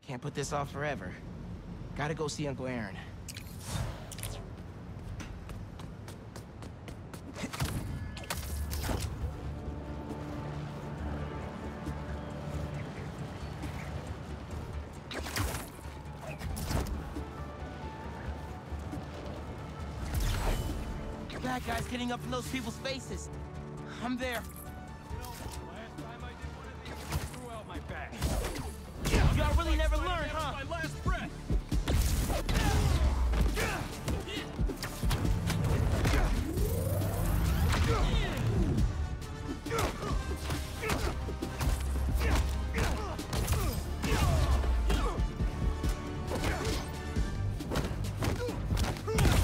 Can't put this off forever. Gotta go see Uncle Aaron. Bad guys getting up in those people's faces. I'm there. You know, last time I did one of these, I threw out my bag. Y'all really never learned, huh? My last breath.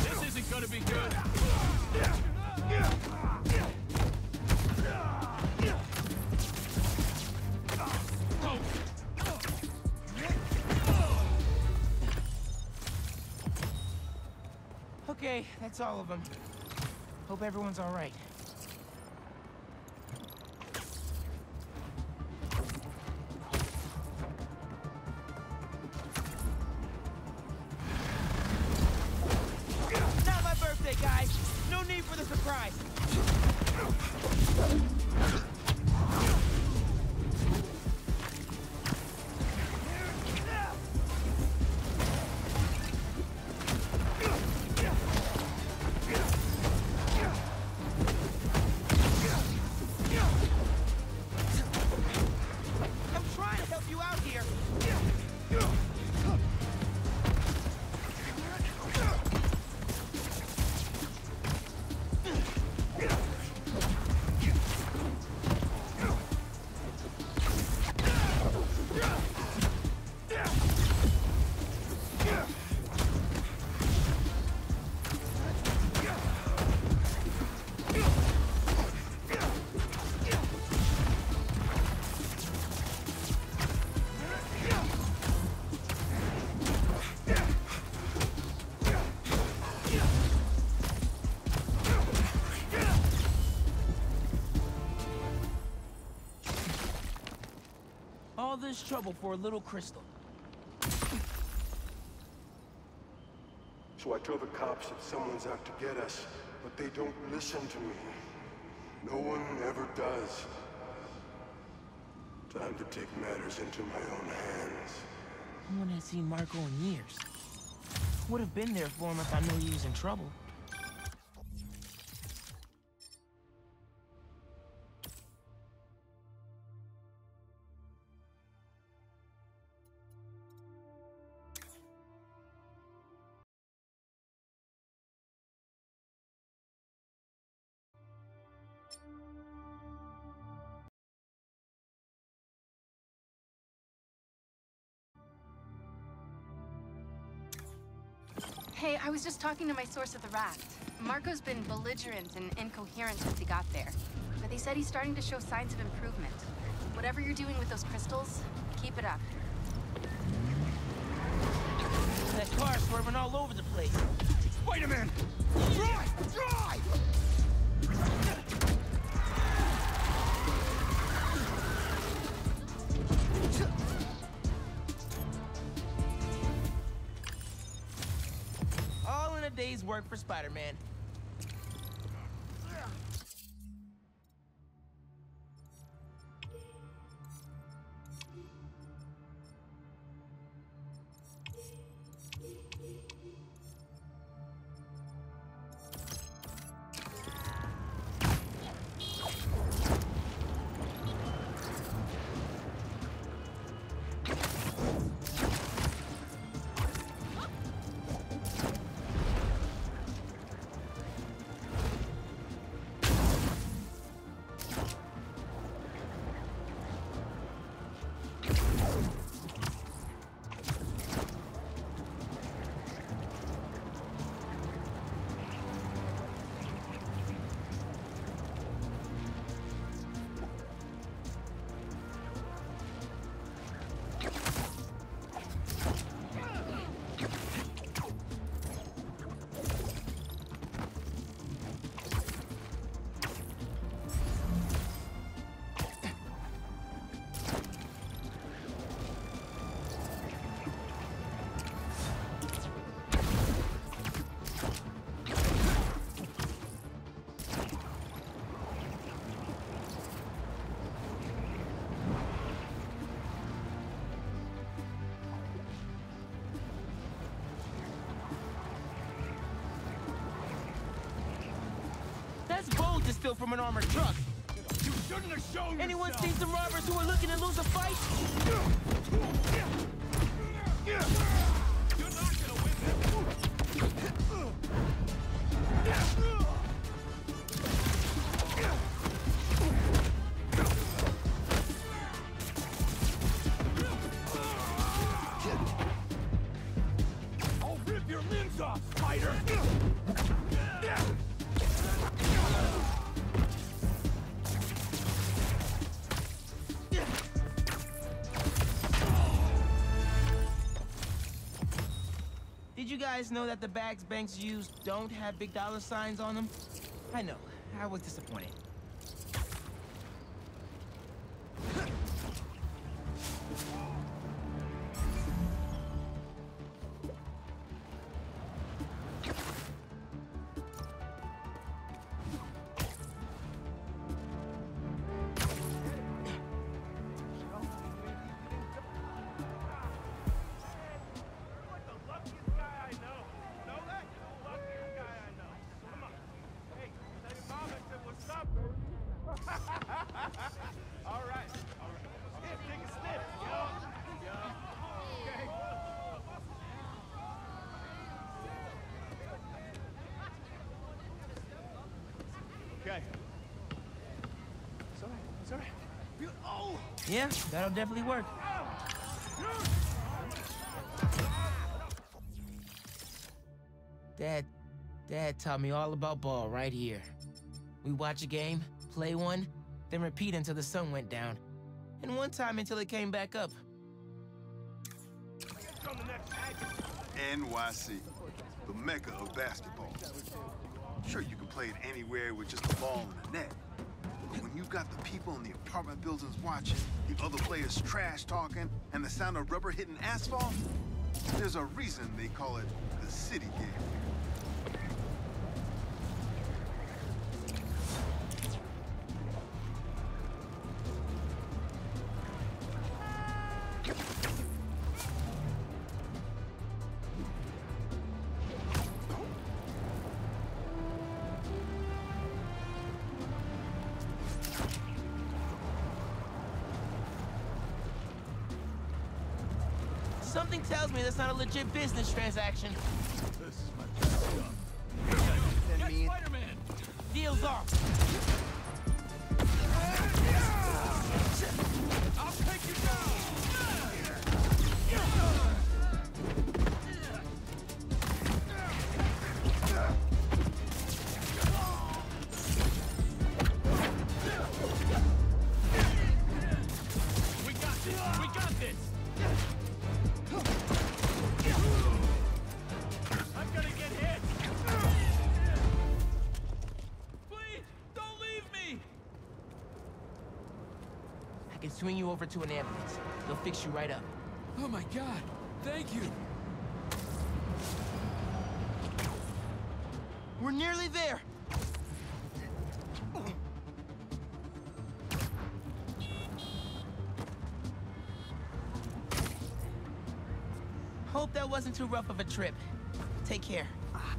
This isn't gonna be good. Okay, that's all of them. Hope everyone's all right. Not my birthday, guys. No need for the surprise. I'm trying to help you out here. All this trouble for a little crystal. So I tell the cops that someone's out to get us, but they don't listen to me. No one ever does. Time to take matters into my own hands. No one has seen Marco in years. Would have been there for him if I knew he was in trouble. Hey, I was just talking to my source at the raft. Marco's been belligerent and incoherent since he got there. But they said he's starting to show signs of improvement. Whatever you're doing with those crystals, keep it up. That car's swerving all over the place. Spider-Man! Drive! Drive! All in a day's work for Spider-Man. loot to steal from an armored truck. You shouldn't have shown Anyone yourself. seen some robbers who are looking to lose a fight? You're not gonna win this. I'll rip your limbs off, spider! Did you guys know that the bags banks use don't have big dollar signs on them? I know. I was disappointed. Okay. It's all right. It's all right. Oh! Yeah, that'll definitely work. Dad taught me all about ball right here. We watch a game, play one, then repeat until the sun went down. And one time until it came back up. NYC, the mecca of basketball. Sure, you can play it anywhere with just a ball and a net. But when you got the people in the apartment buildings watching, the other players trash talking, and the sound of rubber hitting asphalt, there's a reason they call it the city game. Something tells me that's not a legit business transaction. This is my job. Get Spider-Man! Deal's off. I'll take you down! We got this! We got this! I'm gonna get hit! Please, don't leave me! I can swing you over to an ambulance. They'll fix you right up. Oh my God, thank you! We're nearly there. Hope that wasn't too rough of a trip. Take care.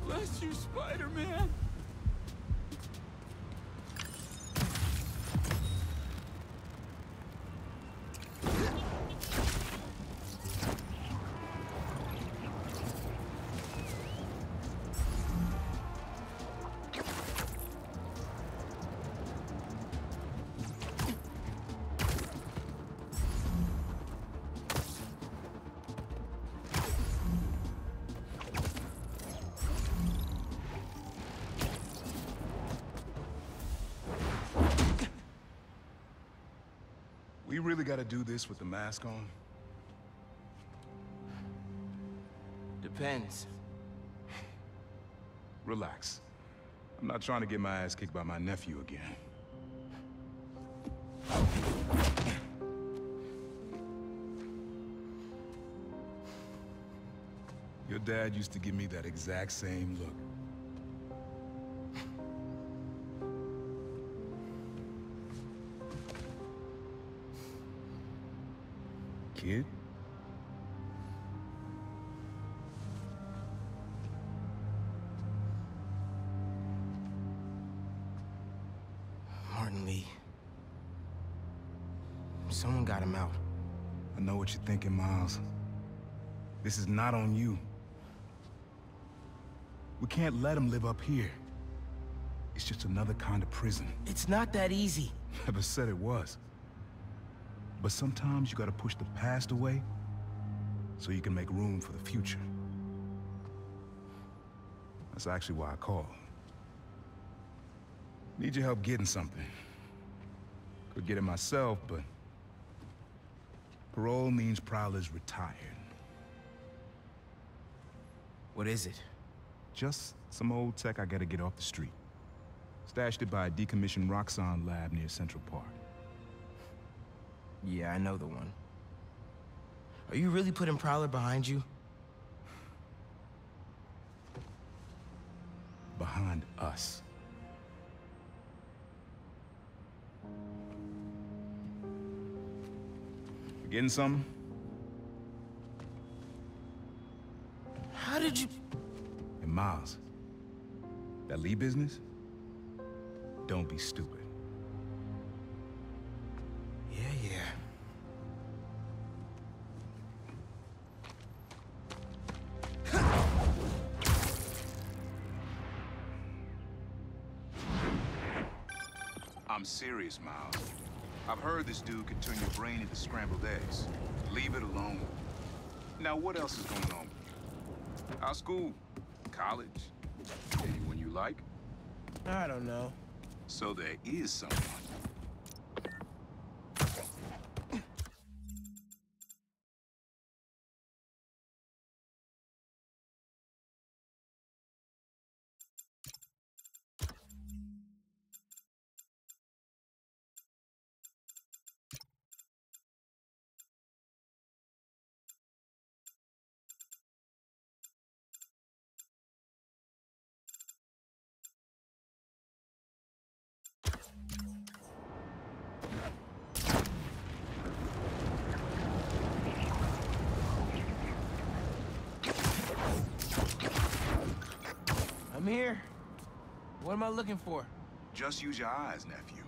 Bless you, Spider-Man! We really gotta do this with the mask on? Depends. Relax. I'm not trying to get my ass kicked by my nephew again. Your dad used to give me that exact same look. Kid? Someone got him out. I know what you're thinking, Miles. This is not on you. We can't let him live up here. It's just another kind of prison. It's not that easy. Never said it was. But sometimes you gotta push the past away so you can make room for the future. That's actually why I called. Need your help getting something. Could get it myself, but parole means Prowler's retired. What is it? Just some old tech I gotta get off the street. Stashed it by a decommissioned Roxxon lab near Central Park. Yeah, I know the one. Are you really putting Prowler behind you? Behind us. You getting something? How did you... And Miles, that Lee business? Don't be stupid. Yeah. I'm serious, Miles. I've heard this dude can turn your brain into scrambled eggs. Leave it alone. Now, what else is going on with you? How's school? College? Anyone you like? I don't know. So there is someone. I'm here. What am I looking for? Just use your eyes, nephew.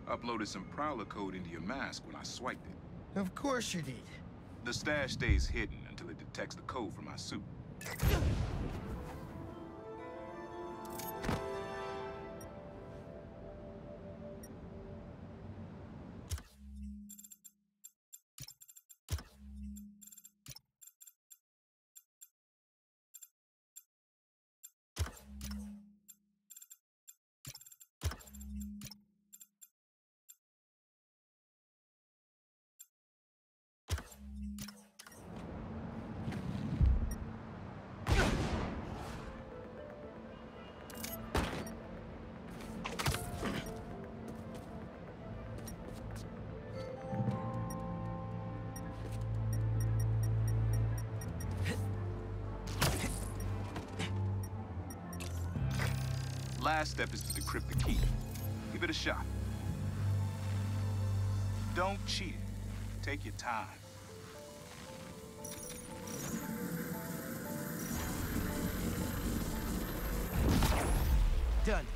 Uploaded some Prowler code into your mask when I swiped it. Of course you did. The stash stays hidden until it detects the code from my suit. Last step is to decrypt the key. Give it a shot. Don't cheat it. Take your time. Done.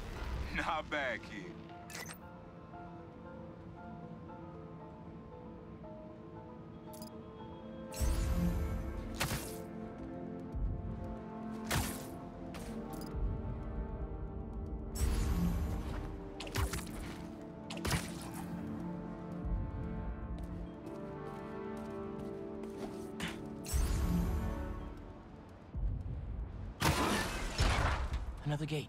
Not bad, kid. Another gate.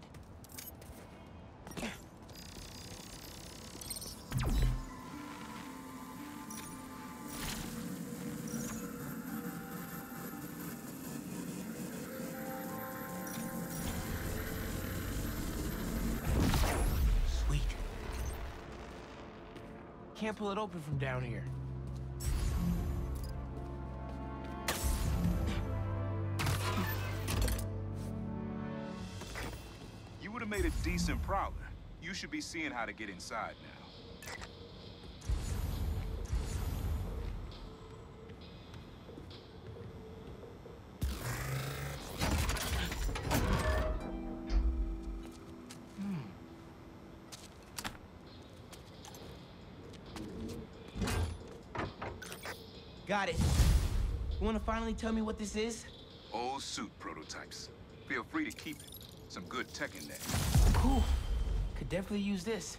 Sweet. Can't pull it open from down here. Made a decent Prowler. You should be seeing how to get inside now. Got it. You wanna finally tell me what this is? Old suit prototypes. Feel free to keep it. Some good tech in there. Cool. Could definitely use this.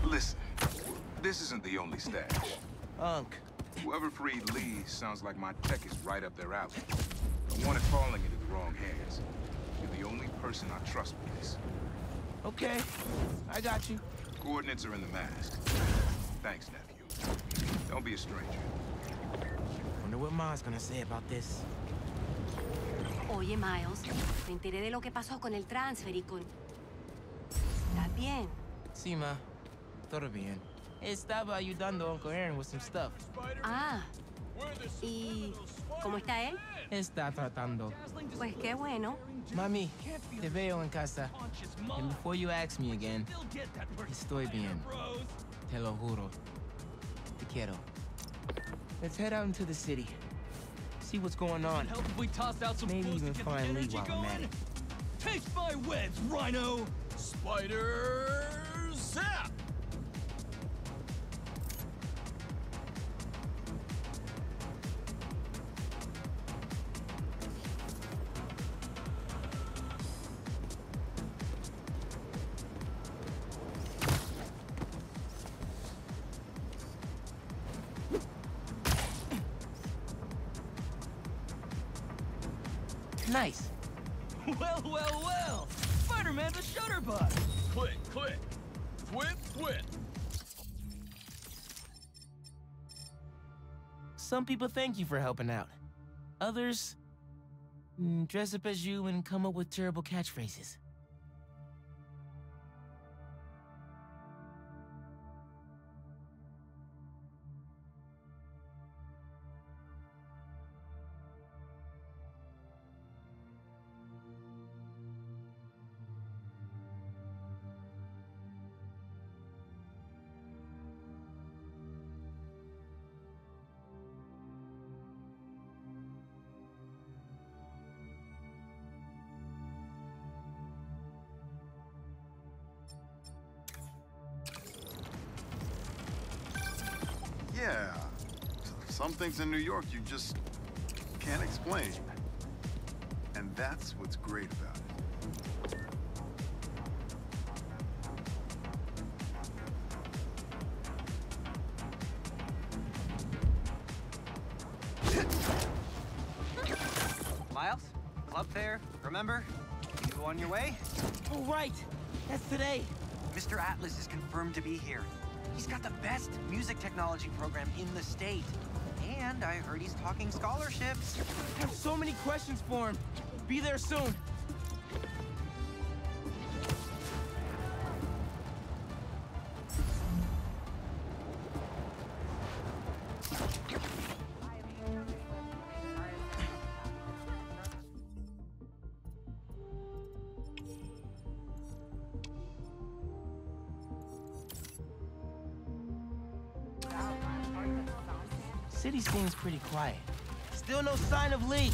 Listen, this isn't the only stash. Unc. Whoever freed Lee sounds like my tech is right up their alley. I want it falling into the wrong hands. You're the only person I trust with this. Okay, I got you. Coordinates are in the mask. Thanks, nephew. Don't be a stranger. Wonder what Ma's gonna say about this. Oye, Miles, me enteré de lo que pasó con el transfer y con... ¿Estás bien? Sí, Ma. Todo bien. Estaba ayudando a Uncle Aaron with some stuff. Ah, ¿y cómo está él? Está tratando. Pues qué bueno. Mami, te veo en casa. And before you ask me again, estoy bien. Te lo juro. Te quiero. Let's head out into the city. See what's going on. Help if we toss out some Maybe fools to even get find the Lee energy while I'm at going? it. Taste my webs, Rhino! Spider zap! Nice. Well, well, well! Spider-Man's a shutterbug! Click, click! Whip, whip! Some people thank you for helping out. Others dress up as you and come up with terrible catchphrases. Yeah. Some things in New York you just can't explain. And that's what's great about it. Miles, club fair, remember? You on your way? Oh, right. That's today. Mr. Atlas is confirmed to be here. He's got the best music technology program in the state. And I heard he's talking scholarships. I have so many questions for him. Be there soon. city seems pretty quiet. Still no sign of Lee,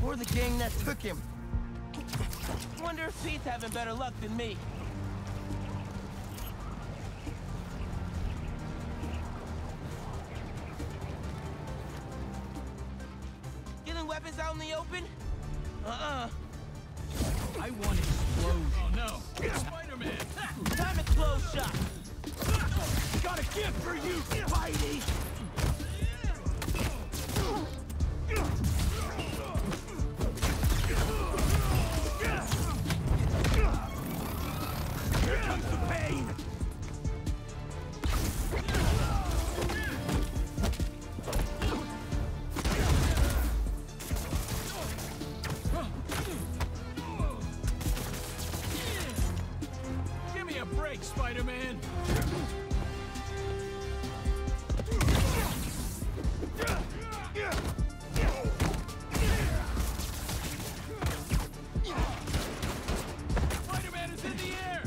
or the gang that took him. Wonder if Pete's having better luck than me. Stealing weapons out in the open? I want explosion. Oh no! It's Spider-Man! Time to close shop! Got a gift for you, Spidey! Here comes the pain! Give me a break, Spider-Man! Spider-Man is in the air!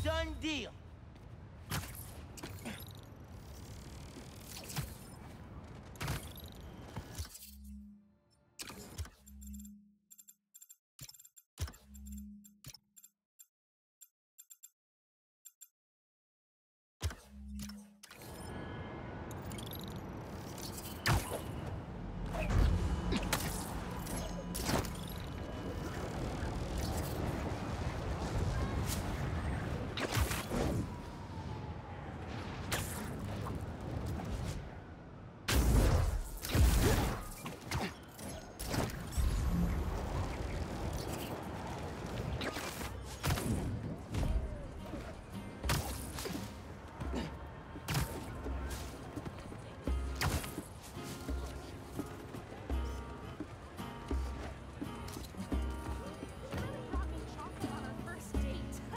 Done deal.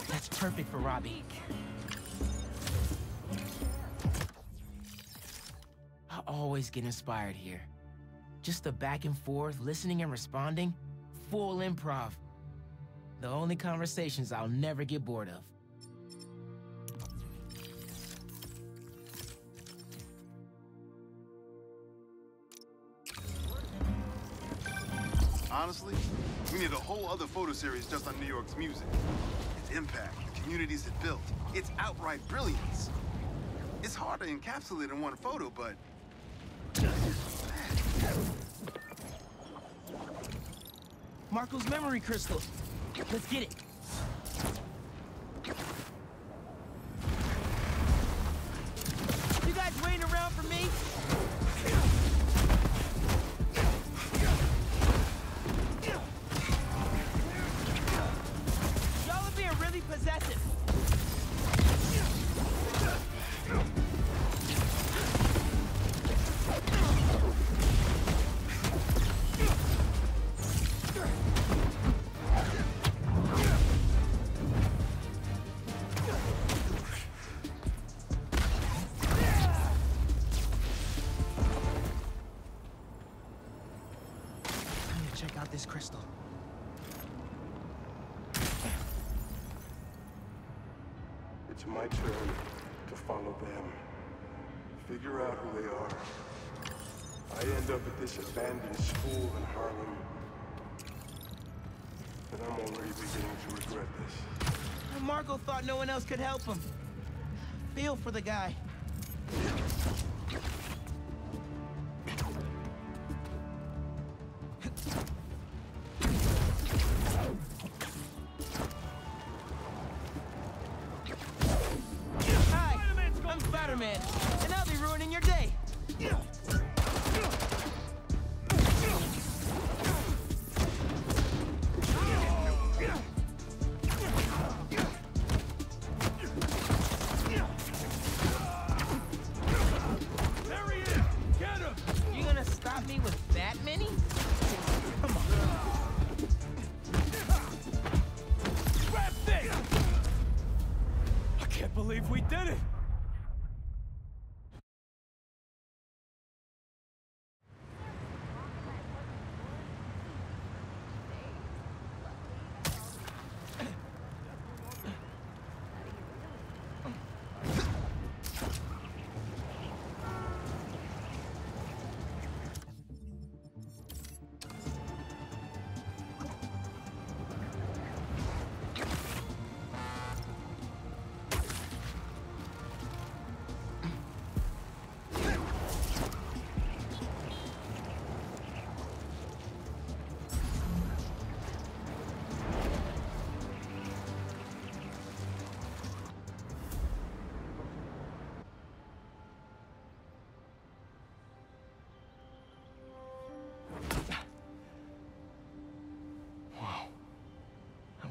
That's perfect for Robbie. I always get inspired here. Just the back and forth, listening and responding, full improv. The only conversations I'll never get bored of. Honestly, we need a whole other photo series just on New York's music. Its impact, the communities it built, its outright brilliance. It's hard to encapsulate in one photo, but... Marco's memory crystal. Let's get it. You guys waiting around for me? Y'all are being really possessive. Check out this crystal. It's my turn to follow them. Figure out who they are. I end up at this abandoned school in Harlem. And I'm already beginning to regret this. Marco thought no one else could help him. Feel for the guy. Hi, I'm Spider-Man, and I'll be ruining your day. There he is! Get him! You gonna stop me with that many? Come on. Grab this! I can't believe we did it!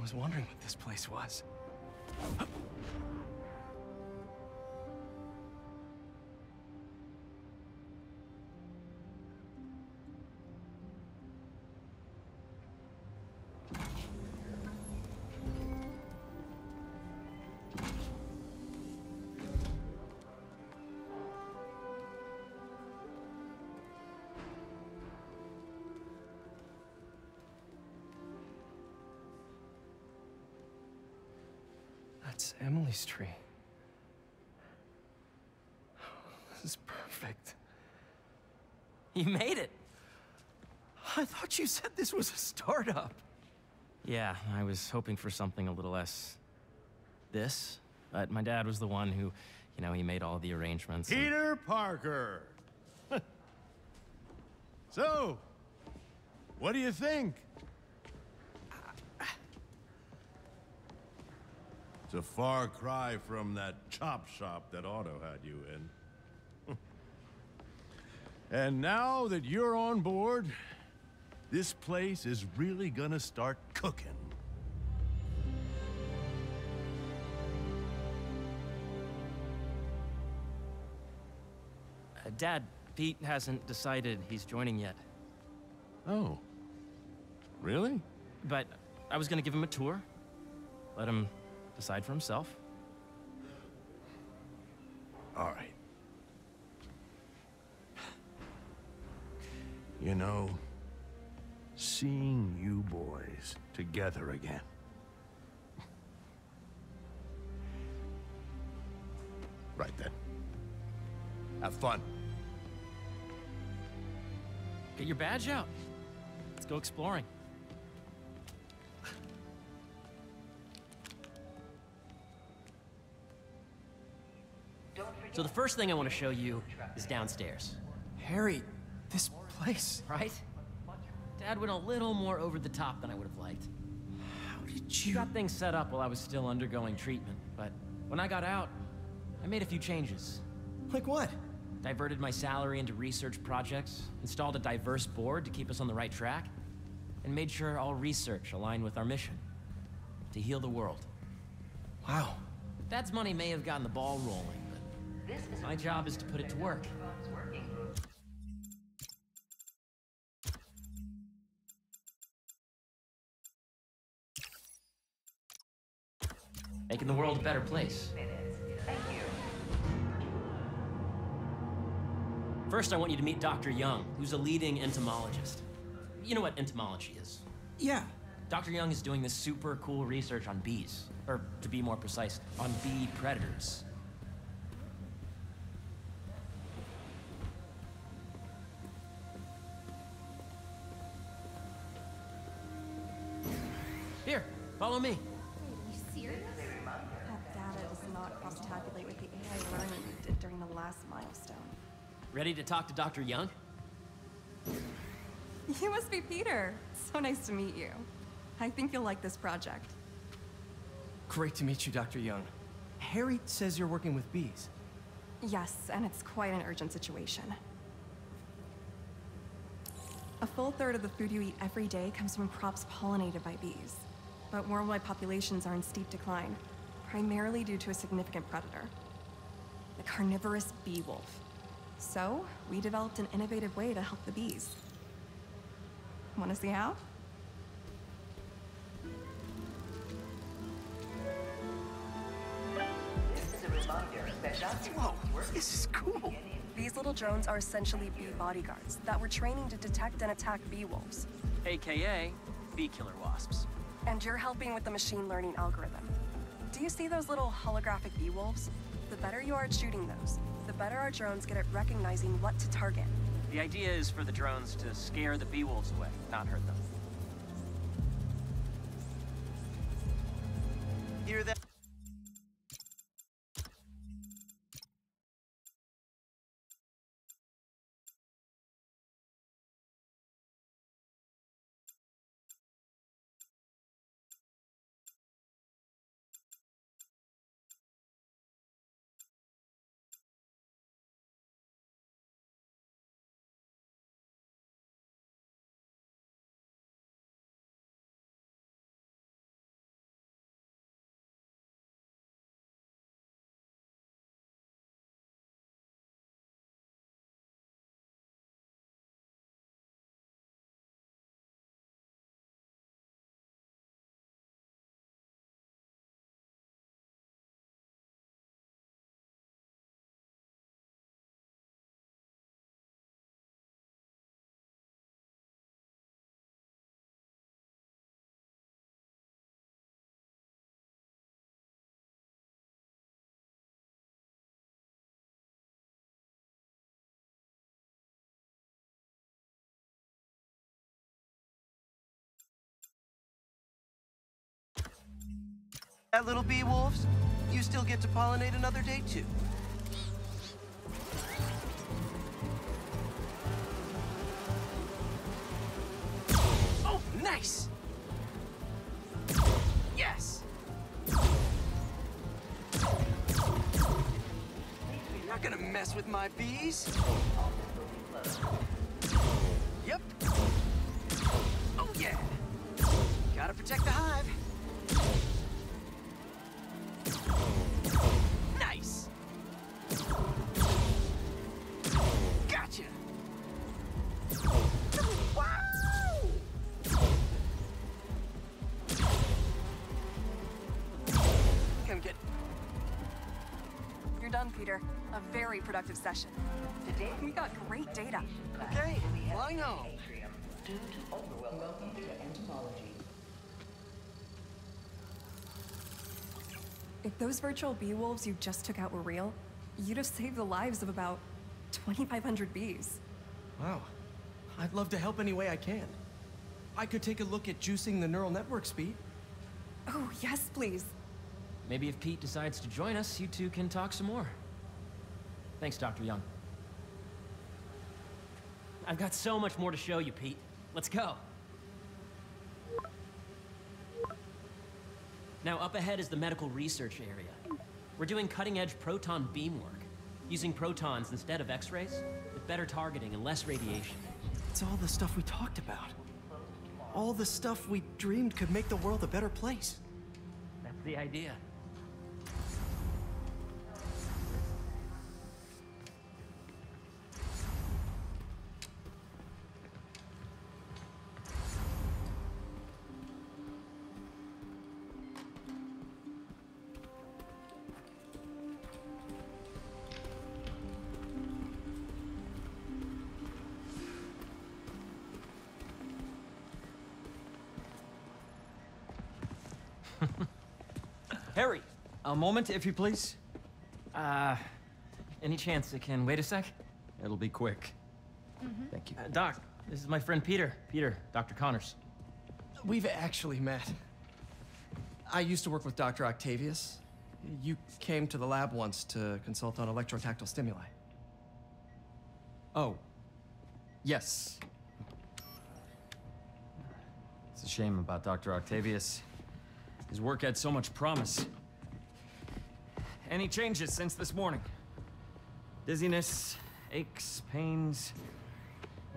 was wondering what this place was. That's Emily's tree. This is perfect. You made it! I thought you said this was a startup. Yeah, I was hoping for something a little less... this, but my dad was the one who, you know, he made all the arrangements. Peter Parker! So, what do you think? It's a far cry from that chop shop that Otto had you in. And now that you're on board, this place is really gonna start cooking. Dad, Pete hasn't decided he's joining yet. Oh. Really? But I was gonna give him a tour. Let him decide for himself. All right. You know, seeing you boys together again. Right then. Have fun. Get your badge out. Let's go exploring. So the first thing I want to show you is downstairs. Harry, this place. Right? Dad went a little more over the top than I would have liked. How did He you... got things set up while I was still undergoing treatment, but when I got out, I made a few changes. Like what? Diverted my salary into research projects, installed a diverse board to keep us on the right track, and made sure all research aligned with our mission, to heal the world. Wow. Dad's money may have gotten the ball rolling, but my job is to put it to work. Making the world a better place. First, I want you to meet Dr. Young, who's a leading entomologist. You know what entomology is? Yeah. Dr. Young is doing this super cool research on bees, or to be more precise, on bee predators. Here, follow me. Are you serious? That data does not cross-tabulate with the AI learning we did during the last milestone. Ready to talk to Dr. Young? You must be Peter. So nice to meet you. I think you'll like this project. Great to meet you, Dr. Young. Harry says you're working with bees. Yes, and it's quite an urgent situation. A full third of the food you eat every day comes from crops pollinated by bees. But worldwide populations are in steep decline, primarily due to a significant predator, the carnivorous bee wolf. So, we developed an innovative way to help the bees. Want to see how? Whoa, this is cool. These little drones are essentially bee bodyguards that we're training to detect and attack bee wolves. AKA bee killer wasps. And you're helping with the machine learning algorithm. Do you see those little holographic bee wolves? The better you are at shooting those, the better our drones get at recognizing what to target. The idea is for the drones to scare the bee wolves away, not hurt them. Hear that? That little bee wolves, you still get to pollinate another day too. Oh, nice! Yes! You're not gonna mess with my bees. Yep. Oh yeah! Gotta protect the hive. Nice! Gotcha! Wow! Come get... You're done, Peter. A very productive session. Today we got great data. Okay, flying home. Welcome to entomology. If those virtual bee wolves you just took out were real, you'd have saved the lives of about 2,500 bees. Wow. I'd love to help any way I can. I could take a look at juicing the neural network speed. Oh, yes, please. Maybe if Pete decides to join us, you two can talk some more. Thanks, Dr. Young. I've got so much more to show you, Pete. Let's go. Now, up ahead is the medical research area. We're doing cutting-edge proton beam work, using protons instead of X-rays, with better targeting and less radiation. It's all the stuff we talked about. All the stuff we dreamed could make the world a better place. That's the idea. Harry, a moment, if you please. Any chance it can wait a sec? It'll be quick. Thank you. Doc, this is my friend Peter. Peter, Dr. Connors. We've actually met. I used to work with Dr. Octavius. You came to the lab once to consult on electrotactile stimuli. Oh. Yes. It's a shame about Dr. Octavius. His work had so much promise. Any changes since this morning? Dizziness, aches, pains,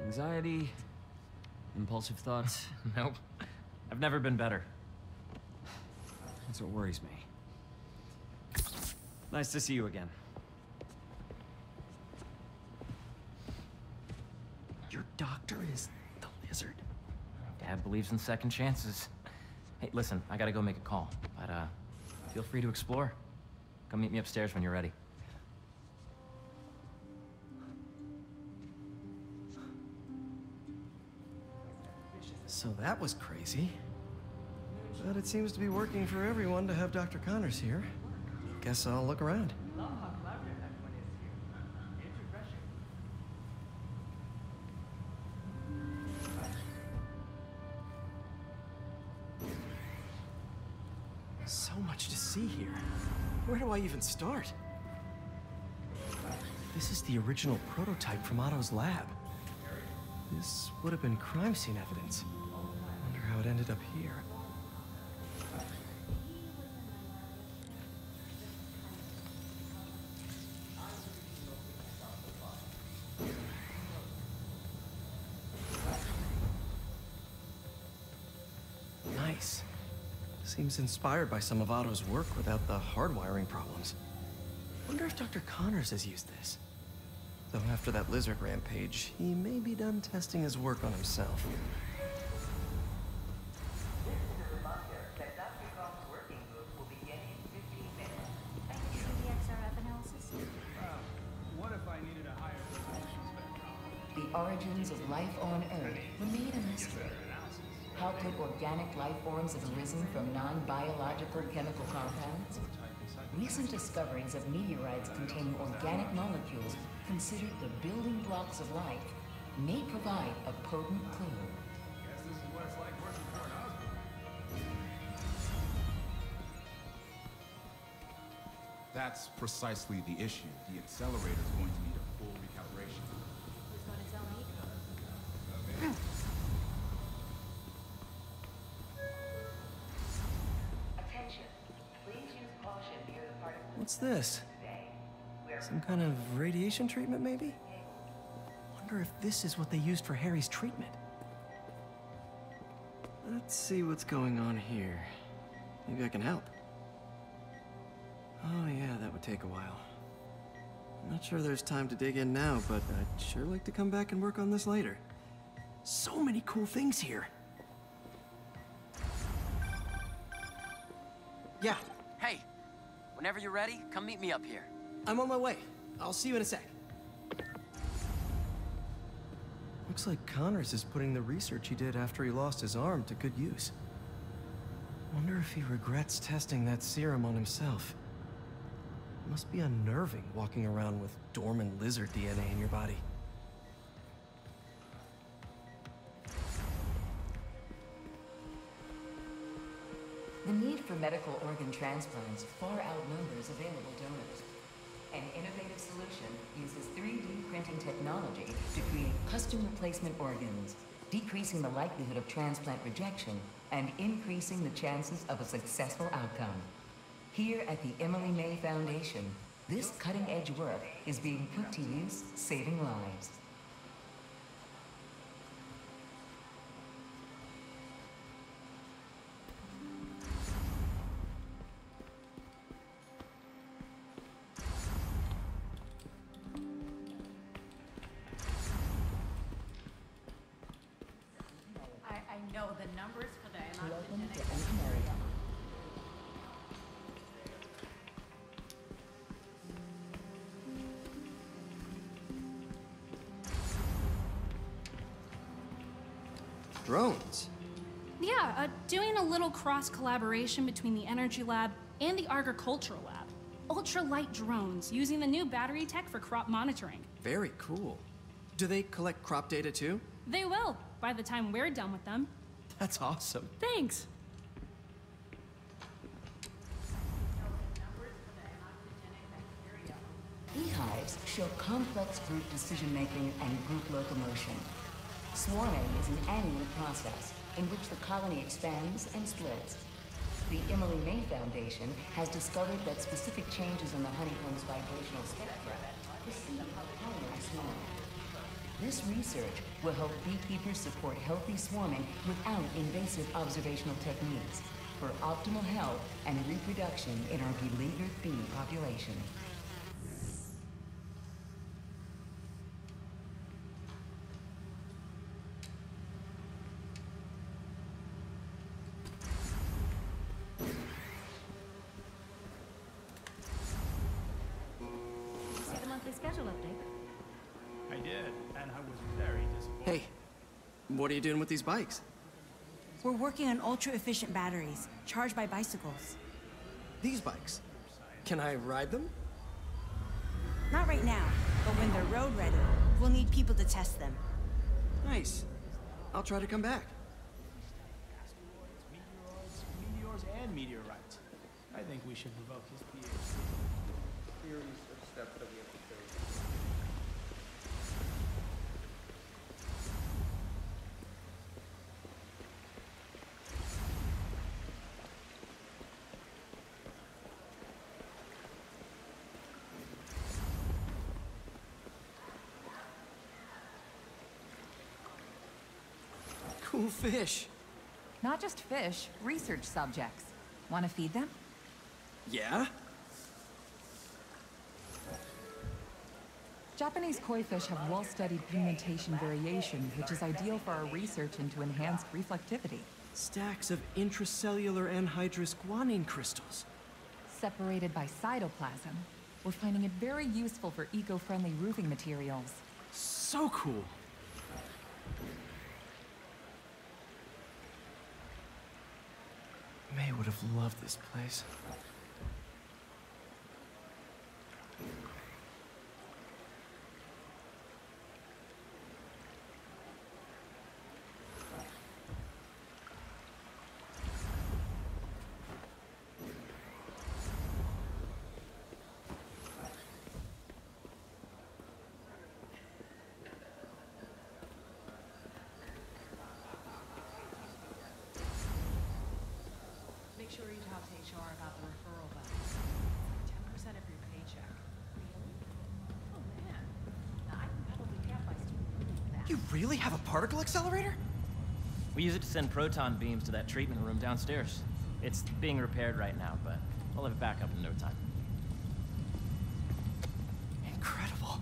anxiety, impulsive thoughts? Nope. I've never been better. That's what worries me. Nice to see you again. Your doctor is the lizard. Dad believes in second chances. Hey, listen, I gotta go make a call, but feel free to explore. Come meet me upstairs when you're ready. So that was crazy. But it seems to be working for everyone to have Dr. Connors here. Guess I'll look around. So much to see here. Where do I even start? This is the original prototype from Otto's lab. This would have been crime scene evidence. Wonder how it ended up here. Nice. Seems inspired by some of Otto's work without the hardwiring problems. Wonder if Dr. Connors has used this. Though after that lizard rampage, he may be done testing his work on himself. What if I needed a higher resolution spectrum? The origins of life on Earth remain a mystery. How could organic life forms have arisen from non-biological chemical compounds? Recent discoveries of meteorites containing organic molecules considered the building blocks of life may provide a potent clue. Guess this is what it's like working for an Osborn. That's precisely the issue. The accelerator is going to need a full recalibration. Who's going to tell me? Attention. Please use caution near the part of What's this? Some kind of radiation treatment, maybe? Wonder if this is what they used for Harry's treatment. Let's see what's going on here. Maybe I can help. Oh yeah, that would take a while. I'm not sure there's time to dig in now, but I'd sure like to come back and work on this later. So many cool things here. Yeah. Hey, whenever you're ready, come meet me up here. I'm on my way. I'll see you in a sec. Looks like Connors is putting the research he did after he lost his arm to good use. Wonder if he regrets testing that serum on himself. Must be unnerving walking around with dormant lizard DNA in your body. The need for medical organ transplants far outnumbers available donors. An innovative solution uses 3D printing technology to create custom replacement organs, decreasing the likelihood of transplant rejection and increasing the chances of a successful outcome. Here at the Emily May Foundation, this cutting-edge work is being put to use, saving lives. I know the numbers for the amount of Welcome to genetic... engineering. Drones? Yeah, doing a little cross-collaboration between the Energy Lab and the Agricultural Lab. Ultra-light drones using the new battery tech for crop monitoring. Very cool. Do they collect crop data too? They will, by the time we're done with them. That's awesome. Thanks. Beehives show complex group decision-making and group locomotion. Swarming is an annual process in which the colony expands and splits. The Emily May Foundation has discovered that specific changes in the honeycomb's vibrational spectra precede how colonies swarm. This research will help beekeepers support healthy swarming without invasive observational techniques for optimal health and reproduction in our beleaguered bee population. See the monthly schedule update? I did, and I was very disappointed. Hey, what are you doing with these bikes? We're working on ultra-efficient batteries, charged by bicycles. These bikes? Can I ride them? Not right now, but when they're road ready, we'll need people to test them. Nice. I'll try to come back. Meteors, and meteorites. I think we should revoke his PhD. Theories of steps that we have to take. Cool fish. Not just fish, research subjects. Want to feed them? Yeah? Japanese koi fish have well-studied pigmentation variation, which is ideal for our research into enhanced reflectivity. Stacks of intracellular anhydrous guanine crystals. Separated by cytoplasm, we're finding it very useful for eco-friendly roofing materials. So cool. May would have loved this place. You really have a particle accelerator? We use it to send proton beams to that treatment room downstairs. It's being repaired right now, but we'll have it back up in no time. Incredible.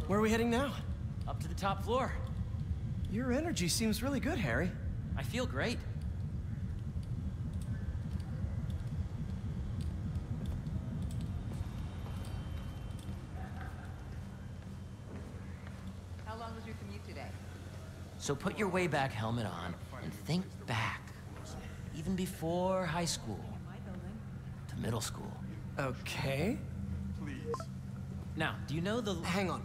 Where are we heading now? Up to the top floor. Your energy seems really good, Harry. I feel great. How long was your commute today? So put your Wayback Helmet on and think back. Even before high school. To middle school. Okay. Please. Now, do you know the... Hang on.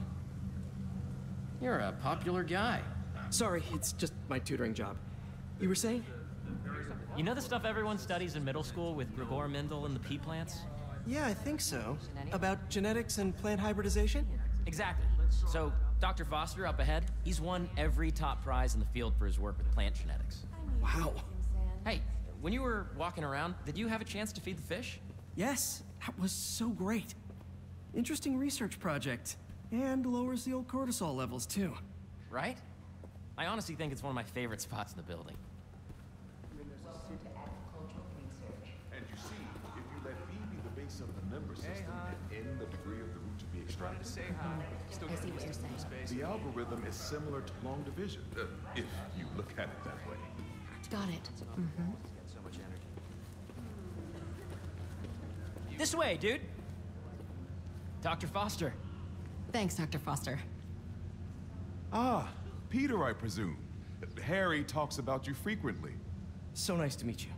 You're a popular guy. Sorry, it's just my tutoring job. You were saying? You know the stuff everyone studies in middle school with Gregor Mendel and the pea plants? Yeah, I think so. About genetics and plant hybridization? Exactly. So, Dr. Foster up ahead, he's won every top prize in the field for his work with plant genetics. Wow. Hey, when you were walking around, did you have a chance to feed the fish? Yes, that was so great. Interesting research project. And lowers the old cortisol levels, too. Right? I honestly think it's one of my favorite spots in the building. And you see, if you let B be the base of the number system and N the degree of the root to be extracted, Say hi. Still I see what you're saying. the algorithm is similar to long division, if you look at it that way. Got it. This way, dude! Dr. Foster. Thanks, Dr. Foster. Ah, Peter, I presume. Harry talks about you frequently. So nice to meet you.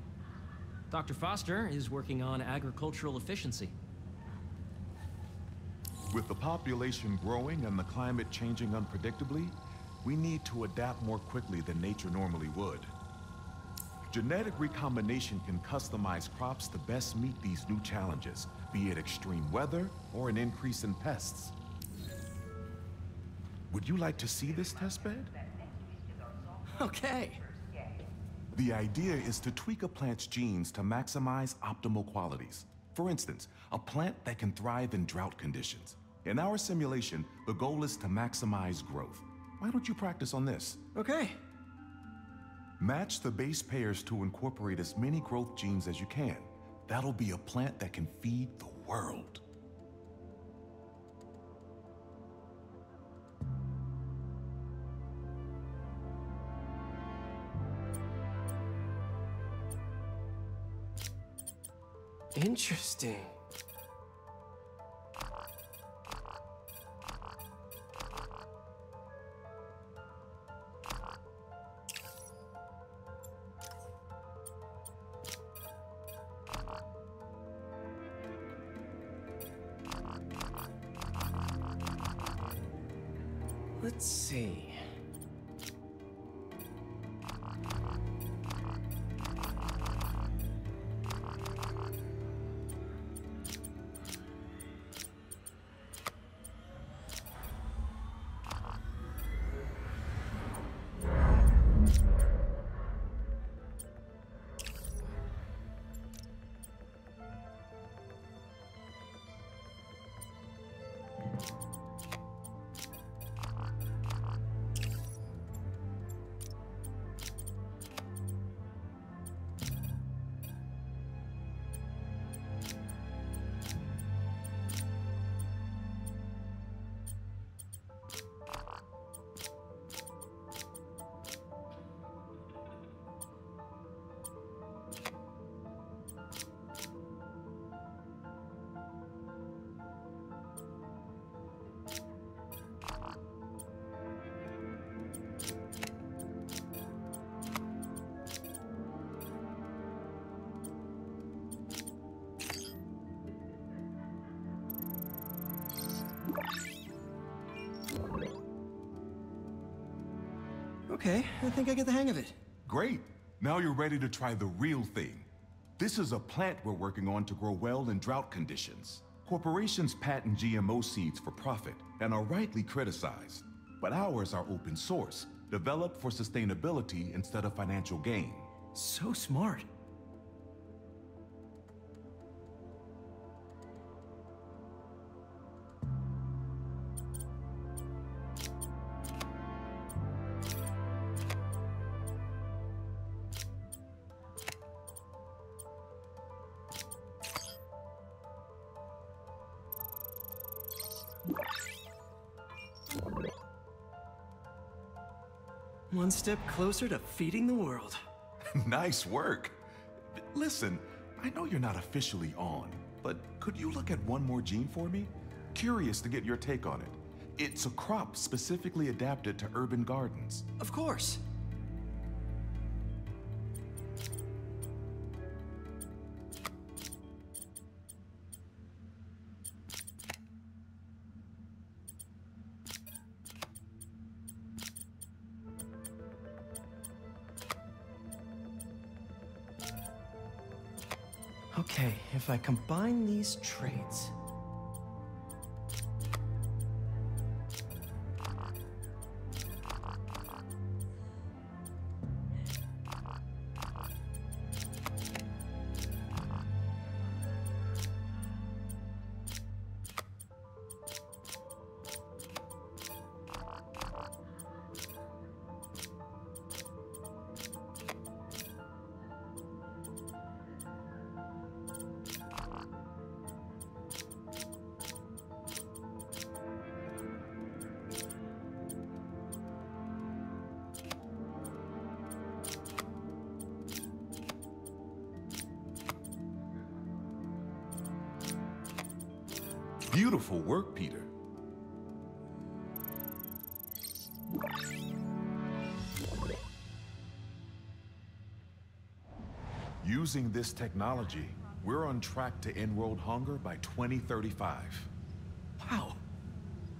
Dr. Foster is working on agricultural efficiency. With the population growing and the climate changing unpredictably, we need to adapt more quickly than nature normally would. Genetic recombination can customize crops to best meet these new challenges, be it extreme weather or an increase in pests. Would you like to see this testbed? Okay. The idea is to tweak a plant's genes to maximize optimal qualities. For instance, a plant that can thrive in drought conditions. In our simulation, the goal is to maximize growth. Why don't you practice on this? Okay. Match the base pairs to incorporate as many growth genes as you can. That'll be a plant that can feed the world. Interesting. Let's see. Okay, I think I get the hang of it. Great. Now you're ready to try the real thing. This is a plant we're working on to grow well in drought conditions. Corporations patent GMO seeds for profit and are rightly criticized. But ours are open source, developed for sustainability instead of financial gain. So smart. One step closer to feeding the world. Nice work. Listen, I know you're not officially on, but could you look at one more gene for me? Curious to get your take on it. It's a crop specifically adapted to urban gardens. Of course. Okay, if I combine these traits... Beautiful work, Peter. Using this technology, we're on track to end world hunger by 2035. Wow.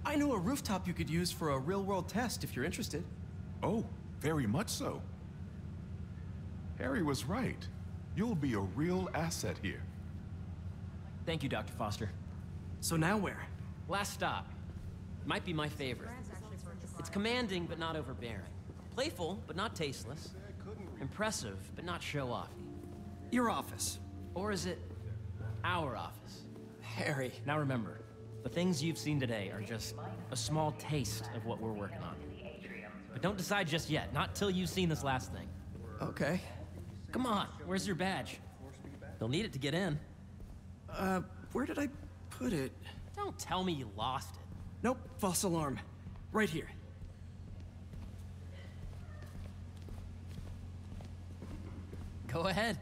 I know a rooftop you could use for a real-world test if you're interested. Oh, very much so. Harry was right. You'll be a real asset here. Thank you, Dr. Foster. So now where? Last stop. Might be my favorite. It's commanding, but not overbearing. Playful, but not tasteless. Impressive, but not show-offy. Your office. Or is it our office? Harry. Now remember, the things you've seen today are just a small taste of what we're working on. But don't decide just yet, not till you've seen this last thing. Okay. Come on, where's your badge? You'll need it to get in. Where did I put it? Don't tell me you lost it. Nope, false alarm. Right here. Go ahead.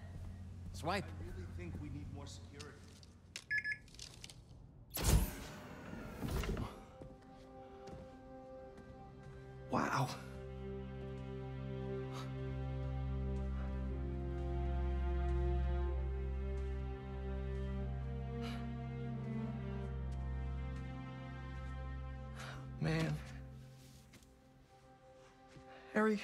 Swipe. I really think we need more security. Wow. Man. Harry.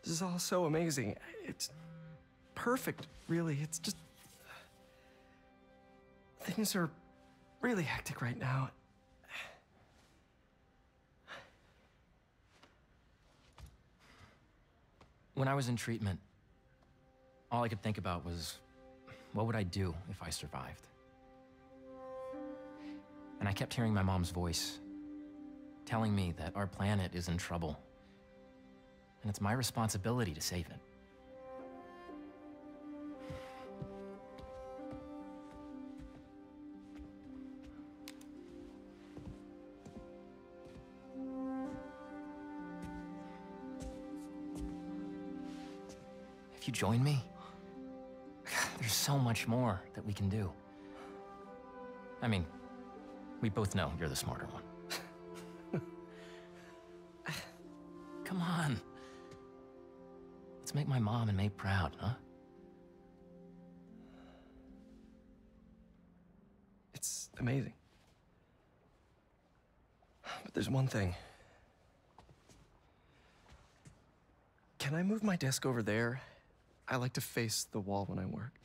This is all so amazing. It's perfect, really. It's just... Things are really hectic right now. When I was in treatment, all I could think about was, what would I do if I survived? And I kept hearing my mom's voice, telling me that our planet is in trouble, and it's my responsibility to save it. If you join me, there's so much more that we can do. I mean, we both know you're the smarter one. Come on. Let's make my mom and May proud, huh? It's amazing. But there's one thing. Can I move my desk over there? I like to face the wall when I work.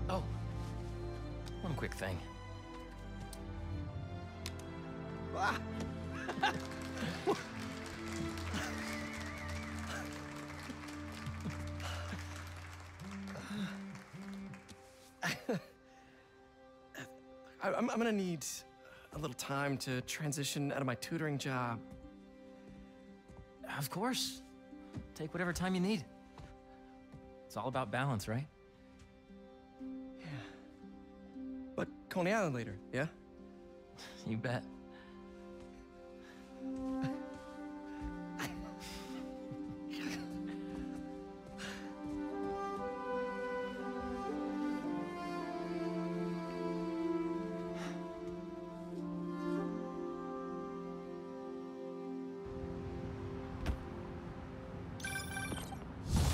Oh, one quick thing. Ah. I'm gonna need a little time to transition out of my tutoring job. Of course. Take whatever time you need. It's all about balance, right? But Coney Island later, yeah? You bet.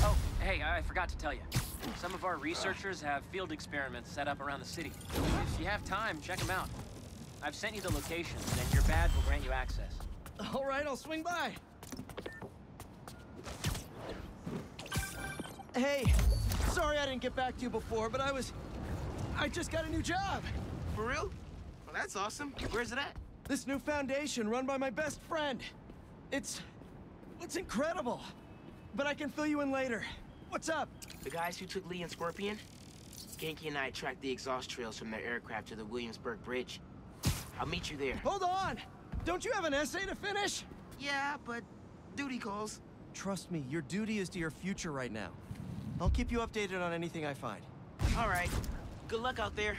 Oh, hey, I forgot to tell you. Some of our researchers have field experiments set up around the city. If you have time, check them out. I've sent you the locations, and your badge will grant you access. All right, I'll swing by. Hey, sorry I didn't get back to you before, but I just got a new job. For real? Well, that's awesome. Where's it at? This new foundation run by my best friend. It's incredible. But I can fill you in later. What's up? The guys who took Lee and Scorpion? Genki and I tracked the exhaust trails from their aircraft to the Williamsburg Bridge. I'll meet you there. Hold on! Don't you have an essay to finish? Yeah, but duty calls. Trust me, your duty is to your future right now. I'll keep you updated on anything I find. All right. Good luck out there.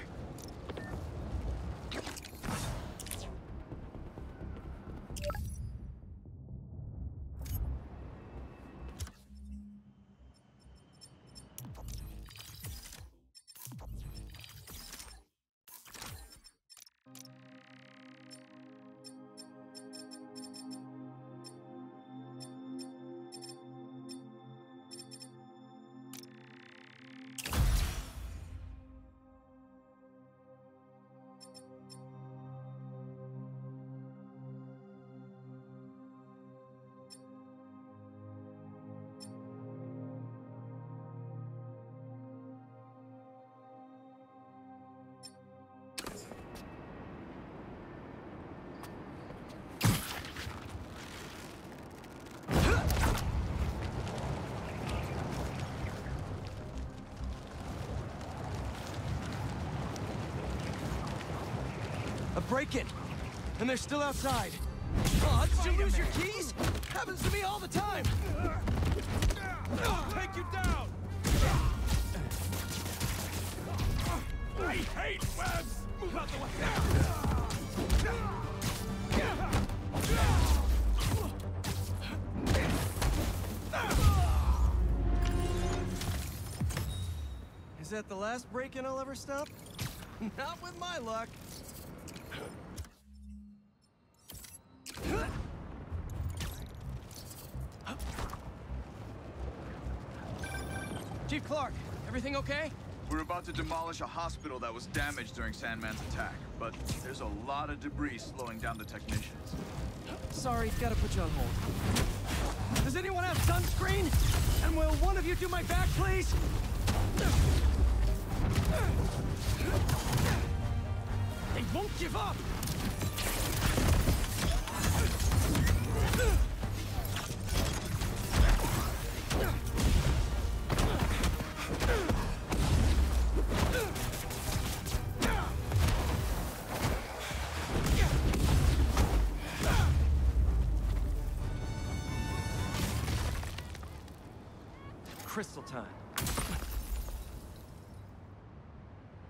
A break-in, and they're still outside. Oh, did you lose your keys? Happens to me all the time. I'll take you down! I hate webs! Move out the way! Is that the last break-in I'll ever stop? Not with my luck. Chief Clark, everything okay? We're about to demolish a hospital that was damaged during Sandman's attack, but there's a lot of debris slowing down the technicians. Sorry, gotta put you on hold. Does anyone have sunscreen? And will one of you do my back, please? They won't give up! Crystal time.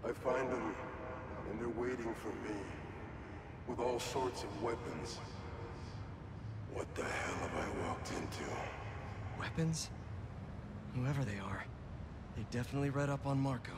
I find them, and they're waiting for me, with all sorts of weapons. What the hell have I walked into? Weapons? Whoever they are, they definitely read up on Marco.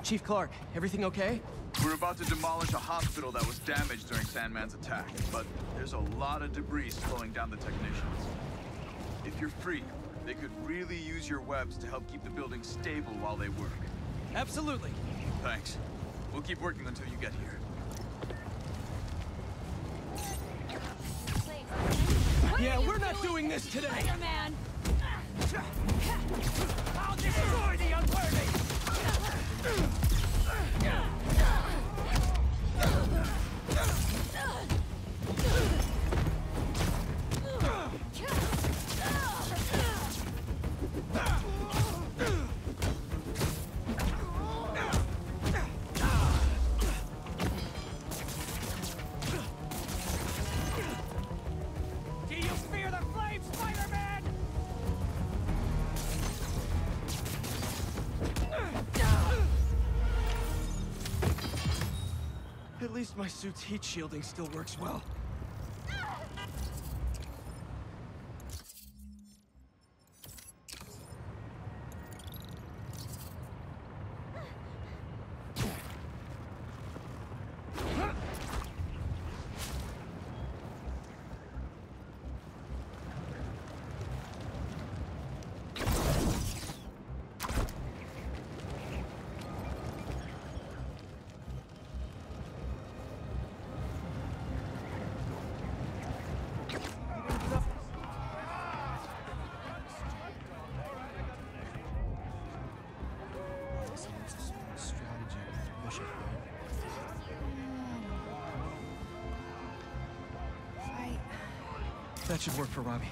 Chief Clark, everything okay? We're about to demolish a hospital that was damaged during Sandman's attack, but there's a lot of debris slowing down the technicians. If you're free, they could really use your webs to help keep the building stable while they work. Absolutely. Thanks. We'll keep working until you get here. Yeah, we're not doing this today! Spider-Man! I'll destroy the unworthy! Do you fear the flames, Spider-Man? At least my suit's heat shielding still works well. That should work for Robbie.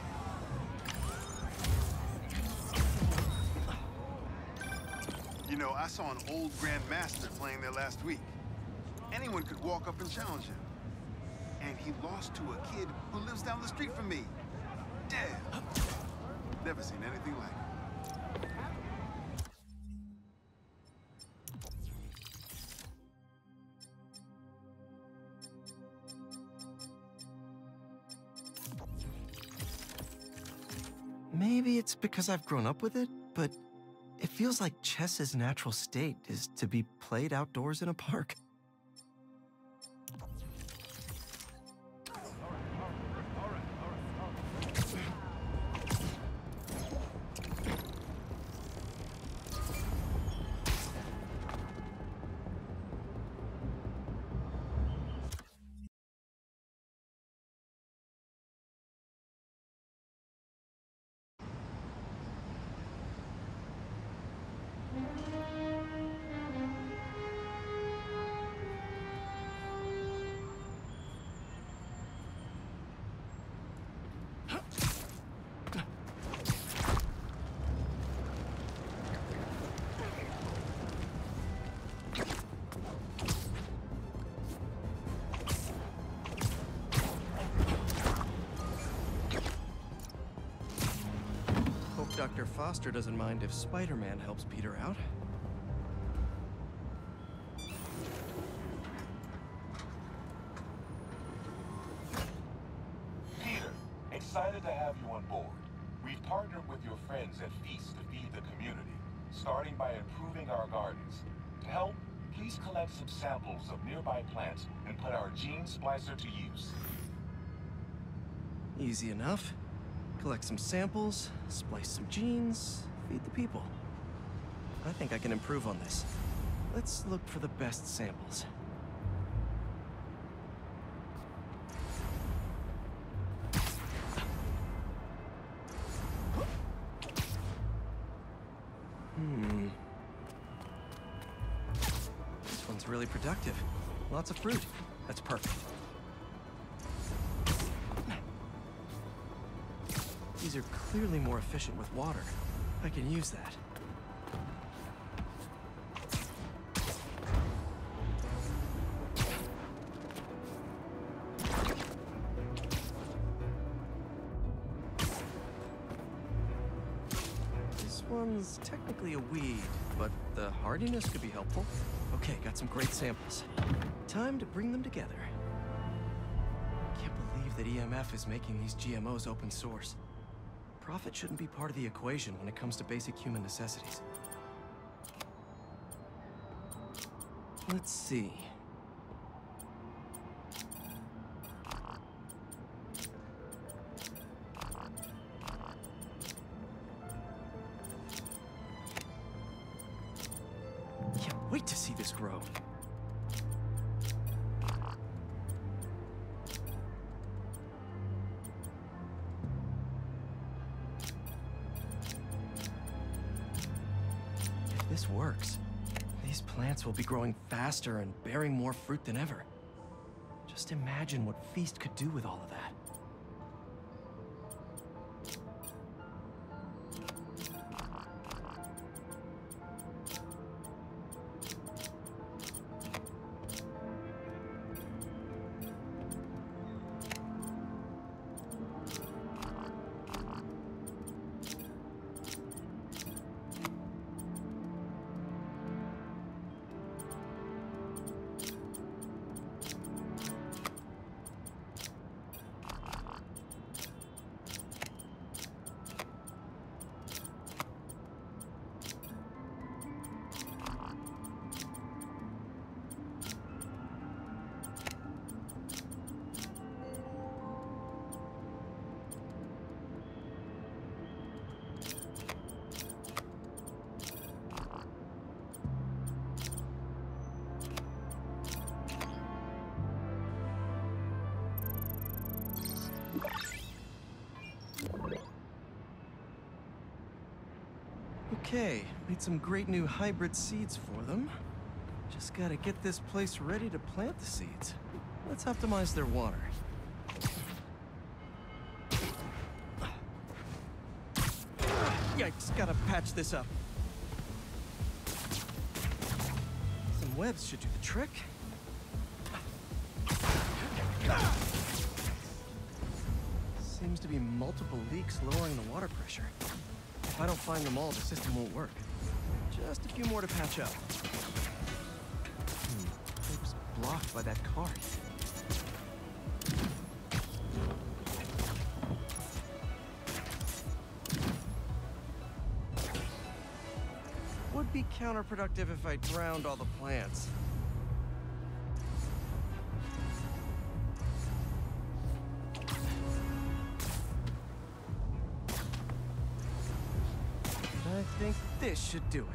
You know, I saw an old Grand Master playing there last week. Anyone could walk up and challenge him. And he lost to a kid who lives down the street from me. Damn. Never seen anything like it. Maybe it's because I've grown up with it, but it feels like chess's natural state is to be played outdoors in a park. Dr. Foster doesn't mind if Spider-Man helps Peter out. Peter, excited to have you on board. We've partnered with your friends at Feast to feed the community, starting by improving our gardens. To help, please collect some samples of nearby plants and put our gene splicer to use. Easy enough. Collect some samples, splice some genes, feed the people. I think I can improve on this. Let's look for the best samples. This one's really productive. Lots of fruit. That's perfect. These are clearly more efficient with water. I can use that. This one's technically a weed, but the hardiness could be helpful. Okay, got some great samples. Time to bring them together. Can't believe that EMF is making these GMOs open source. Profit shouldn't be part of the equation when it comes to basic human necessities. Let's see. Can't wait to see this grow. If this works, these plants will be growing faster and bearing more fruit than ever. Just imagine what Feast could do with all of that. Okay, made some great new hybrid seeds for them. Just gotta get this place ready to plant the seeds. Let's optimize their water. Yikes, gotta patch this up. Some webs should do the trick. Seems to be multiple leaks lowering the water pressure. If I don't find them all, the system won't work. Just a few more to patch up. It was blocked by that cart. Would be counterproductive if I drowned all the plants. I think this should do it.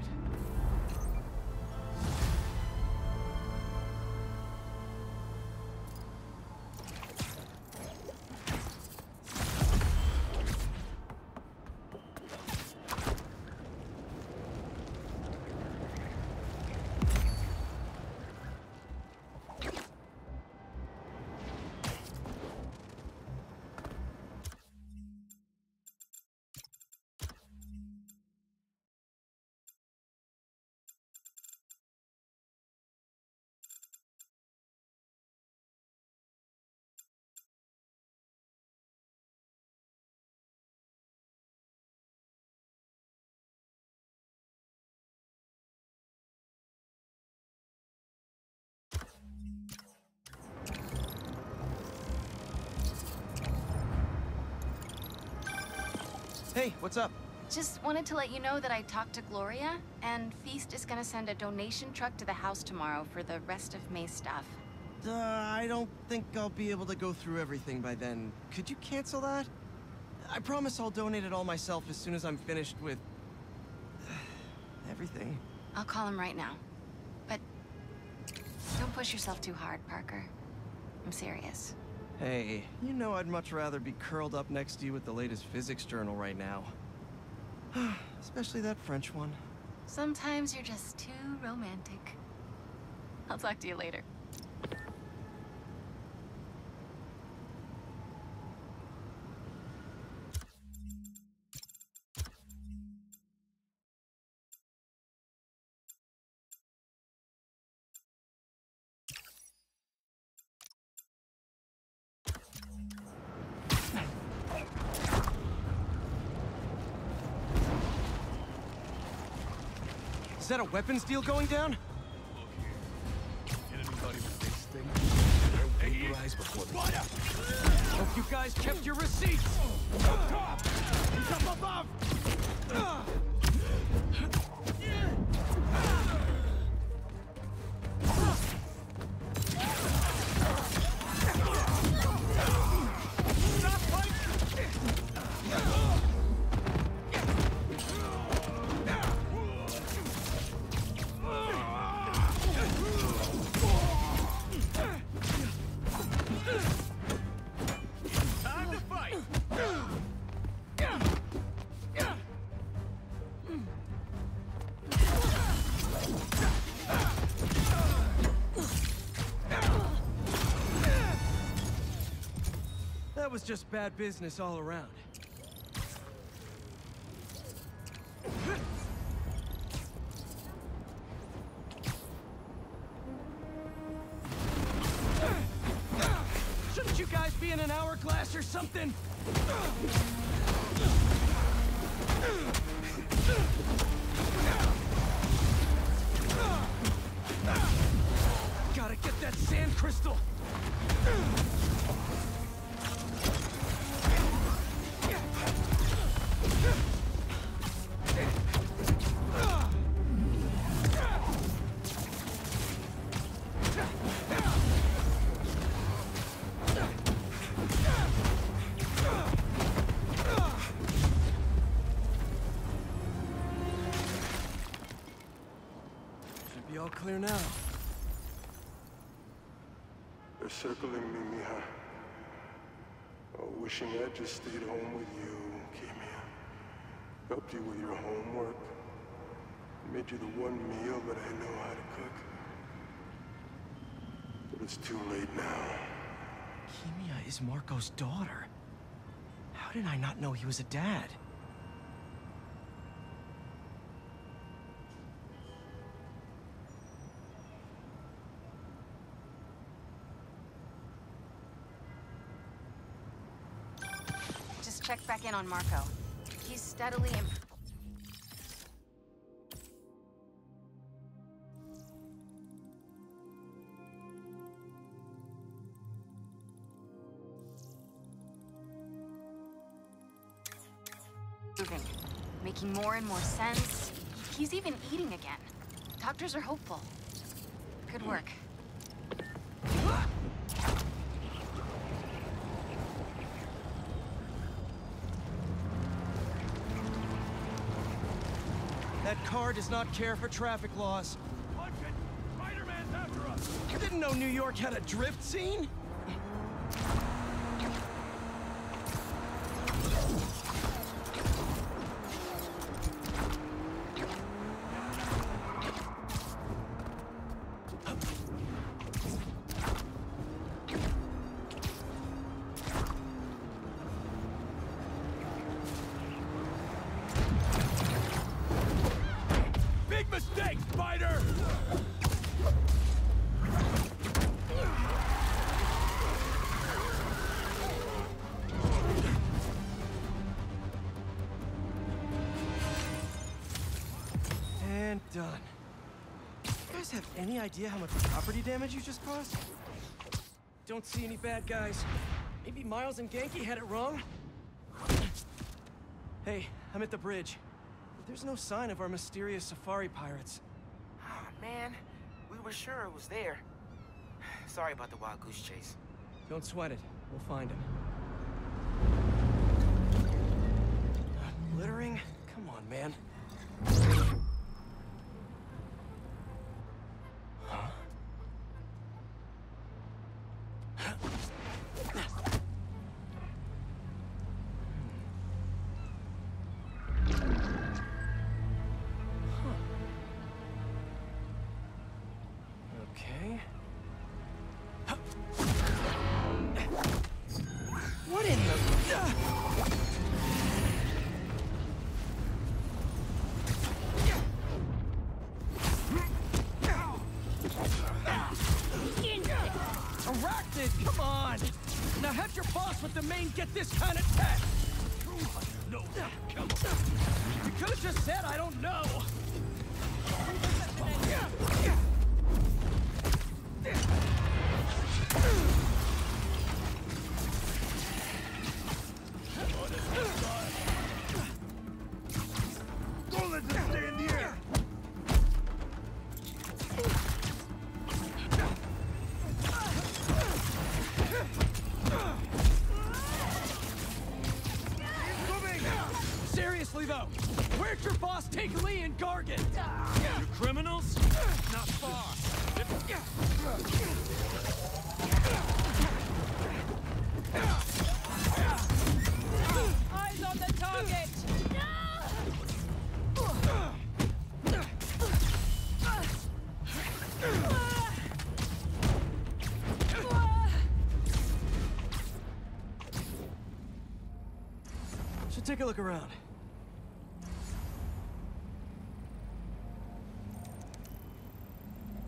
Hey, what's up? Just wanted to let you know that I talked to Gloria, and Feast is gonna send a donation truck to the house tomorrow for the rest of May's stuff. I don't think I'll be able to go through everything by then. Could you cancel that? I promise I'll donate it all myself as soon as I'm finished with... everything. I'll call him right now. But don't push yourself too hard, Parker. I'm serious. Hey, you know I'd much rather be curled up next to you with the latest physics journal right now. Especially that French one. Sometimes you're just too romantic. I'll talk to you later. Is that a weapons deal going down? Hit anybody with this thing? They'll vaporize before the... Hope you guys kept your receipts! Up top! He's up above! was just bad business all around. Shouldn't you guys be in an hourglass or something? Gotta get that sand crystal! Should be all clear now. They're circling me, Mija. Oh, wishing I'd just stayed home with you, Kimia. Helped you with your homework. Made you the one meal that I know how to cook. But it's too late now. Kimia is Marco's daughter. How did I not know he was a dad? Just check back in on Marco. He's steadily improving, making more and more sense. He's even eating again. Doctors are hopeful. Good work. That car does not care for traffic laws. Punch it! Spider-Man's after us! You didn't know New York had a drift scene? Big mistake, Spider! And done. You guys have any idea how much property damage you just caused? Don't see any bad guys. Maybe Miles and Genki had it wrong? Hey, I'm at the bridge. There's no sign of our mysterious safari pirates. Oh, man. We were sure it was there. Sorry about the wild goose chase. Don't sweat it. We'll find him. Littering? Come on, man. Huh? Okay. What in the... Arachnid, come on! Now have your boss with the main get this kind of tech! No, come on. You could have just said I don't know! Don't let them stay in the air! Seriously though, where'd your boss take Lee and Gargan? You criminals? Not far. Eyes on the target! take a look around.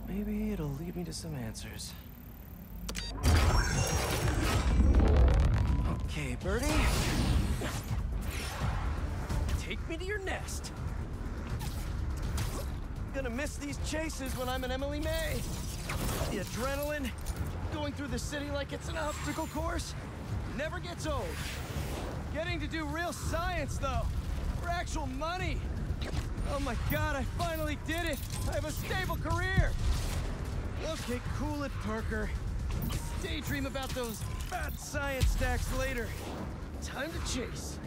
Maybe it'll lead me to some answers. Okay, Birdie. Take me to your nest. Gonna miss these chases when I'm an Emily May. The adrenaline, going through the city like it's an obstacle course, never gets old. Getting to do real science, though, for actual money. Oh my God, I finally did it. I have a stable career. Okay, cool it, Parker. Daydream about those bad science stacks later. Time to chase.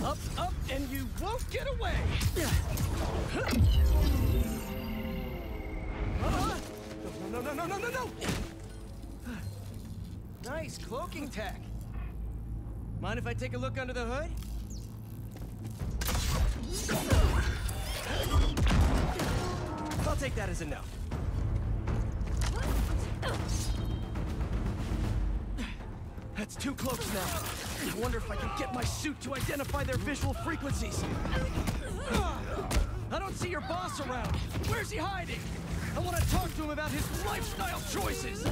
Up, up, and you won't get away! No! Nice cloaking tech. Mind if I take a look under the hood? I'll take that as a no. That's 2 cloaks now. I wonder if I can get my suit to identify their visual frequencies. I don't see your boss around. Where's he hiding? I want to talk to him about his lifestyle choices.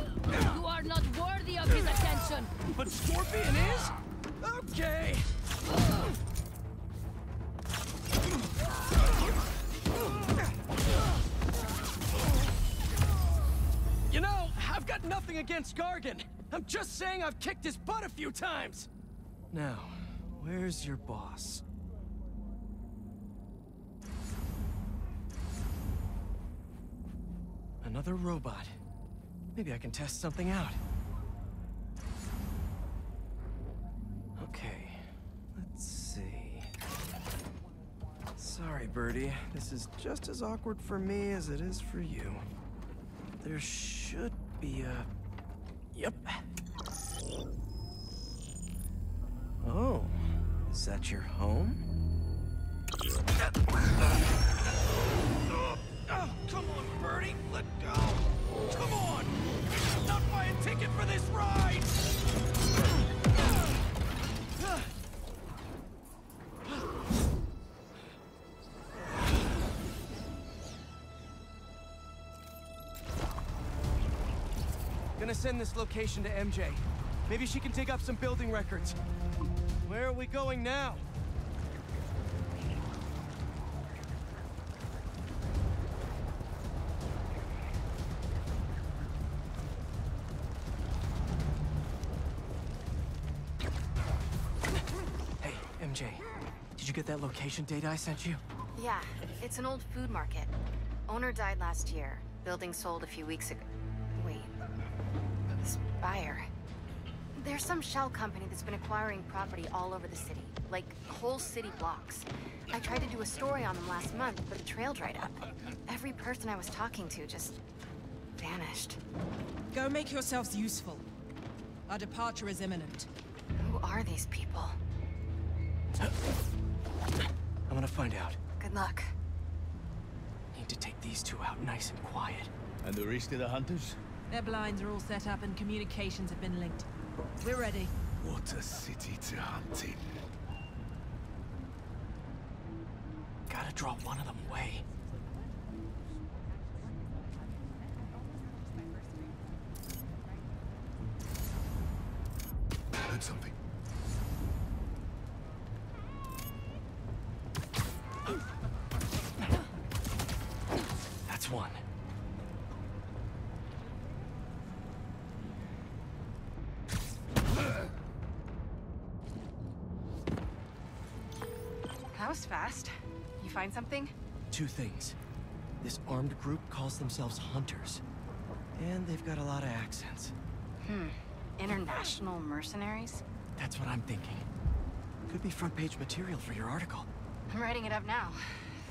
You are not worthy of his attention. But Scorpion is? Okay. You know, I've got nothing against Gargan. I'm just saying I've kicked his butt a few times. Now, where's your boss? Another robot. Maybe I can test something out. Okay, let's see. Sorry, Birdie. This is just as awkward for me as it is for you. There should be a... Yep. Oh, is that your home? Oh, come on, Birdie, let go! Come on! Not buy a ticket for this ride! Gonna send this location to MJ. Maybe she can dig up some building records. Where are we going now? Hey, MJ. Did you get that location data I sent you? Yeah, it's an old food market. Owner died last year. Building sold a few weeks ago. Wait. Spire. There's some shell company that's been acquiring property all over the city. Like, whole city blocks. I tried to do a story on them last month, but the trail dried up. Every person I was talking to just... vanished. Go make yourselves useful. Our departure is imminent. Who are these people? I'm gonna find out. Good luck. Need to take these 2 out nice and quiet. And the rest of the hunters? Their blinds are all set up and communications have been linked. We're ready. What a city to hunt in. Gotta draw one of them away. Heard something. That's one. That was fast. You find something? 2 things. This armed group calls themselves Hunters. And they've got a lot of accents. International mercenaries? That's what I'm thinking. Could be front-page material for your article. I'm writing it up now.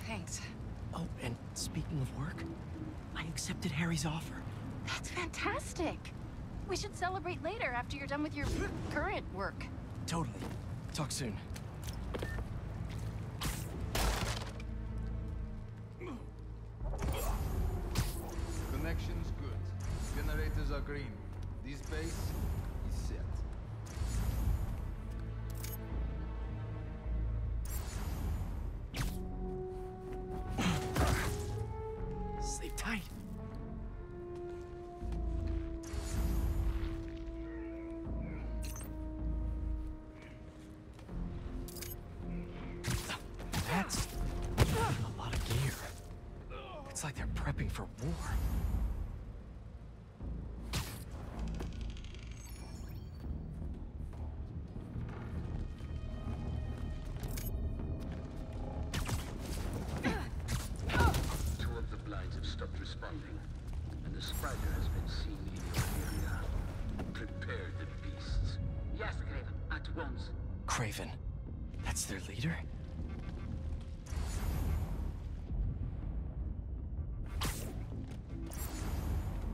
Thanks. Oh, and speaking of work, I accepted Harry's offer. That's fantastic. We should celebrate later after you're done with your current work. Totally. Talk soon. Connection's good. Generators are green. This base is set. Sleep tight. That's a lot of gear. It's like they're prepping for war. Two of the blinds have stopped responding, and the spider has been seen in your area. Prepare the beasts. Yes, Craven, at once. Craven. That's their leader?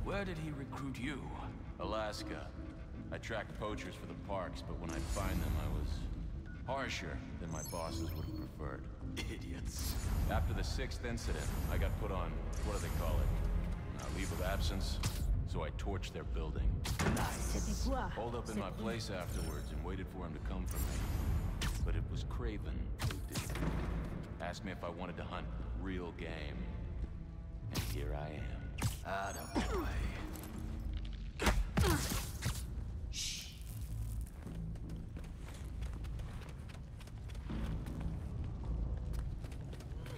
Where did he recruit you? Alaska. I tracked poachers for the parks, but when I'd find them, I was harsher than my bosses would have preferred. Idiots. After the 6th incident, I got put on, what do they call it? Leave of absence. So I torched their building. Nice. Holed up in my place afterwards and waited for him to come for me. But it was Craven who did it. Asked me if I wanted to hunt real game. And here I am. Attaboy. Shh.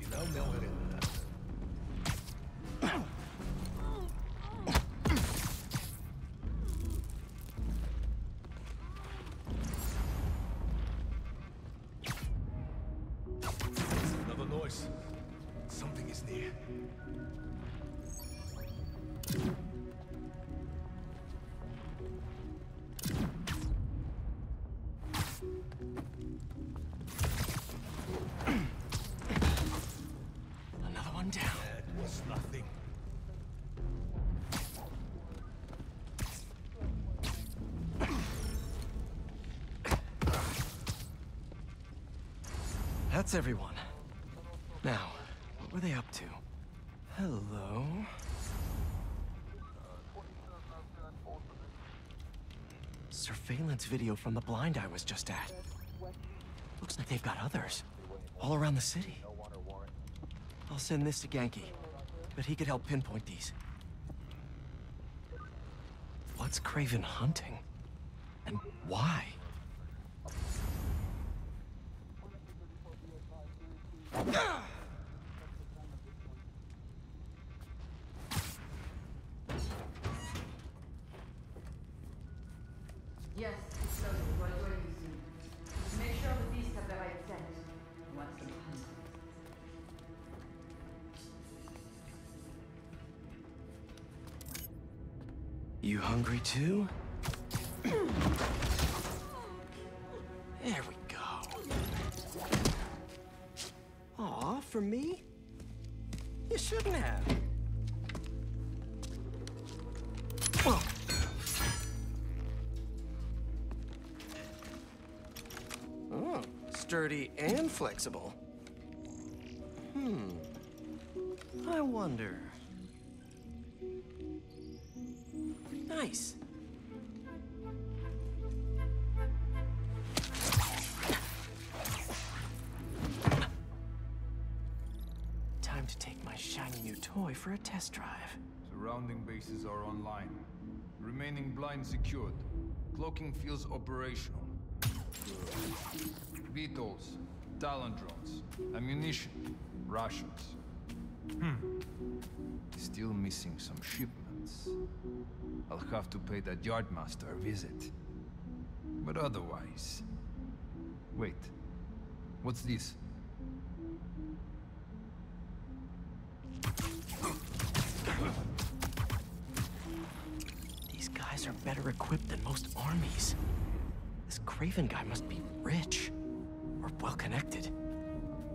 You don't know it. Another noise. Something is near. Another one down. That was nothing. That's everyone. Now, what were they up to? Hello? Surveillance video from the blind I was just at. Looks like they've got others. All around the city. I'll send this to Genki, but he could help pinpoint these. What's Craven hunting? And why? Yes, slowly. We'll join you soon. Make sure the beasts have the right scent. I want some hunt. You hungry too? There we go. Aw, for me? You shouldn't have. Oh. Oh, sturdy and flexible. I wonder. Nice. Time to take my shiny new toy for a test drive. Surrounding bases are online. Remaining blind secured. Cloaking fields operational. Beetles, Talon drones, ammunition, rations. Still missing some shipments. I'll have to pay that yardmaster a visit. But otherwise... Wait. What's this? These guys are better equipped than most armies. This Craven guy must be rich, or well-connected,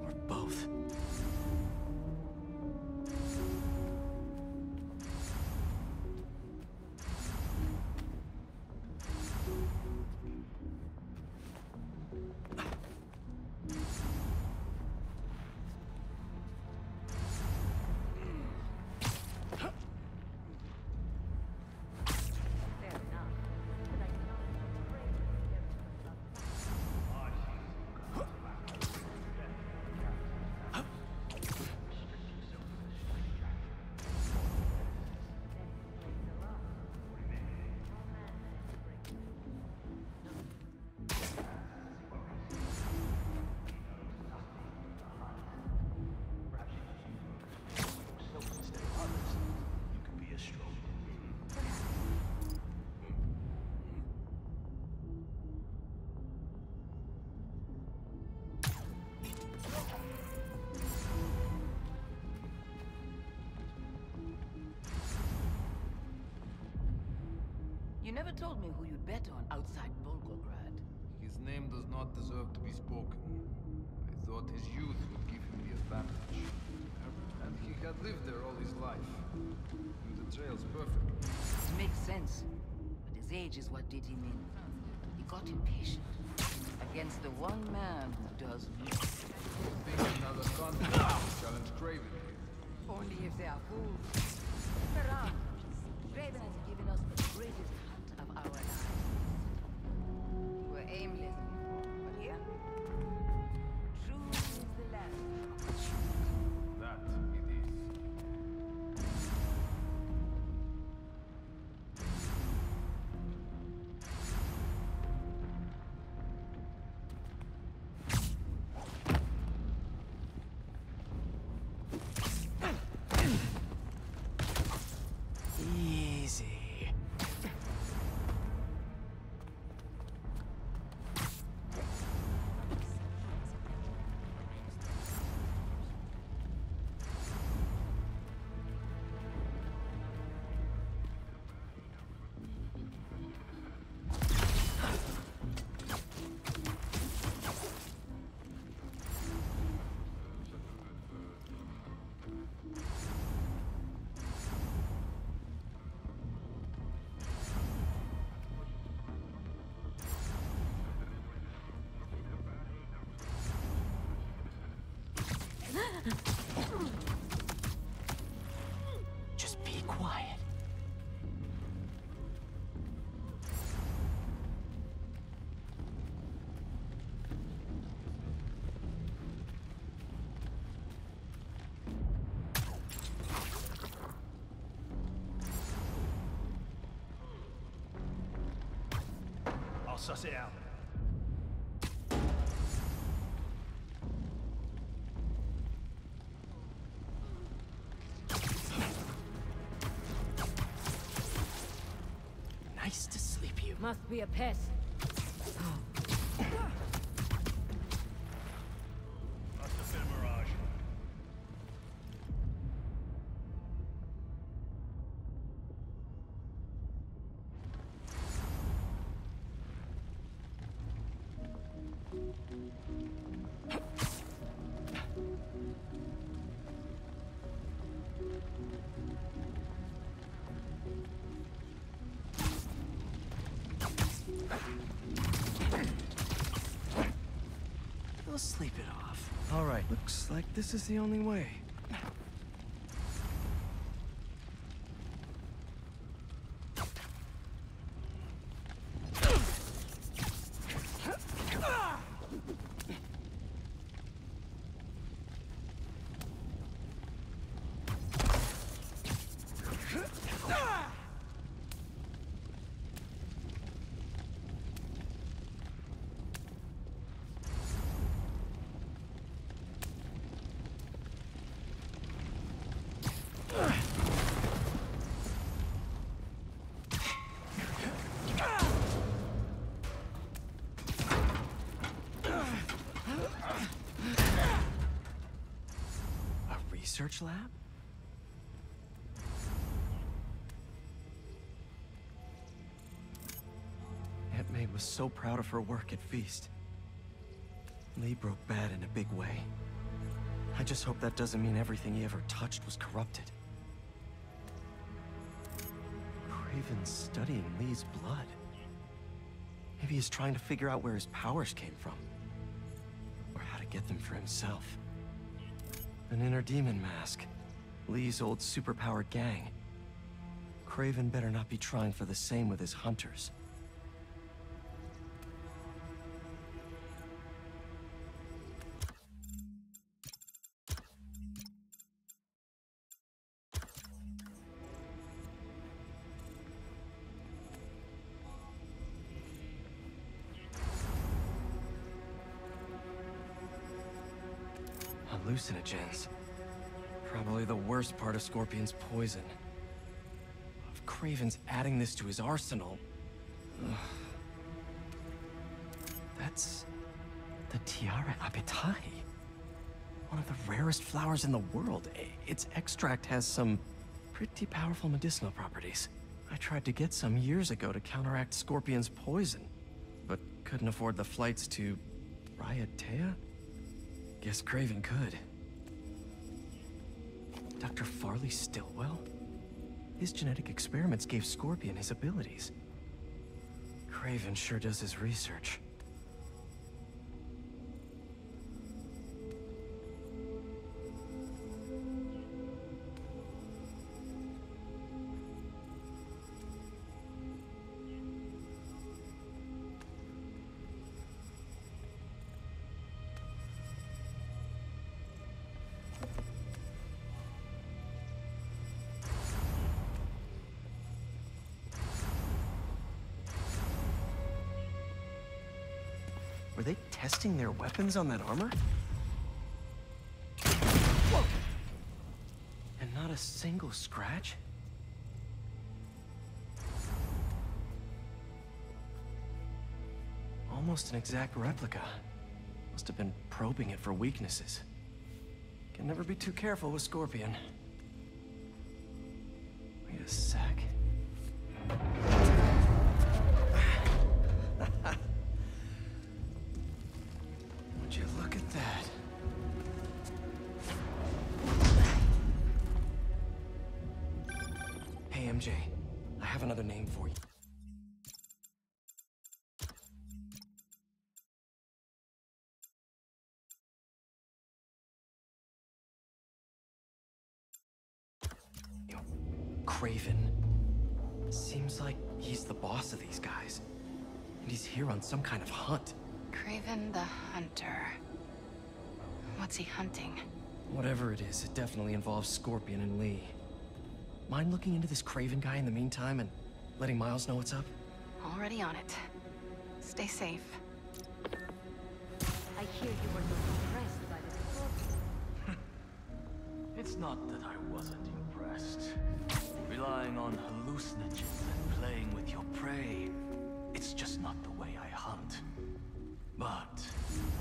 or both. never told me who you'd bet on outside Volgograd. His name does not deserve to be spoken. I thought his youth would give him the advantage. And he had lived there all his life. Knew the trails perfectly. It makes sense. But his age is what did him in. He got impatient. Against the one man who does not. Think another continent will challenge Craven here. Only if they are fools. Ferran, Craven has given us the greatest hunt of our lives. We were aimless before, but here, true is the land. That it is. Easy. Just be quiet. I'll suss it out. Nice to sleep you. Must be a pest. Must have been a mirage. We'll sleep it off. All right, looks like this is the only way. Research lab? Aunt May was so proud of her work at Feast. Lee broke bad in a big way. I just hope that doesn't mean everything he ever touched was corrupted. Craven's studying Lee's blood. Maybe he's trying to figure out where his powers came from. Or how to get them for himself. An inner demon mask. Lee's old superpowered gang. Craven better not be trying for the same with his hunters. Hallucinogens. Probably the worst part of Scorpion's poison. If Craven's adding this to his arsenal... Ugh. That's... the Tiara Abetai. One of the rarest flowers in the world. Its extract has some pretty powerful medicinal properties. I tried to get some years ago to counteract Scorpion's poison, but couldn't afford the flights to Raiatea? Guess Craven could. Dr. Farley Stillwell? His genetic experiments gave Scorpion his abilities. Craven sure does his research. Were they testing their weapons on that armor? Whoa! And not a single scratch? Almost an exact replica. Must have been probing it for weaknesses. Can never be too careful with Scorpion. Wait a sec. Would you look at that? Hey, MJ. I have another name for you. Craven. Seems like he's the boss of these guys. And he's here on some kind of hunt. Craven the Hunter. What's he hunting? Whatever it is, it definitely involves Scorpion and Lee. Mind looking into this Craven guy in the meantime and letting Miles know what's up? Already on it. Stay safe. I hear you were not impressed by the Scorpion. It's not that I wasn't impressed. Relying on hallucinogens and playing with your prey, it's just not the way I hunt. But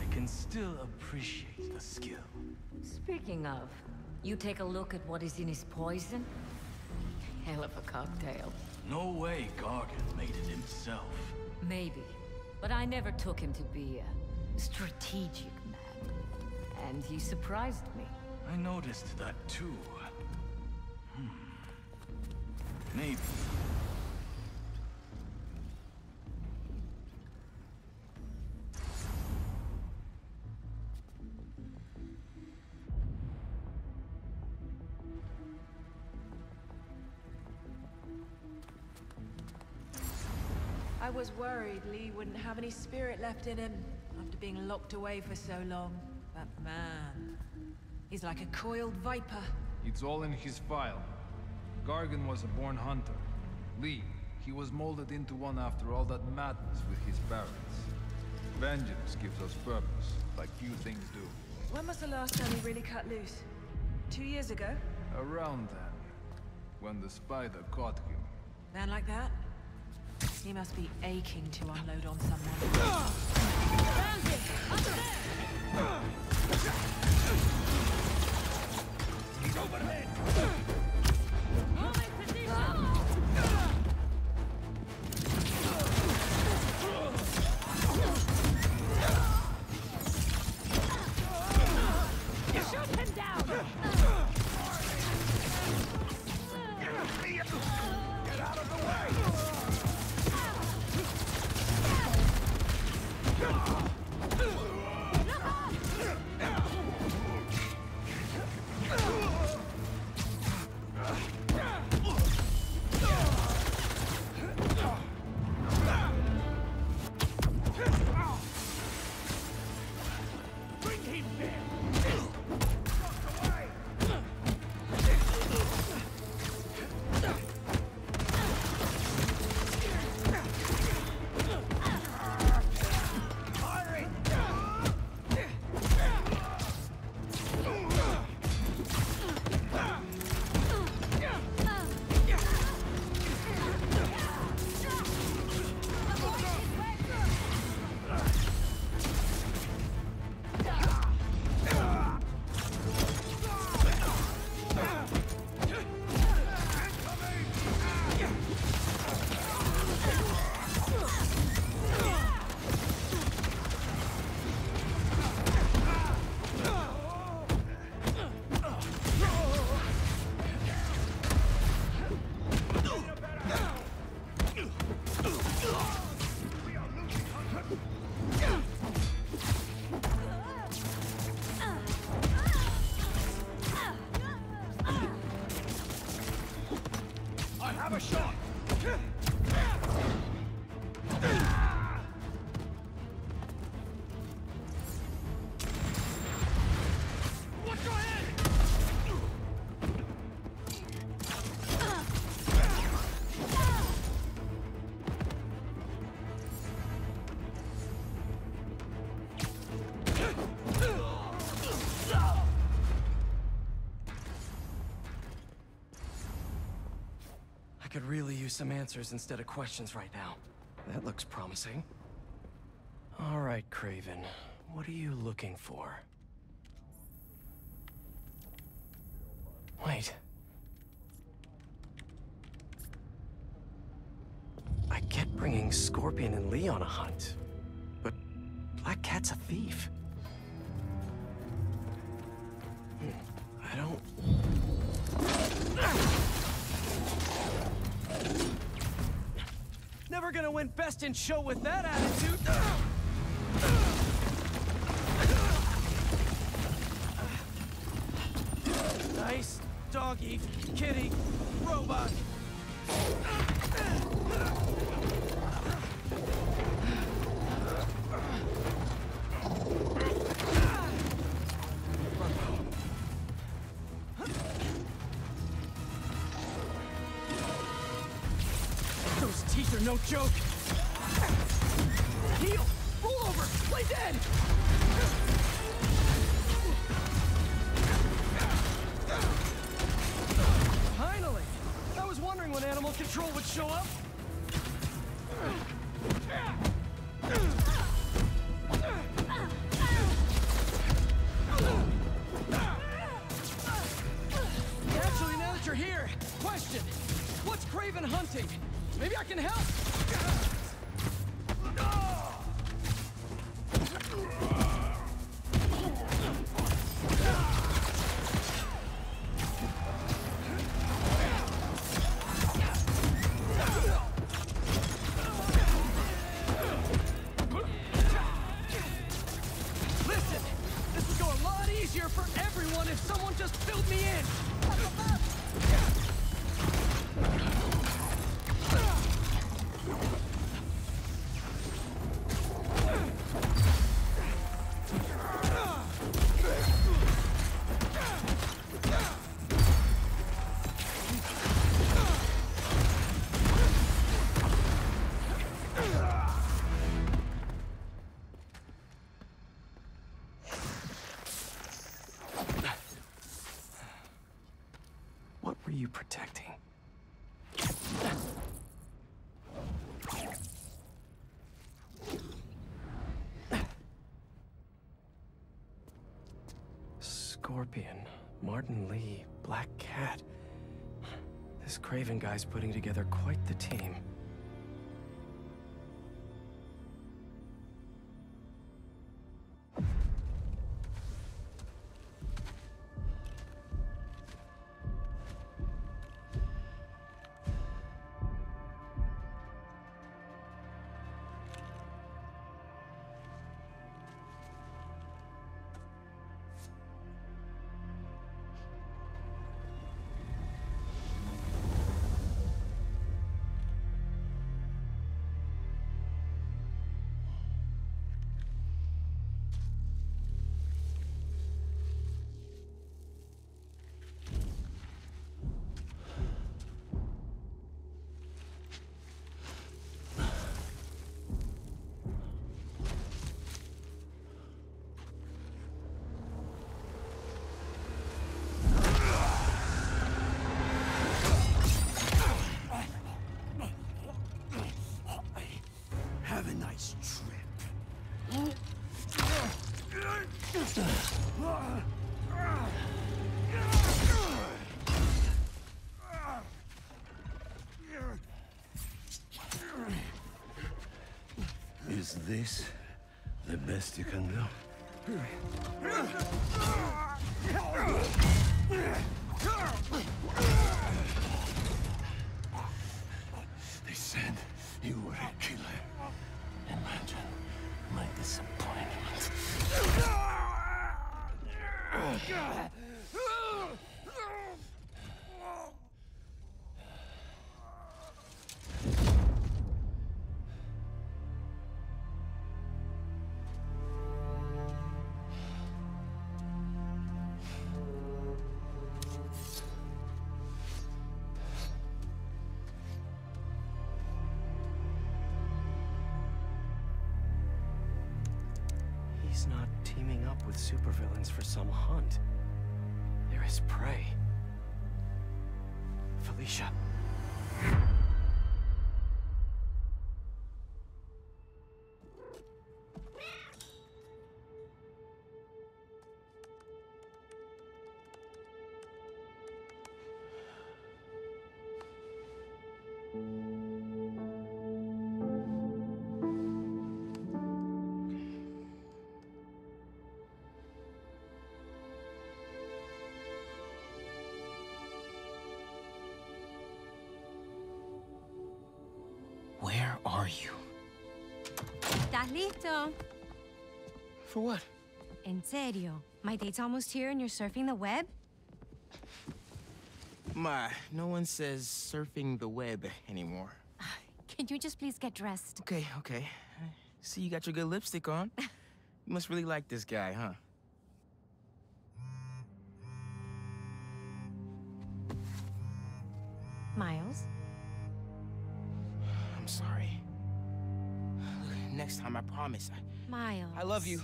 I can still appreciate the skill. Speaking of, you take a look at what is in his poison? Hell of a cocktail. No way Gargan made it himself. Maybe, but I never took him to be a strategic man. And he surprised me. I noticed that too. Maybe. I was worried Lee wouldn't have any spirit left in him after being locked away for so long. But man, he's like a coiled viper. It's all in his file. Gargan was a born hunter. Lee, he was molded into one after all that madness with his parents. Vengeance gives us purpose, like few things do. When was the last time he really cut loose? 2 years ago? Around then, when the spider caught him. Man like that? He must be aching to unload on someone. Found him! Up there! He's overhead! Shoot him down! Get out of the way! could really use some answers instead of questions right now. That looks promising. All right, Craven. What are you looking for? Wait. I get bringing Scorpion and Lee on a hunt, but Black Cat's a thief. I don't... Never gonna win Best in Show with that attitude! Nice doggy, kitty, robot. Those teeth are no joke. Heal! Roll over! Play dead! Finally! I was wondering when Animal Control would show up. Actually, now that you're here, question. What's Craven hunting? Maybe I can help! Listen, this would go a lot easier for everyone if someone just filled me in! What were you protecting? Scorpion, Martin Lee, Black Cat. This Craven guy's putting together quite the team. Have a nice trip. Is this the best you can do? They said you were a killer. Imagine my disappointment. He's not teaming up with supervillains for some hunt. They're his prey. Felicia. Where are you? ¿Estás listo? For what? En serio? My date's almost here and you're surfing the web? Ma, no one says surfing the web anymore. Can you just please get dressed? Okay, okay. See, you got your good lipstick on. You must really like this guy, huh? Miles? I'm sorry. Look, next time, I promise. Miles. I love you.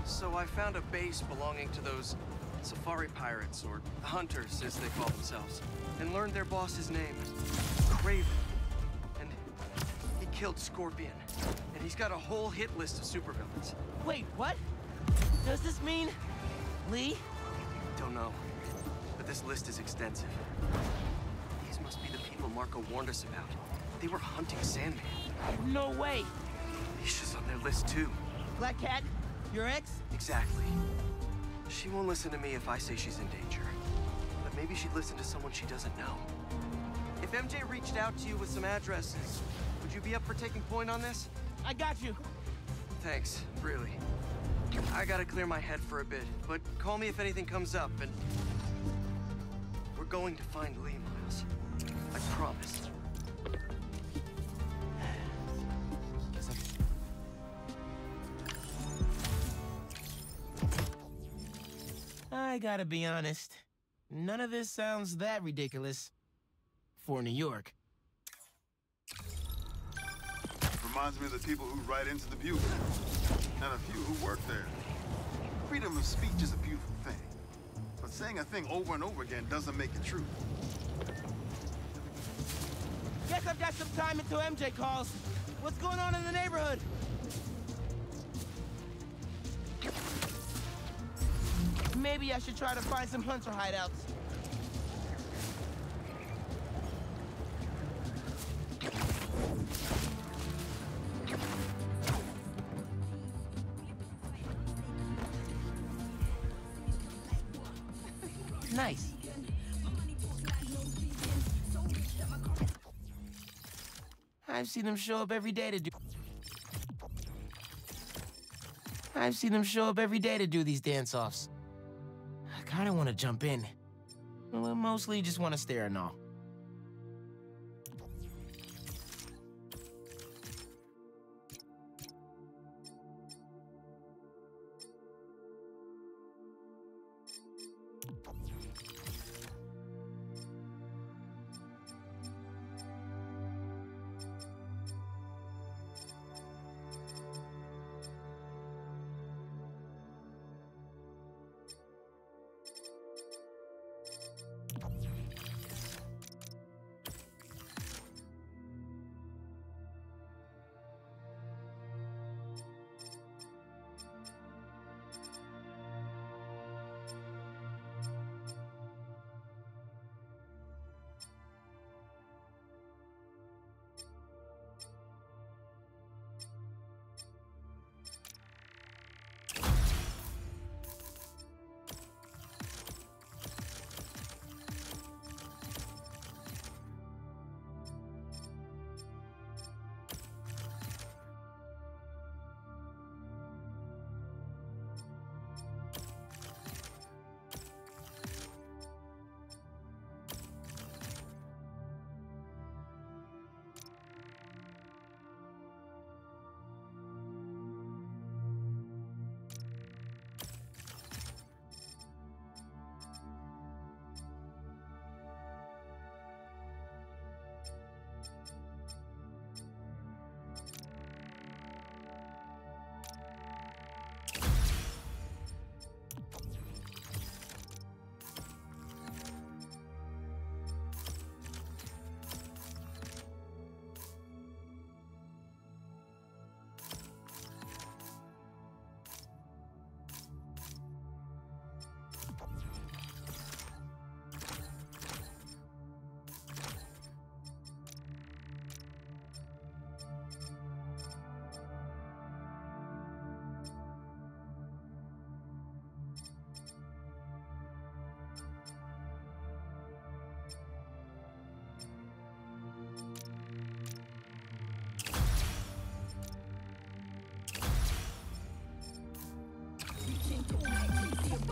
So I found a base belonging to those safari pirates, or hunters as they call themselves, and learned their boss's name, Craven. And he killed Scorpion. And he's got a whole hit list of supervillains. Wait, what? Does this mean Lee? Don't know, but this list is extensive. These must be the people Marco warned us about. They were hunting Sandman. No way. Nisha's on their list too. Black Cat? Your ex? Exactly. She won't listen to me if I say she's in danger. But maybe she'd listen to someone she doesn't know. If MJ reached out to you with some addresses, would you be up for taking point on this? I got you. Thanks, really. I gotta clear my head for a bit, but call me if anything comes up, and... we're going to find Lee, Miles. I promise. I gotta be honest. None of this sounds that ridiculous. For New York. Reminds me of the people who write into the Bugle. And a few who work there. Freedom of speech is a beautiful thing. But saying a thing over and over again doesn't make it true. Guess I've got some time until MJ calls. What's going on in the neighborhood? Maybe I should try to find some hunter hideouts. Nice. I've seen them show up every day to do these dance-offs. I kinda wanna jump in. Well, mostly just wanna stare and all.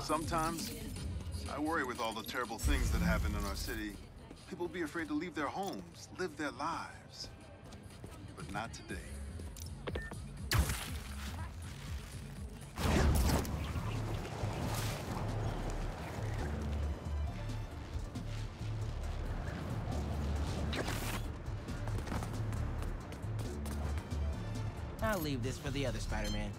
Sometimes, I worry with all the terrible things that happen in our city. People be afraid to leave their homes, live their lives. But not today. I'll leave this for the other Spider-Man.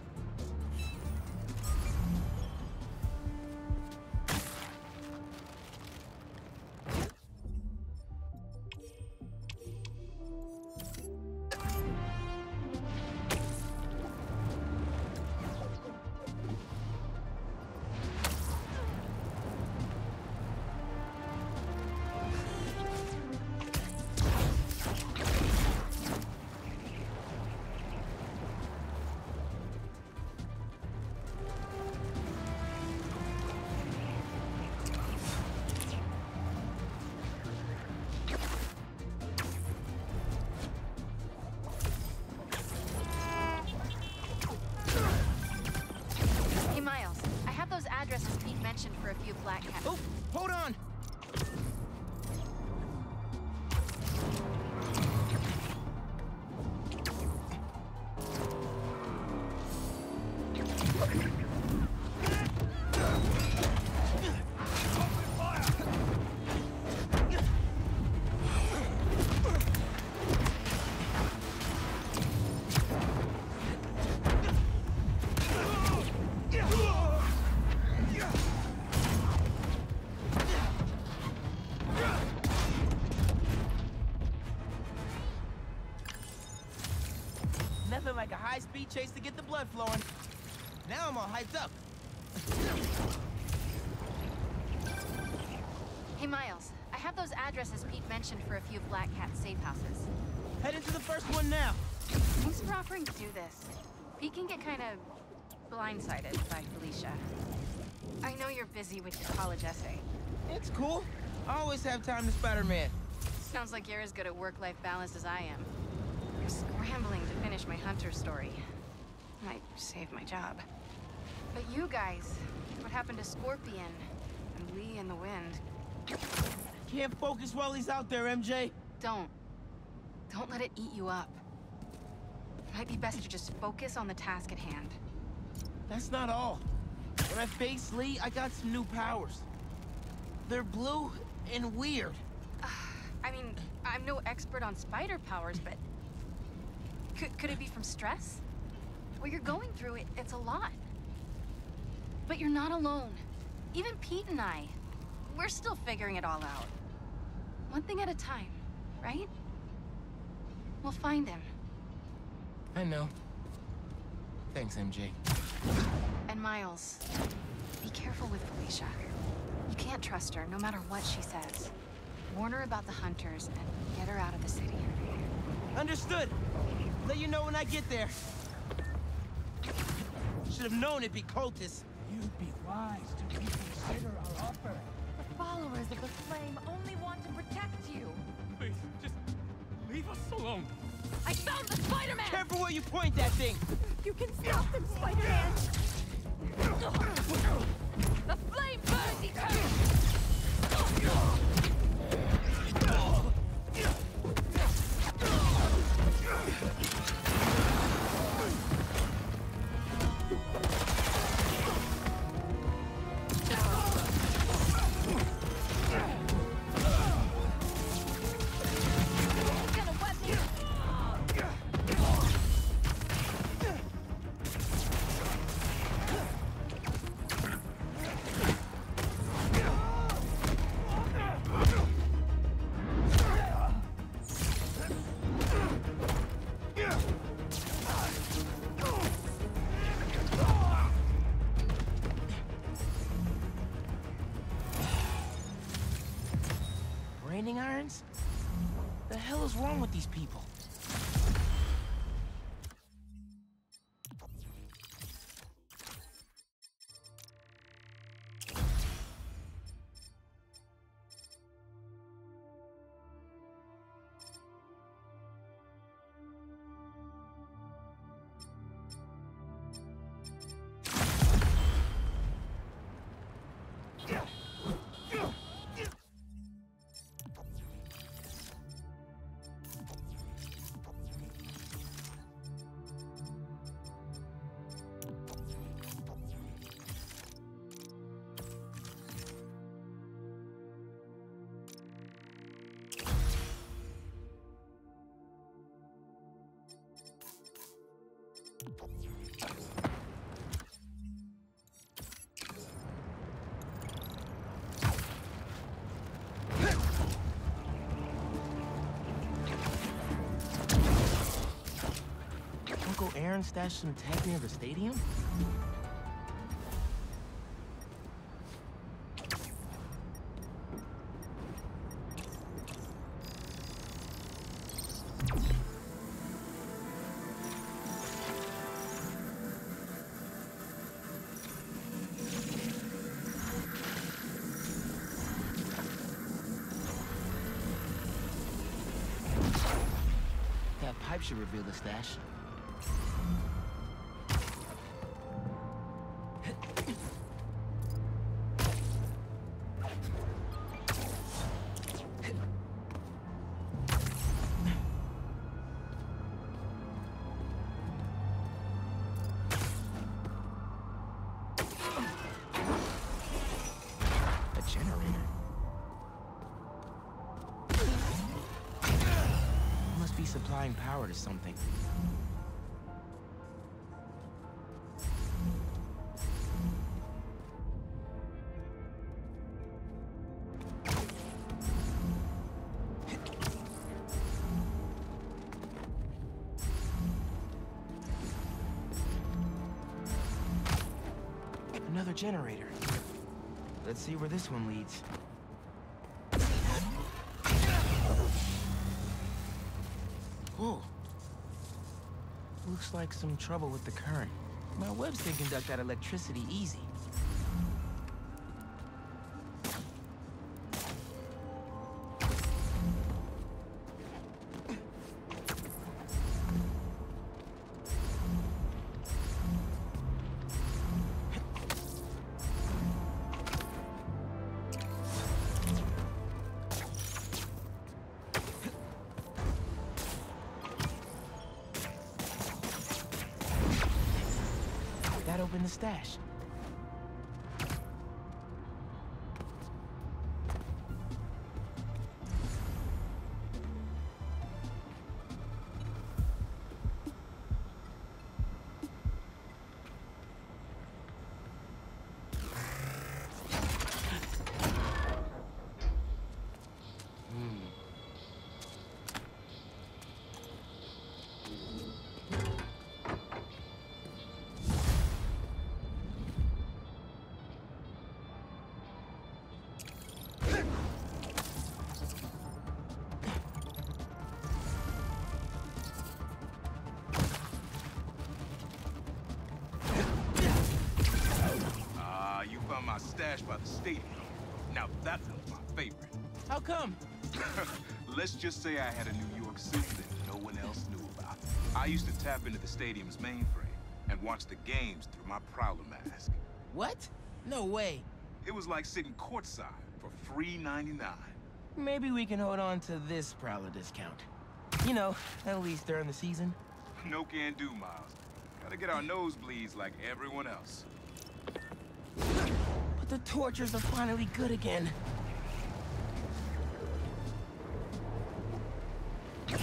For a few black cats. Oh, hold on! Nothing like a high-speed chase to get the blood flowing. Now I'm all hyped up. Hey, Miles. I have those addresses Pete mentioned for a few Black Cat safe houses. Head into the first one now. Thanks for offering to do this. Pete can get kind of blindsided by Felicia. I know you're busy with your college essay. It's cool. I always have time to Spider-Man. Sounds like you're as good at work-life balance as I am. I'm scrambling to finish my Hunter story. Might save my job. But you guys, what happened to Scorpion and Lee in the Wind? Can't focus while he's out there, MJ. Don't let it eat you up. Might be best to just focus on the task at hand. That's not all. When I faced Lee, I got some new powers. They're blue and weird. I mean, I'm no expert on spider powers, but... Could it be from stress? What you're going through, it's a lot. But you're not alone. Even Pete and I, we're still figuring it all out. One thing at a time, right? We'll find him. I know. Thanks, MJ. And Miles, be careful with Felicia. You can't trust her, no matter what she says. Warn her about the Hunters and get her out of the city. Understood. Let you know when I get there. Should have known it'd be cultists. You'd be wise to reconsider our offer. The followers of the Flame only want to protect you. Please, just leave us alone. I found the Spider-Man! Careful where you point that thing! You can stop them, Spider-Man! The flame burns eternal! Branding irons? The hell is wrong with these people? Uncle Aaron stashed some tech near the stadium? That pipe should reveal the stash. Supplying power to something. Another generator. Let's see where this one leads. Whoa. Looks like some trouble with the current. My webs can conduct that electricity easy. That opened the stash. My stash by the stadium. Now that was my favorite. How come? Let's just say I had a New York secret that no one else knew about. I used to tap into the stadium's mainframe and watch the games through my Prowler mask. What? No way. It was like sitting courtside for $3.99. Maybe we can hold on to this Prowler discount. You know, at least during the season. No can do, Miles. Gotta get our nosebleeds like everyone else. But the tortures are finally good again. The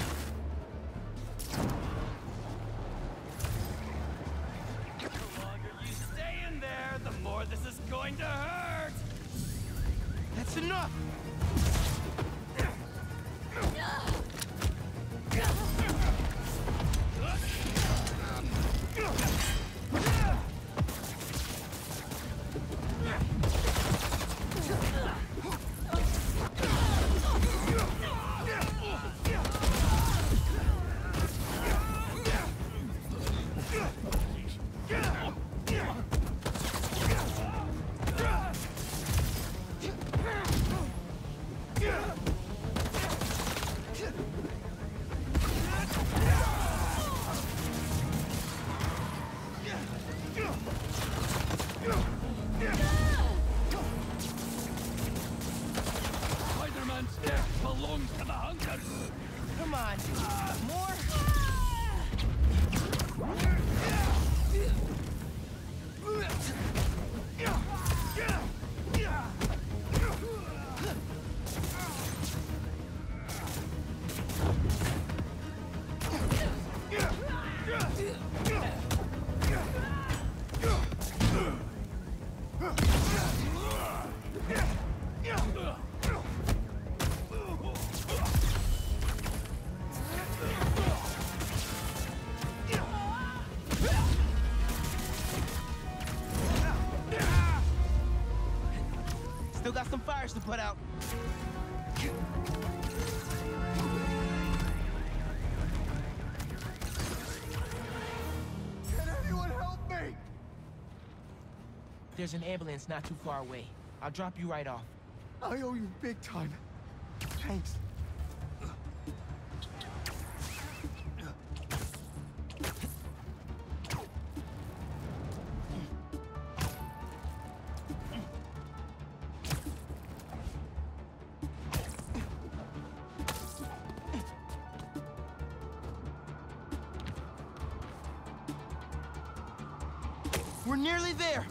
longer you stay in there, the more this is going to hurt! That's enough! Spider-Man's death belongs to the hunters! Come on, more? put out. Can anyone help me? There's an ambulance not too far away. I'll drop you right off. I owe you big time. Thanks. We're nearly there.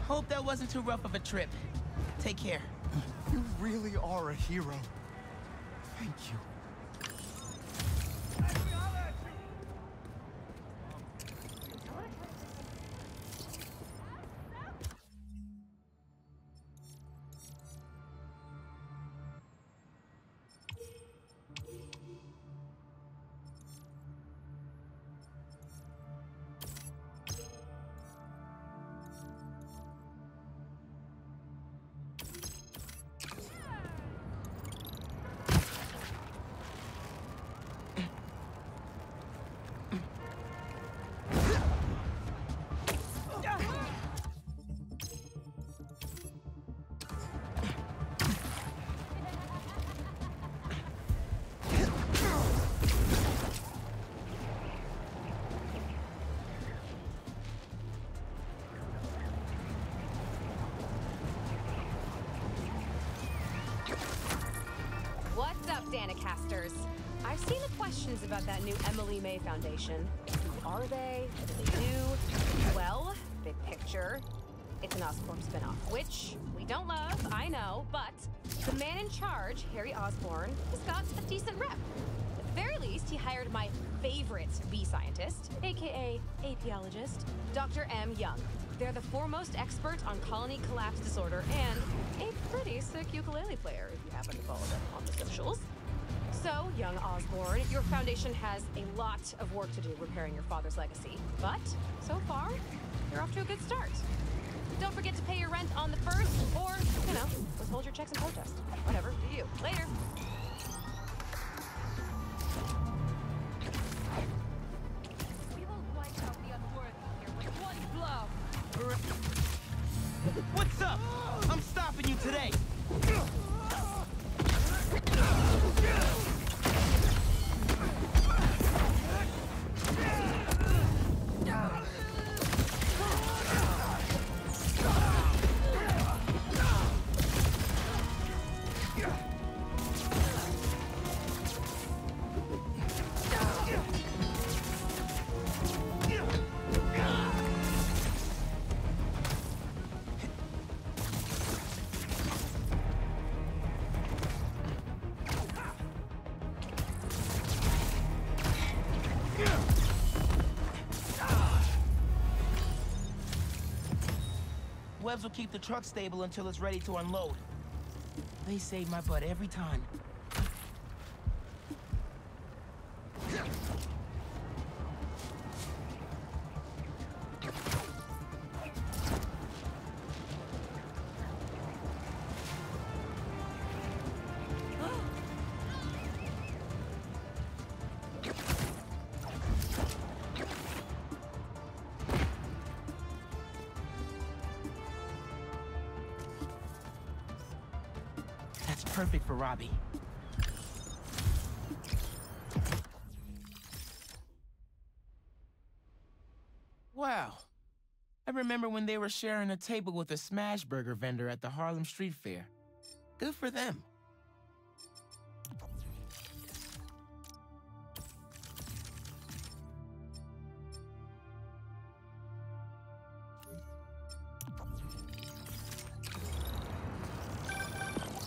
Hope that wasn't too rough of a trip. Take care. You really are a hero. Thank you. What's up, Danicasters? I've seen the questions about that new Emily May Foundation. Who are they? What do they do? Well, big picture, it's an Oscorp spinoff, which we don't love, I know, but the man in charge, Harry Osborn, has got a decent rep. At the very least, he hired my favorite bee scientist, aka apiologist, Dr. M. Young. They're the foremost expert on colony collapse disorder and a pretty sick ukulele player, if you happen to follow them on the socials. So, young Osborn, your foundation has a lot of work to do repairing your father's legacy. But, so far, you're off to a good start. Don't forget to pay your rent on the 1st, or, you know, withhold your checks in protest. Whatever, do you. Later. We will wipe out the unworthy here with one blow. What's up? I'm stopping you today. Webs will keep the truck stable until it's ready to unload. They save my butt every time. That's perfect for Robbie. Wow. I remember when they were sharing a table with a smash burger vendor at the Harlem Street Fair. Good for them.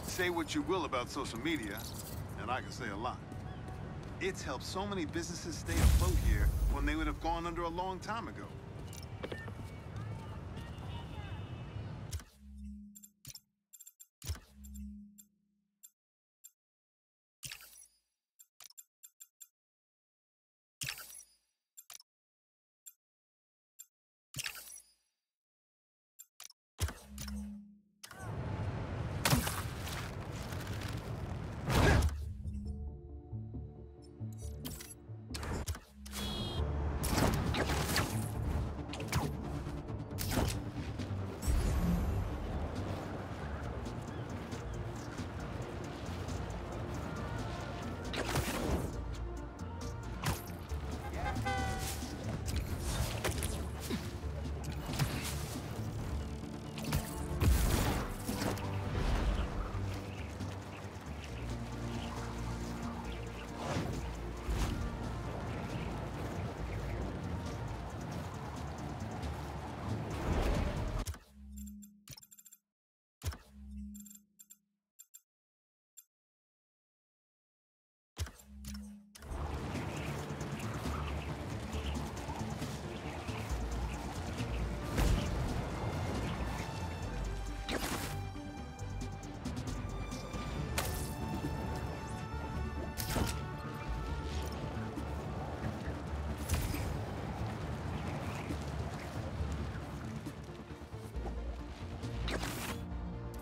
Say what you will about social media, and I can say a lot. It's helped so many businesses stay afloat here when they would have gone under a long time ago.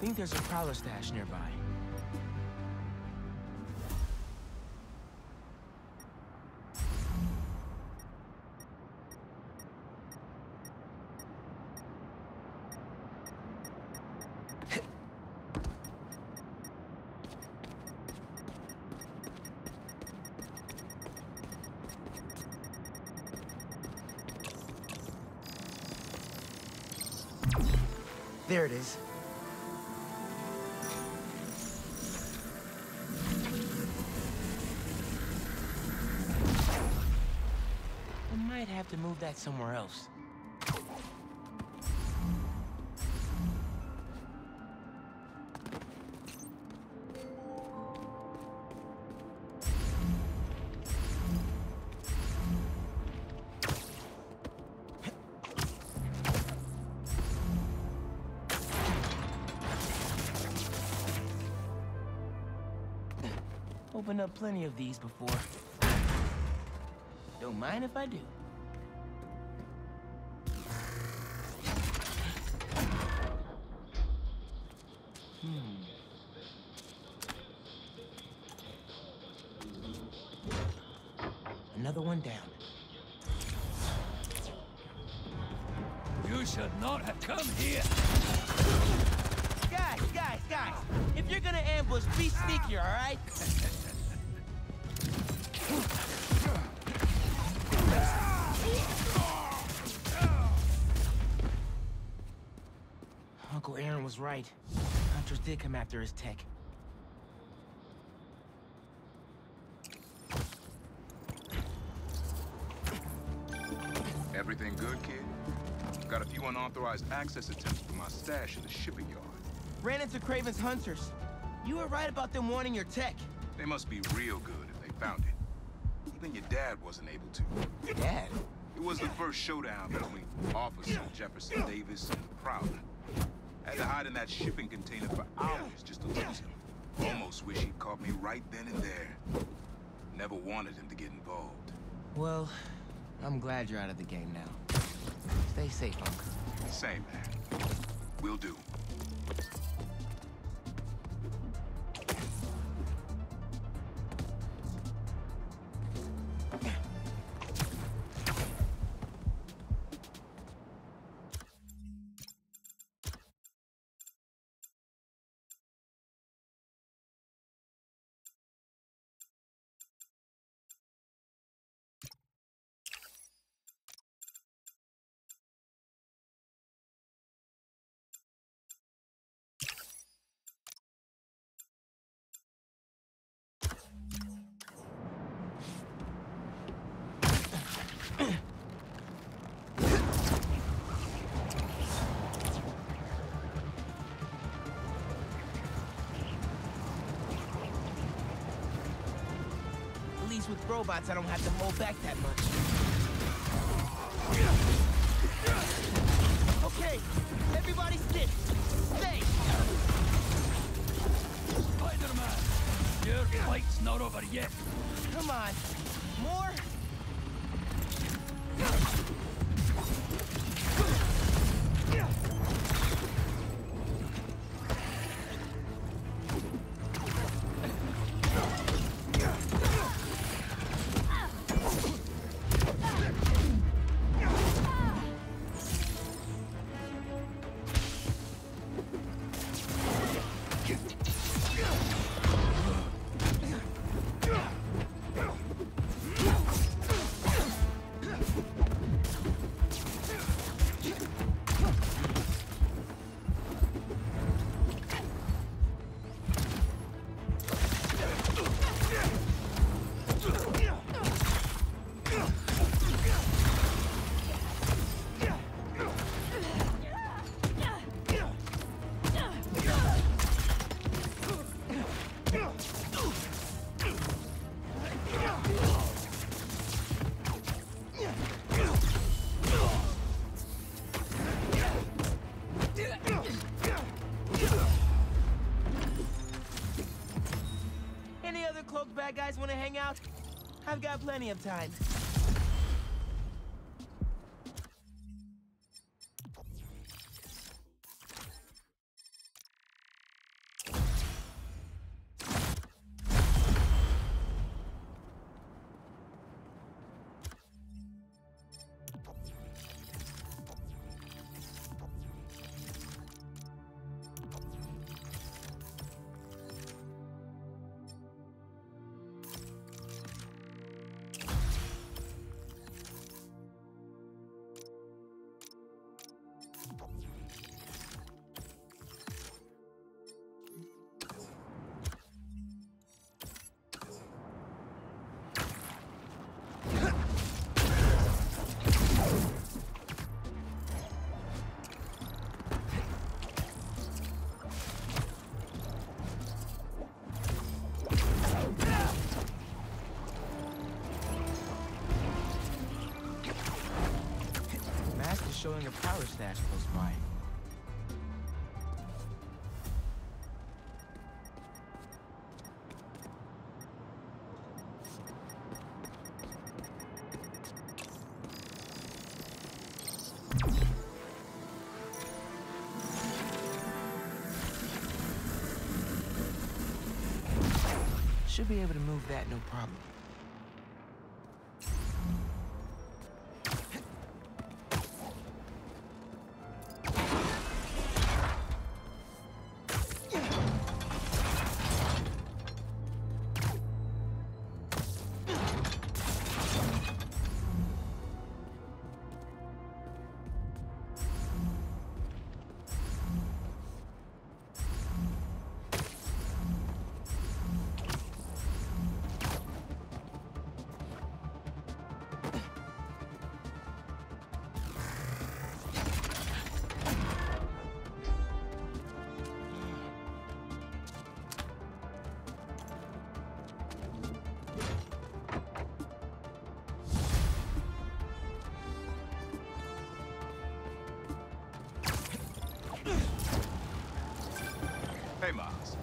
think there's a prowler stash nearby. There it is. I might have to move that somewhere else. Opened up plenty of these before. Don't mind if I do. Another one down. You should not have come here. Guys! If you're gonna ambush, be sneakier, all right? Uncle Aaron was right. Hunters did come after his tech. Everything good, kid? Got a few unauthorized access attempts to my stash in the shipping yard. Ran into Craven's hunters. You were right about them wanting your tech. They must be real good if they found it. Even your dad wasn't able to. Dad? It was the first showdown between Officer Jefferson Davis and the Prowler. Had to hide in that shipping container for hours just to lose him. Almost wish he'd caught me right then and there. Never wanted him to get involved. Well, I'm glad you're out of the game now. Stay safe, Uncle. Same, man. Will do. With robots, I don't have to hold back that much. Okay, everybody sit. Stay. Spider-Man, your fight's not over yet. Come on, more? Cloaked bad guys want to hang out? I've got plenty of time. your power stash close by. Should be able to move that no problem. Hey, Miles.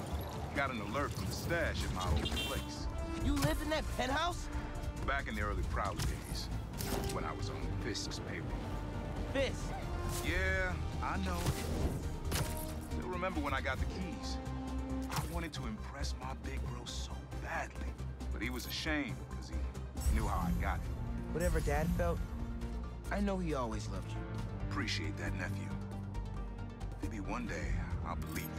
Got an alert from the stash at my old place. You live in that penthouse? Back in the early Prowler days, when I was on Fisk's payroll. Fisk? Yeah, I know. Still remember when I got the keys. I wanted to impress my big bro so badly. But he was ashamed because he knew how I got it. Whatever Dad felt, I know he always loved you. Appreciate that, nephew. Maybe one day I'll believe it.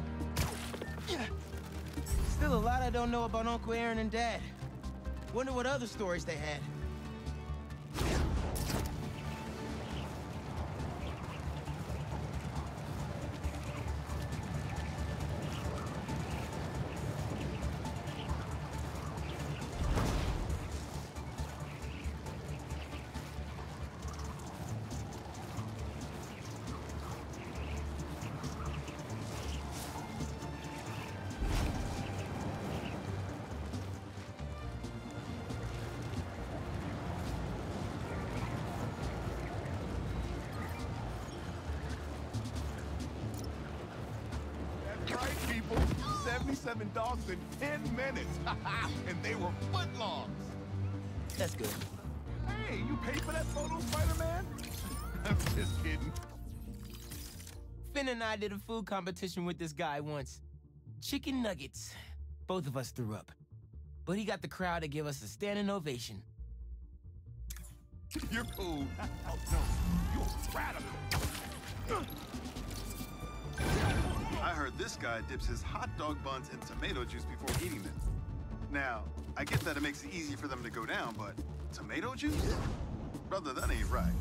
Still a lot I don't know about Uncle Aaron and Dad. Wonder what other stories they had. Right, people. 77 dogs in 10 minutes. And they were footlongs. That's good. Hey, you paid for that photo, Spider-Man? I'm just kidding. Finn and I did a food competition with this guy once. Chicken nuggets. Both of us threw up. But he got the crowd to give us a standing ovation. You're cool. Oh, no. You're radical. I heard this guy dips his hot dog buns in tomato juice before eating them. Now, I get that it makes it easy for them to go down, but tomato juice? Brother, that ain't right.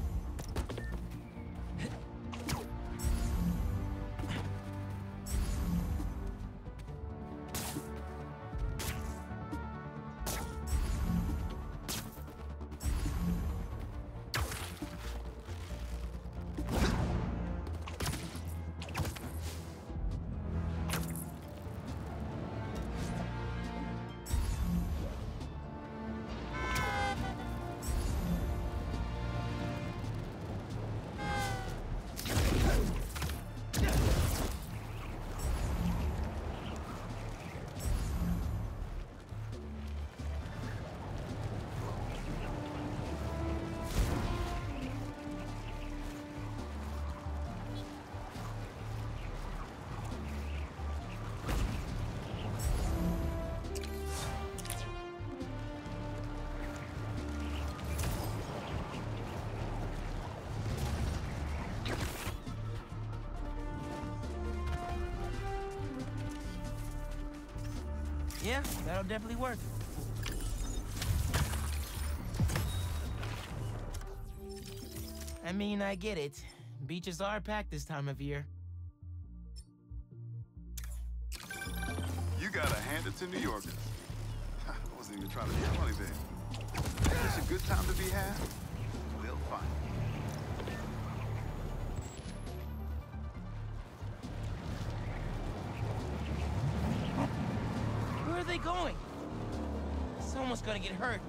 Yeah, that'll definitely work. I mean, I get it. Beaches are packed this time of year. You gotta hand it to New Yorkers. I wasn't even trying to be funny there. It's a good time to be had. We'll find it. Where are they going? Someone's gonna get hurt.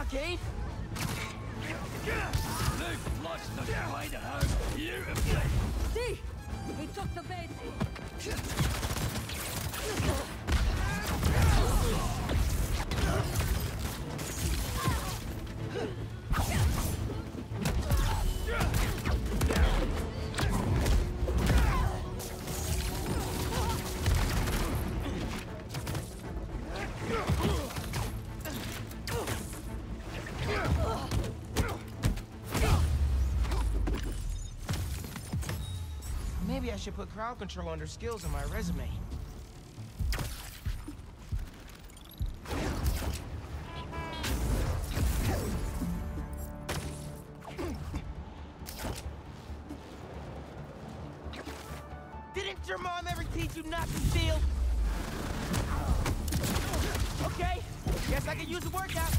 blockade? They flushed the fight out beautifully. See? He took the bait. Maybe I should put crowd control under skills on my resume. Didn't your mom ever teach you not to steal? Okay, guess I could use a workout.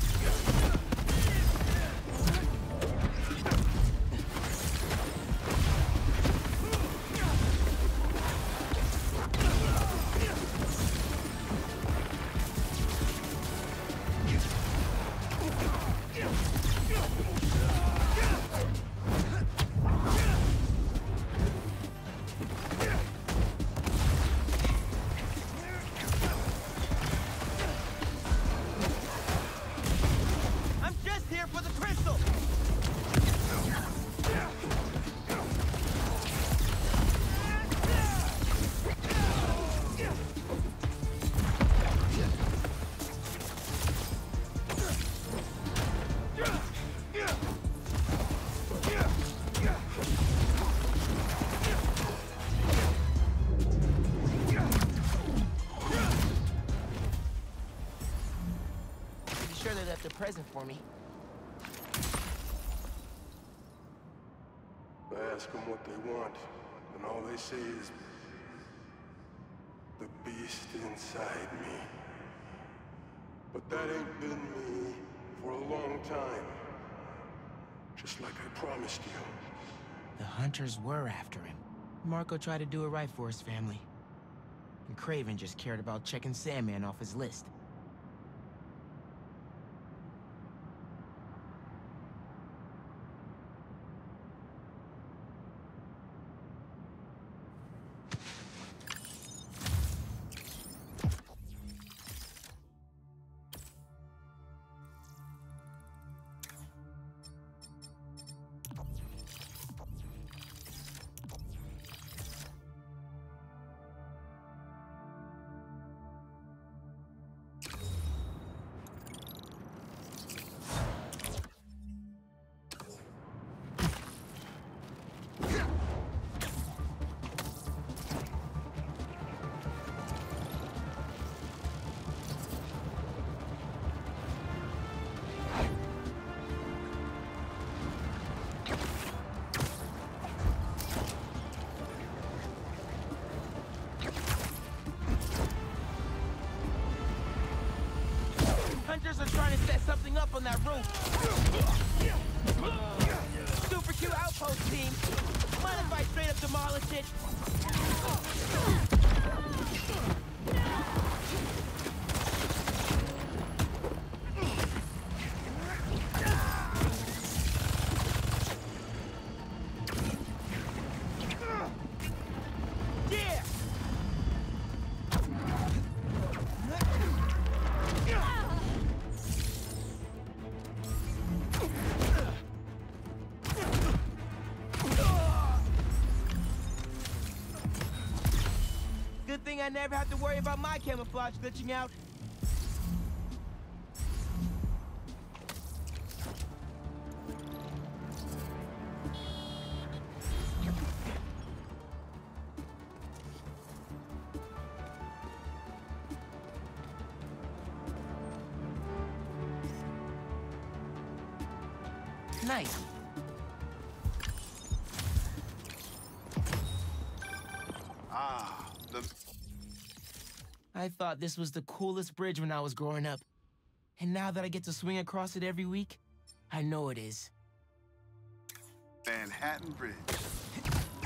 A present for me. I ask them what they want, and all they say is, the beast inside me. But that ain't been me for a long time. Just like I promised you. The hunters were after him. Marco tried to do it right for his family. And Craven just cared about checking Sandman off his list. Hunters are trying to set something up on that roof. Super Q outpost team. Mind if I straight up demolish it? Good thing I never have to worry about my camouflage glitching out. Nice. I thought this was the coolest bridge when I was growing up. And now that I get to swing across it every week, I know it is. Manhattan Bridge.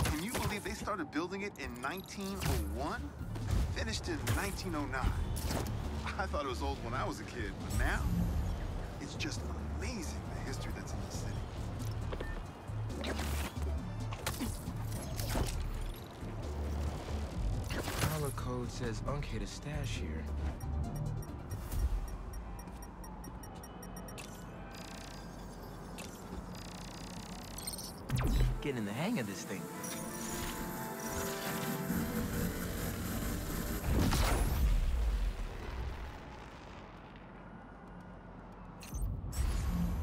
Can you believe they started building it in 1901? Finished in 1909. I thought it was old when I was a kid, but now, it's just amazing, the history that's in the city. Color code says Unk hid a stash here. Getting the hang of this thing.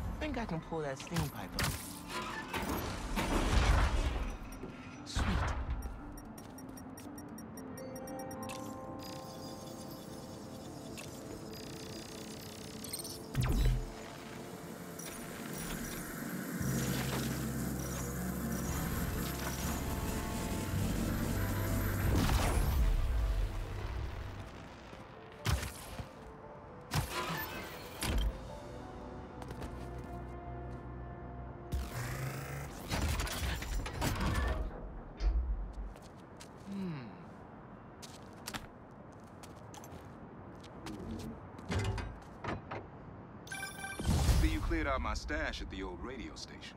I think I can pull that steam pipe up. Sweet. Cleared out my stash at the old radio station.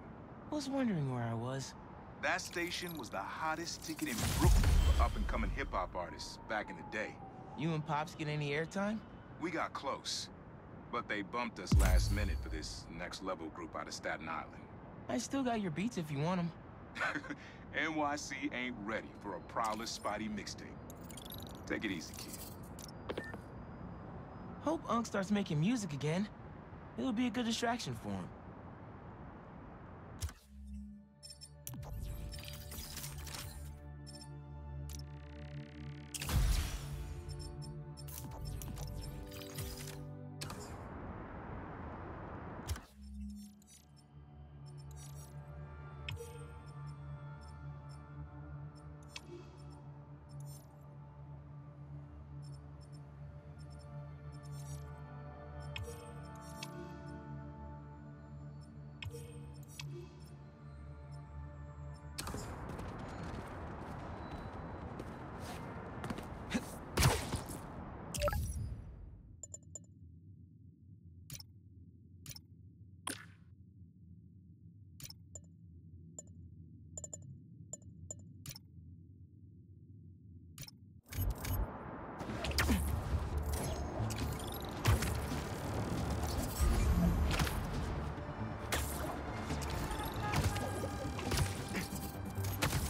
I was wondering where I was. That station was the hottest ticket in Brooklyn for up-and-coming hip-hop artists back in the day. You and Pops get any airtime? We got close, but they bumped us last minute for this next-level group out of Staten Island. I still got your beats if you want them. NYC ain't ready for a Prowler Spidey mixtape. Take it easy, kid. Hope Unk starts making music again. It'll be a good distraction for him.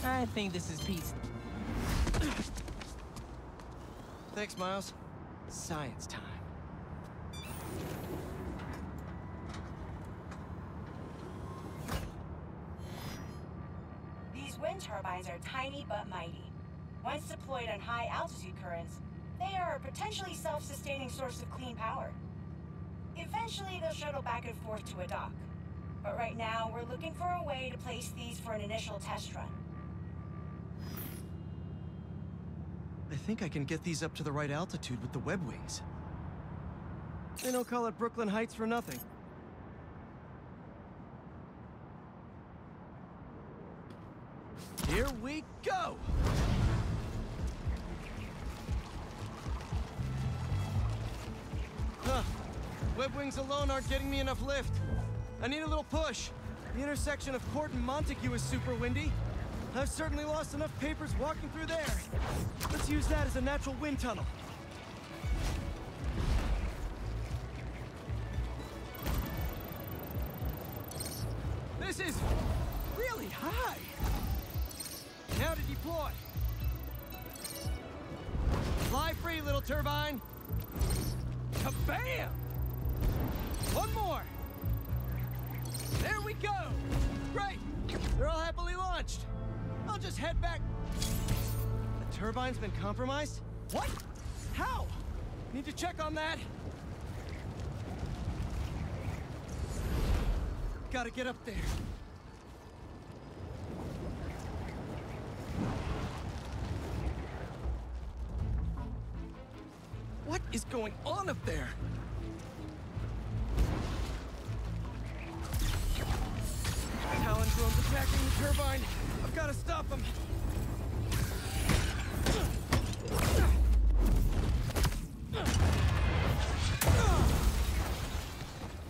I think this is Pete's. Thanks, Miles. Science time. These wind turbines are tiny but mighty. Once deployed on high altitude currents, they are a potentially self-sustaining source of clean power. Eventually, they'll shuttle back and forth to a dock. But right now, we're looking for a way to place these for an initial test run. I think I can get these up to the right altitude with the web wings. They don't call it Brooklyn Heights for nothing. Here we go! Huh. Web wings alone aren't getting me enough lift. I need a little push. The intersection of Court and Montague is super windy. I've certainly lost enough papers walking through there. Let's use that as a natural wind tunnel. This is really high. Now to deploy. Fly free, little turbine. Kabam! One more. There we go. Great. They're all happily launched. I'll just head back. The turbine's been compromised? What? How? Need to check on that. Gotta get up there. What is going on up there? Talon drone's attacking the turbine. I've got to stop them.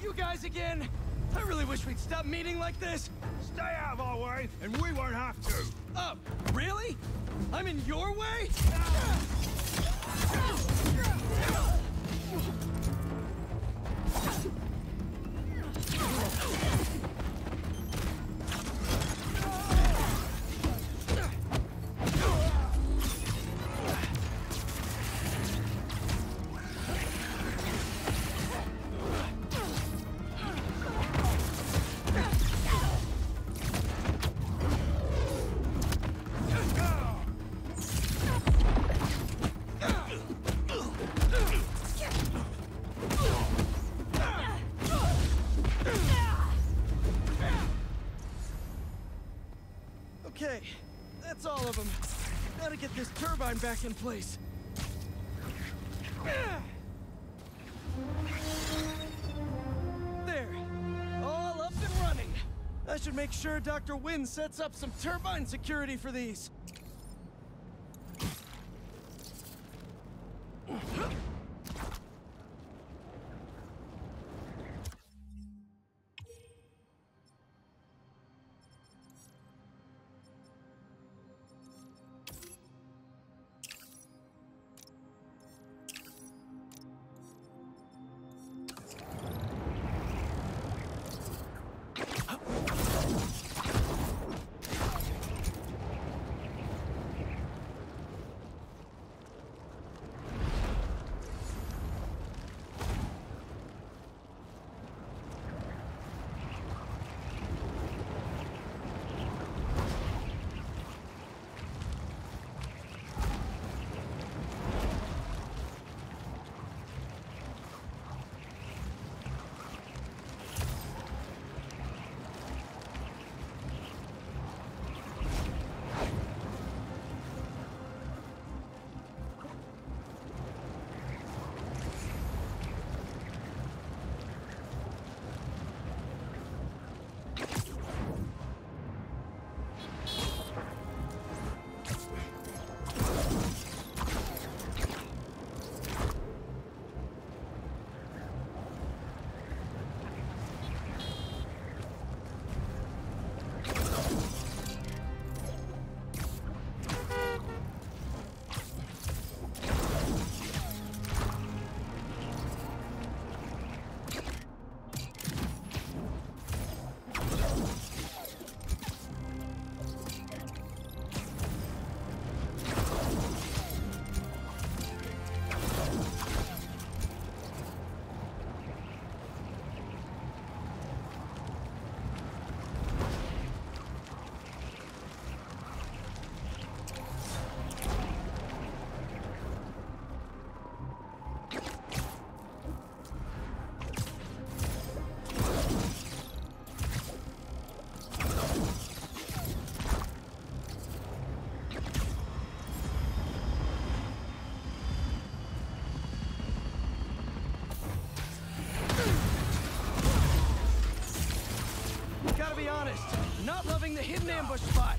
You guys again? I really wish we'd stop meeting like this. Stay out of our way, and we won't have to. Oh, really? I'm in your way? Okay, that's all of them. Gotta get this turbine back in place. There, all up and running. I should make sure Dr. Wynn sets up some turbine security for these. Be honest, not loving the hidden ambush spot.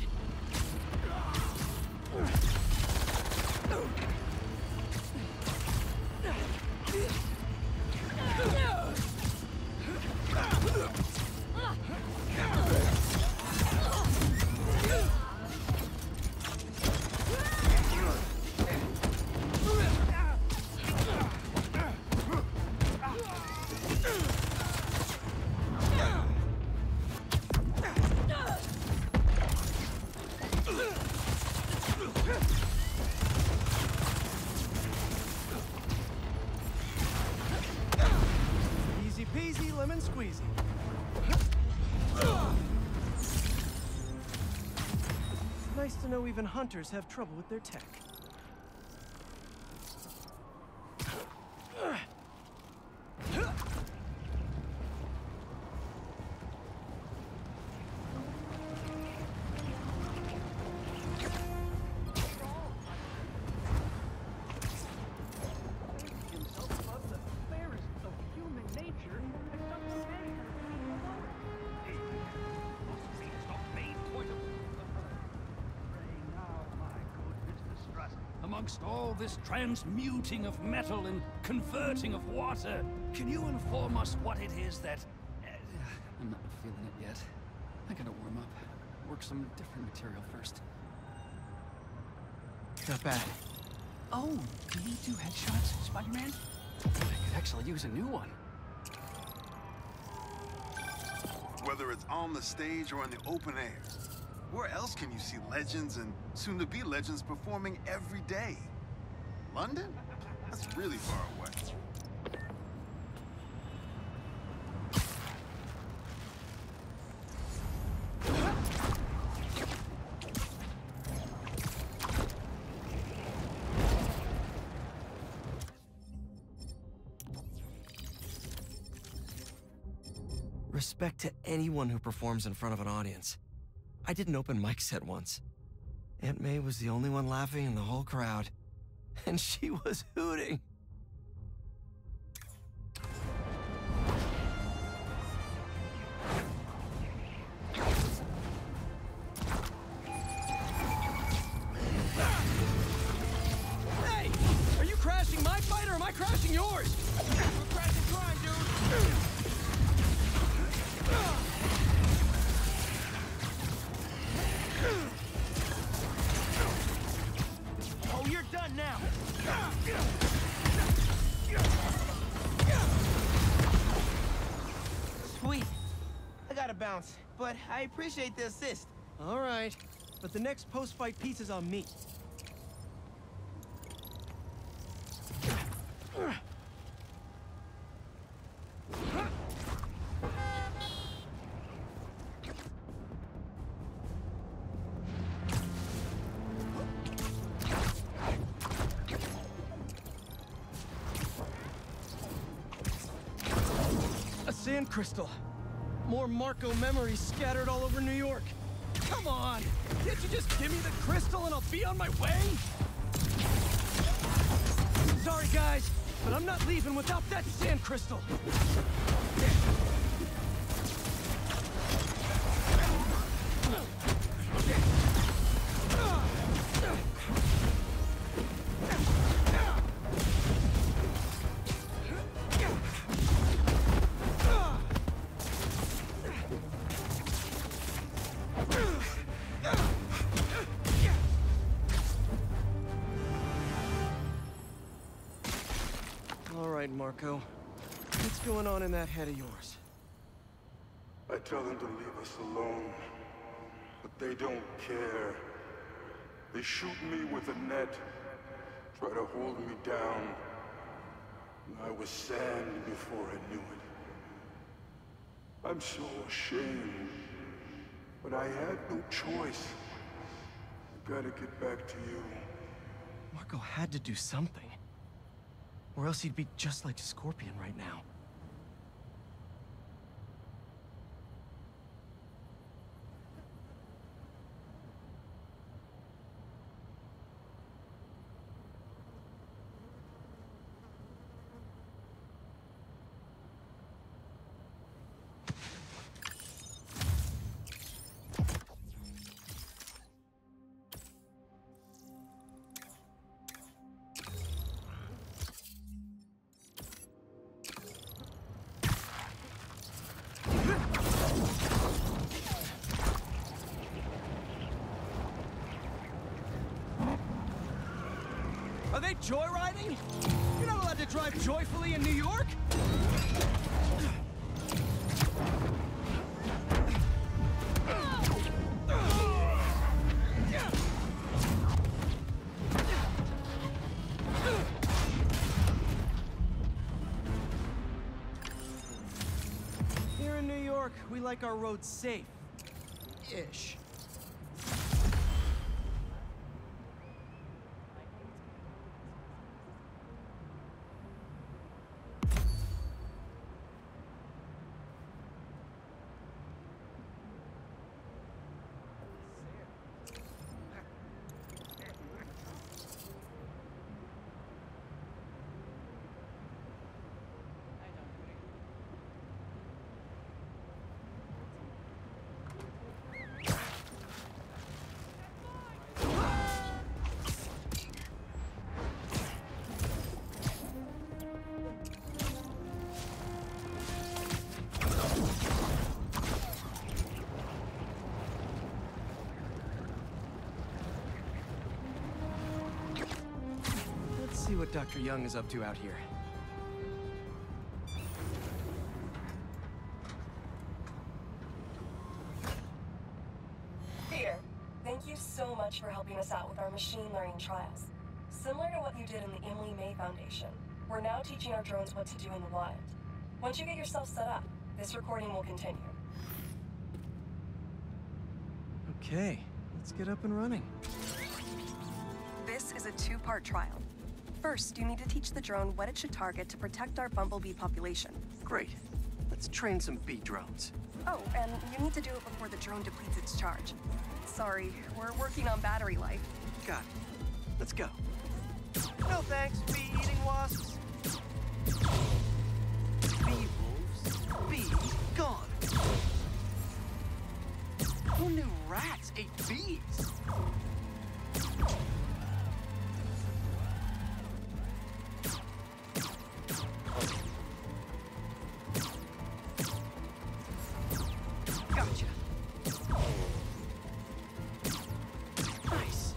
Easy peasy, lemon squeezy. Nice to know even hunters have trouble with their tech. Amongst all this transmuting of metal and converting of water, can you inform us what it is that I'm not feeling it yet. I gotta warm up. Work some different material first. Not bad. Oh, do you do headshots, Spider-Man? I could actually use a new one. Whether it's on the stage or in the open air, where else can you see legends and soon-to-be legends performing every day? London? That's really far away. Respect to anyone who performs in front of an audience. I did an open mic set once. Aunt May was the only one laughing in the whole crowd. And she was hooting. Hey! Are you crashing my fight or am I crashing yours? We're crashing crime, dude! Oh, you're done now! Sweet. I gotta bounce, but I appreciate the assist. All right, but the next post-fight piece is on me. A sand crystal. More Marco memories scattered all over New York. Come on! Can't you just give me the crystal and I'll be on my way? Sorry, guys, but I'm not leaving without that sand crystal. All right, Marco. What's going on in that head of yours? I tell them to leave us alone, but they don't care. They shoot me with a net, try to hold me down. I was sand before I knew it. I'm so ashamed, but I had no choice. I gotta get back to you. Marco had to do something. Or else he'd be just like Scorpion right now. Are they joyriding? You're not allowed to drive joyfully in New York? Here in New York, we like our roads safe-ish. what Dr. Young is up to out here. Peter, thank you so much for helping us out with our machine learning trials. Similar to what you did in the Emily May Foundation, we're now teaching our drones what to do in the wild. Once you get yourself set up, this recording will continue. Okay, let's get up and running. This is a two-part trial. First, you need to teach the drone what it should target to protect our bumblebee population. Great. Let's train some bee drones. Oh, and you need to do it before the drone depletes its charge. Sorry, we're working on battery life. Got it. Let's go. No thanks, bee-eating wasps. Bee wolves, bees gone. Who knew rats ate bees? Gotcha. Nice.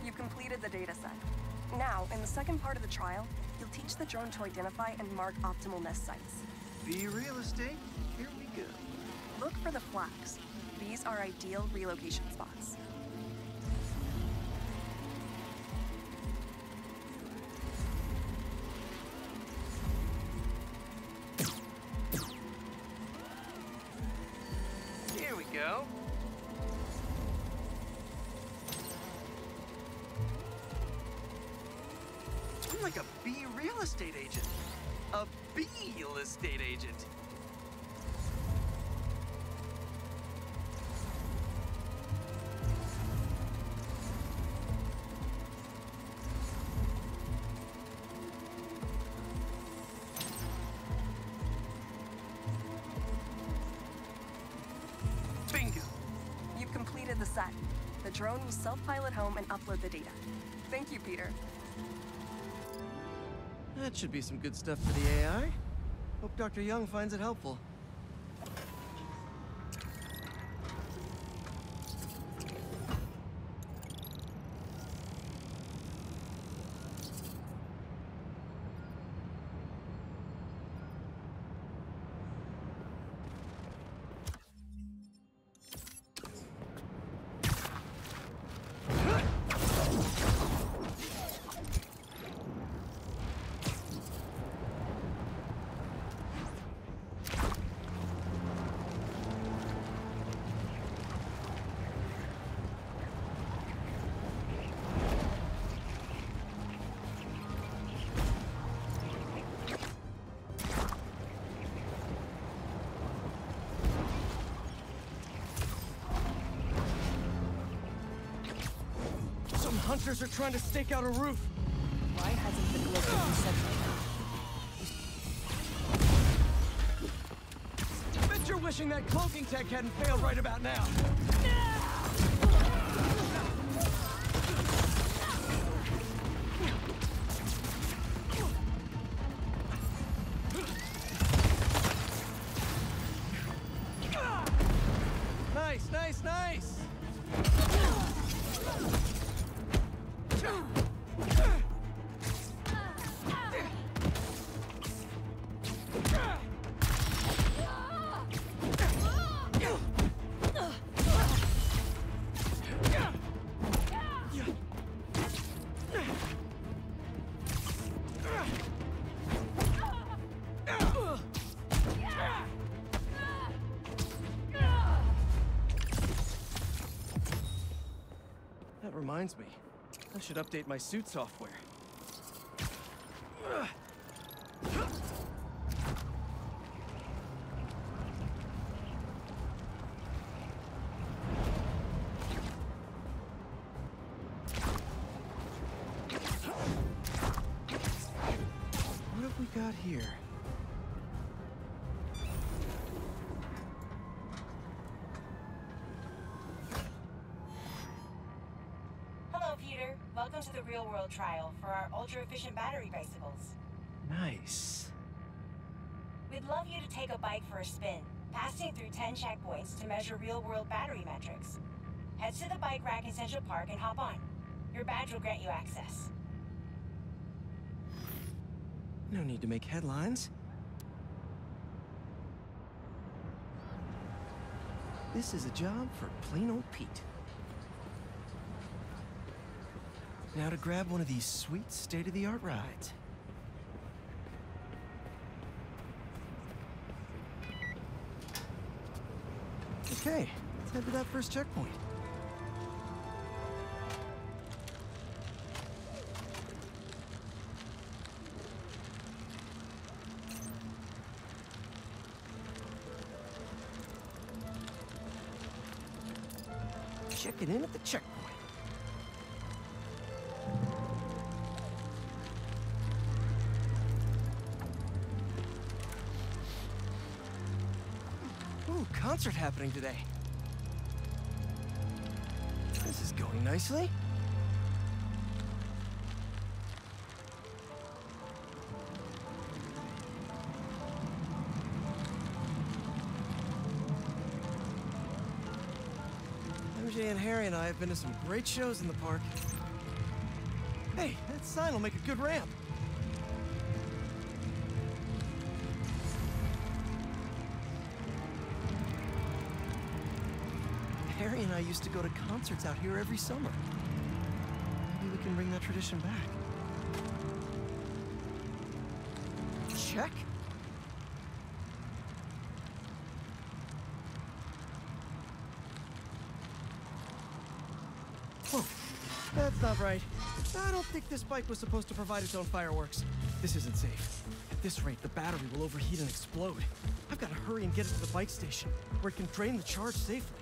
You've completed the data set. Now, in the second part of the trial, you'll teach the drone to identify and mark optimal nest sites. Bee real estate? Here we go. Look for the flags. These are ideal relocation spots. Here we go. I'm like a bee real estate agent. A bee real estate agent. Bingo. You've completed the set. The drone will self-pilot home and upload the data. Thank you, Peter. That should be some good stuff for the AI. Hope Dr. Young finds it helpful. Hunters are trying to stake out a roof. Why hasn't the glove been set? Bet you're wishing that cloaking tech hadn't failed right about now. Nice, nice, nice! That reminds me, I should update my suit software. What have we got here? Hello, Peter. Welcome to the real-world trial for our ultra-efficient battery bicycles. Nice. We'd love you to take a bike for a spin, passing through 10 checkpoints to measure real-world battery metrics. Head to the bike rack in Central Park and hop on. Your badge will grant you access. No need to make headlines. This is a job for plain old Pete. Now to grab one of these sweet state-of-the-art rides. Okay, let's head to that first checkpoint. Checking in at the checkpoint. Ooh, concert happening today. This is going nicely. MJ and Harry and I have been to some great shows in the park. Hey, that sign will make a good ramp. Harry and I used to go to concerts out here every summer. Maybe we can bring that tradition back. Check. Whoa, that's not right. I don't think this bike was supposed to provide its own fireworks. This isn't safe. At this rate, the battery will overheat and explode. I've got to hurry and get it to the bike station, where it can drain the charge safely.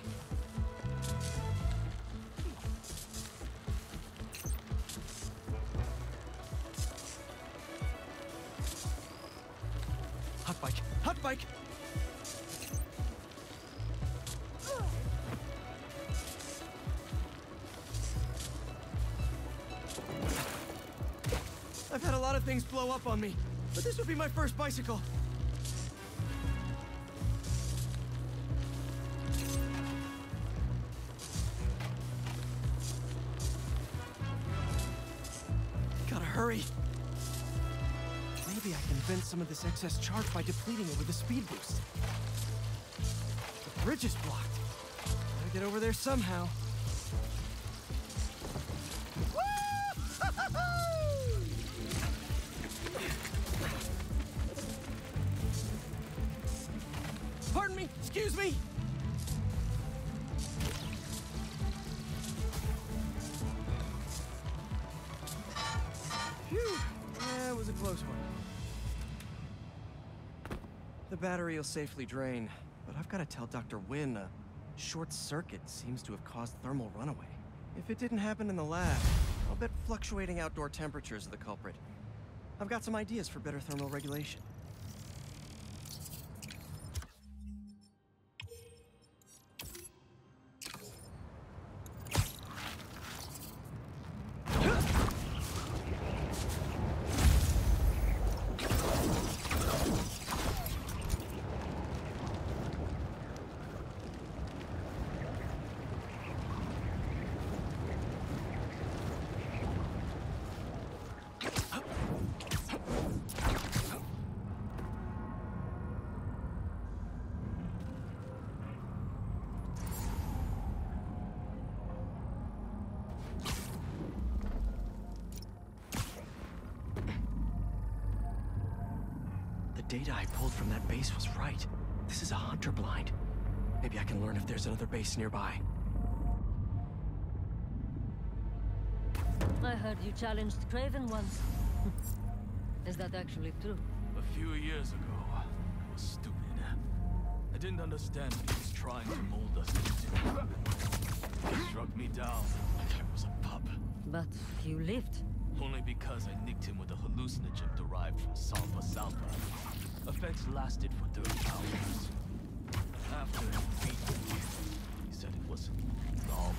Hot bike! Hot bike! I've had a lot of things blow up on me, but this would be my first bicycle. Gotta hurry. Maybe I can vent some of this excess charge by depleting it with a speed boost. The bridge is blocked. Gotta get over there somehow. Pardon me, excuse me. Phew, that was a close one. The battery will safely drain, but I've got to tell Dr. Wynn a short circuit seems to have caused thermal runaway. If it didn't happen in the lab, I'll bet fluctuating outdoor temperatures are the culprit. I've got some ideas for better thermal regulation. The data I pulled from that base was right. This is a hunter blind. Maybe I can learn if there's another base nearby. I heard you challenged Craven once. Is that actually true? A few years ago, I was stupid. I didn't understand what he was trying to mold us into. He struck me down like I was a pup. But you lived. Only because I nicked him with a hallucinogen derived from Salpa Salpa. Effects lasted for 30 hours. After he beat me, he said it was normal.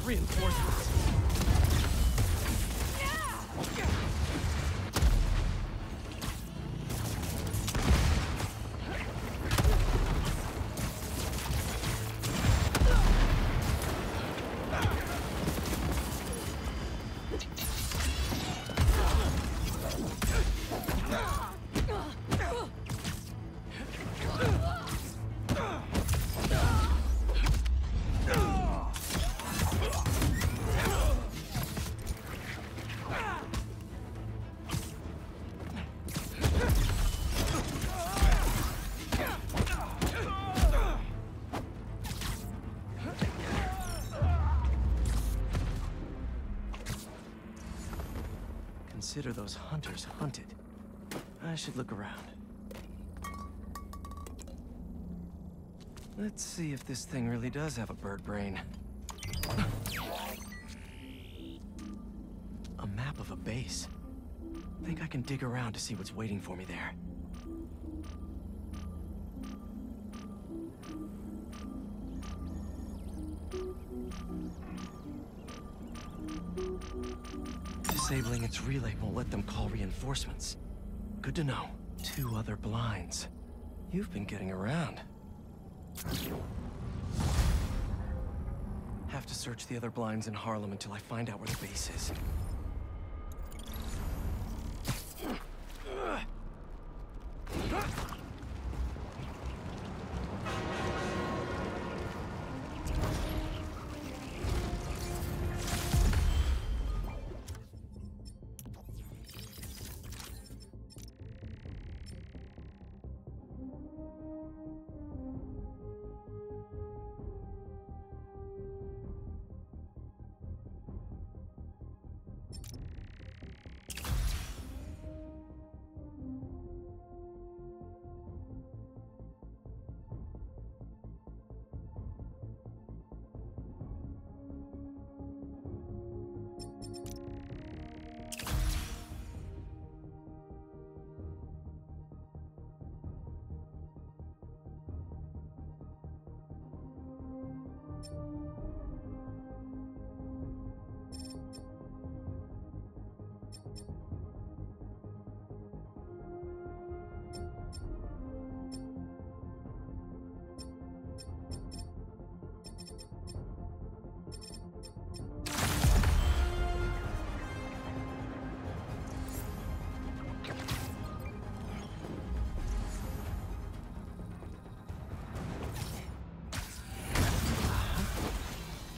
reinforcements. Consider those hunters hunted. I should look around. Let's see if this thing really does have a bird brain. A map of a base. Think I can dig around to see what's waiting for me there. Disabling its relay won't let them call reinforcements. Good to know. 2 other blinds. You've been getting around. Have to search the other blinds in Harlem until I find out where the base is.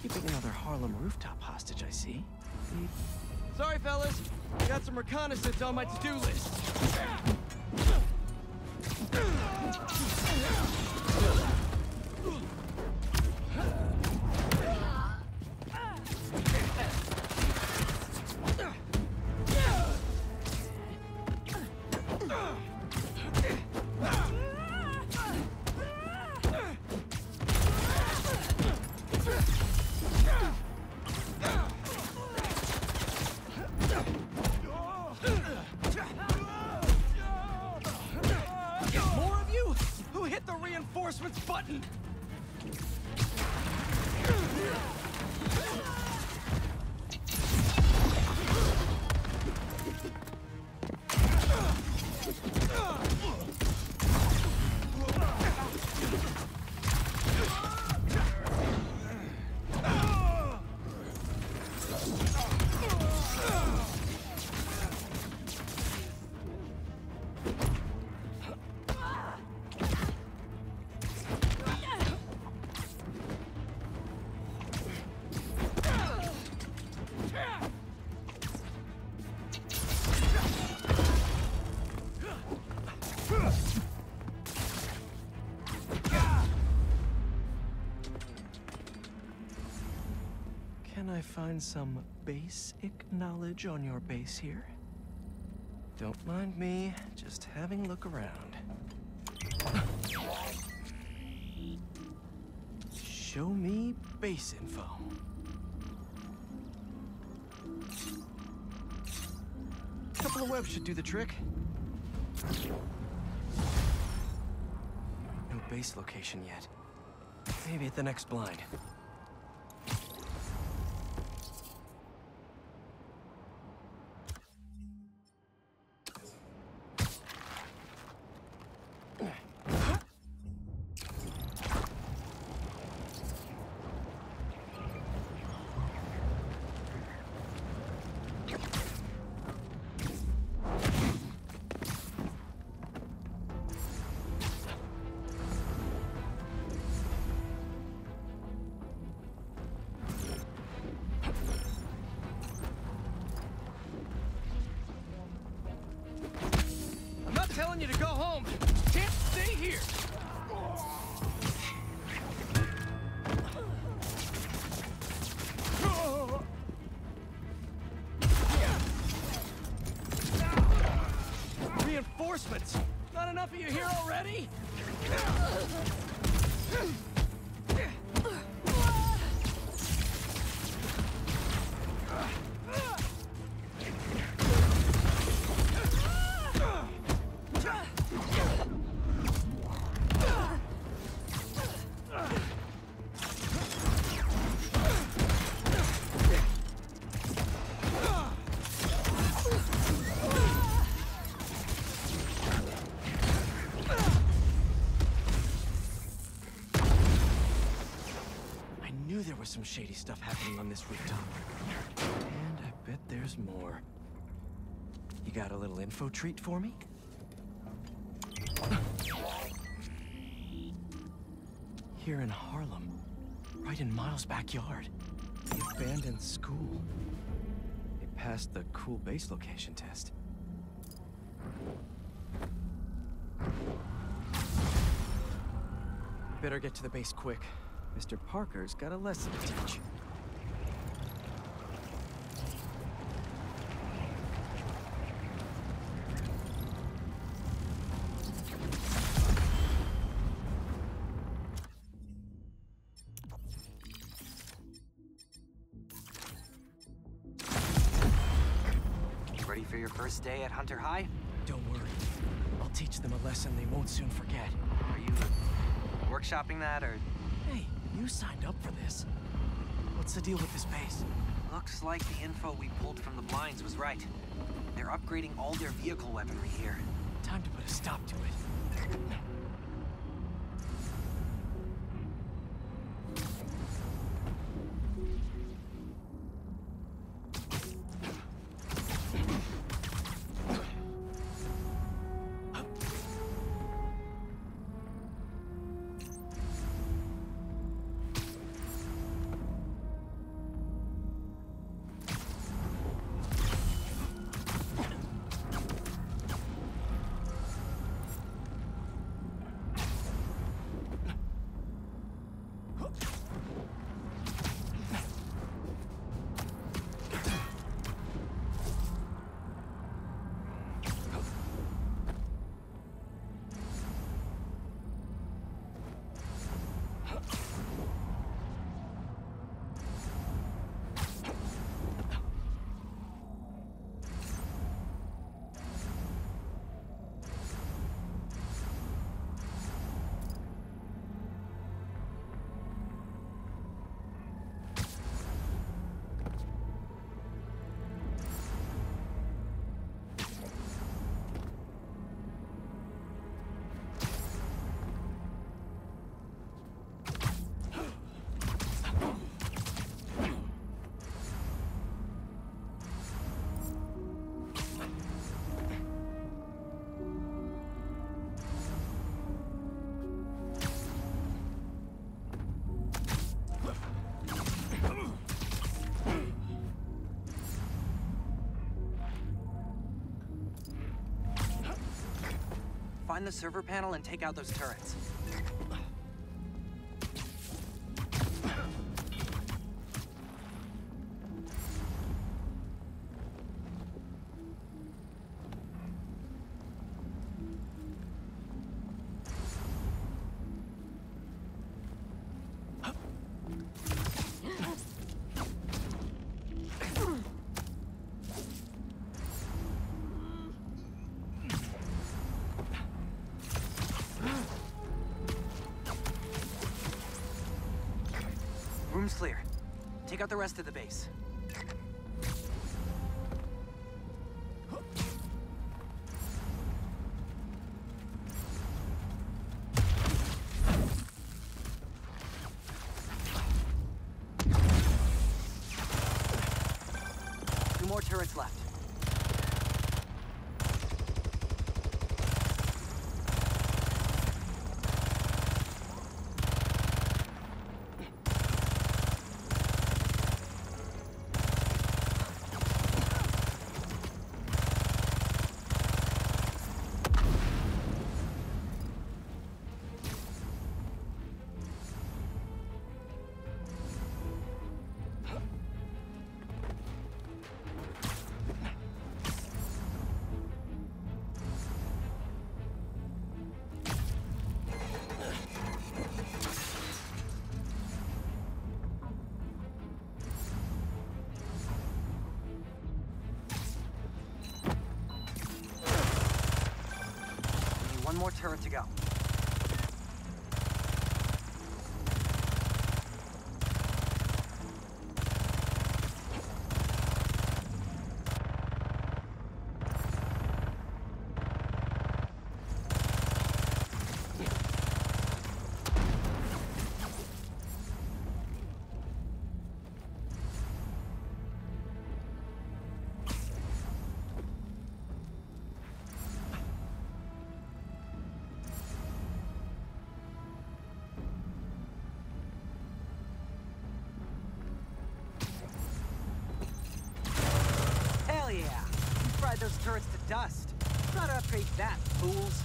Keeping another Harlem rooftop hostage, I see. Sorry, fellas. Got some reconnaissance on my to-do list. Reinforcements button! Can I find some basic knowledge on your base here? Don't mind me, just having a look around. Show me base info. Couple of webs should do the trick. No base location yet. Maybe at the next blind. here. Reinforcements! Not enough of you here already? Some shady stuff happening on this rooftop. And I bet there's more. You got a little info treat for me? Here in Harlem, right in Miles' backyard. The abandoned school. It passed the cool base location test. Better get to the base quick. Mr. Parker's got a lesson to teach. Ready for your first day at Hunter High? Don't worry. I'll teach them a lesson they won't soon forget. Are you workshopping that, or...? Hey, you signed up for this. What's the deal with this base? Looks like the info we pulled from the blinds was right. They're upgrading all their vehicle weaponry here. Time to put a stop to it. Find the server panel and take out those turrets. 'Room's clear. Take out the rest of the base. Two more turrets left. One more turret to go. Hell yeah! You fried those turrets to dust. Try to upgrade that, fools.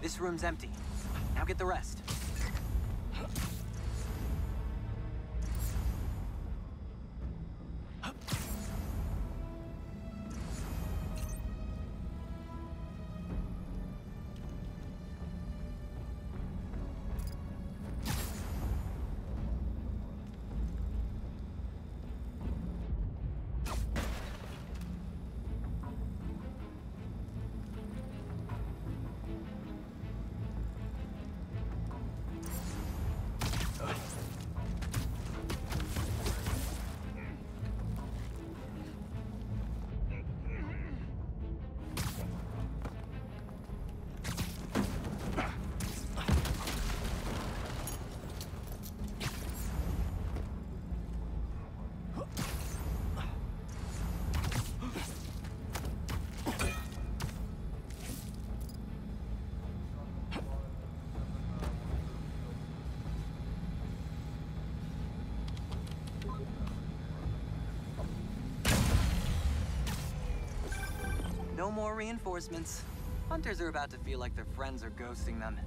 This room's empty. Now get the rest. No more reinforcements. Hunters are about to feel like their friends are ghosting them.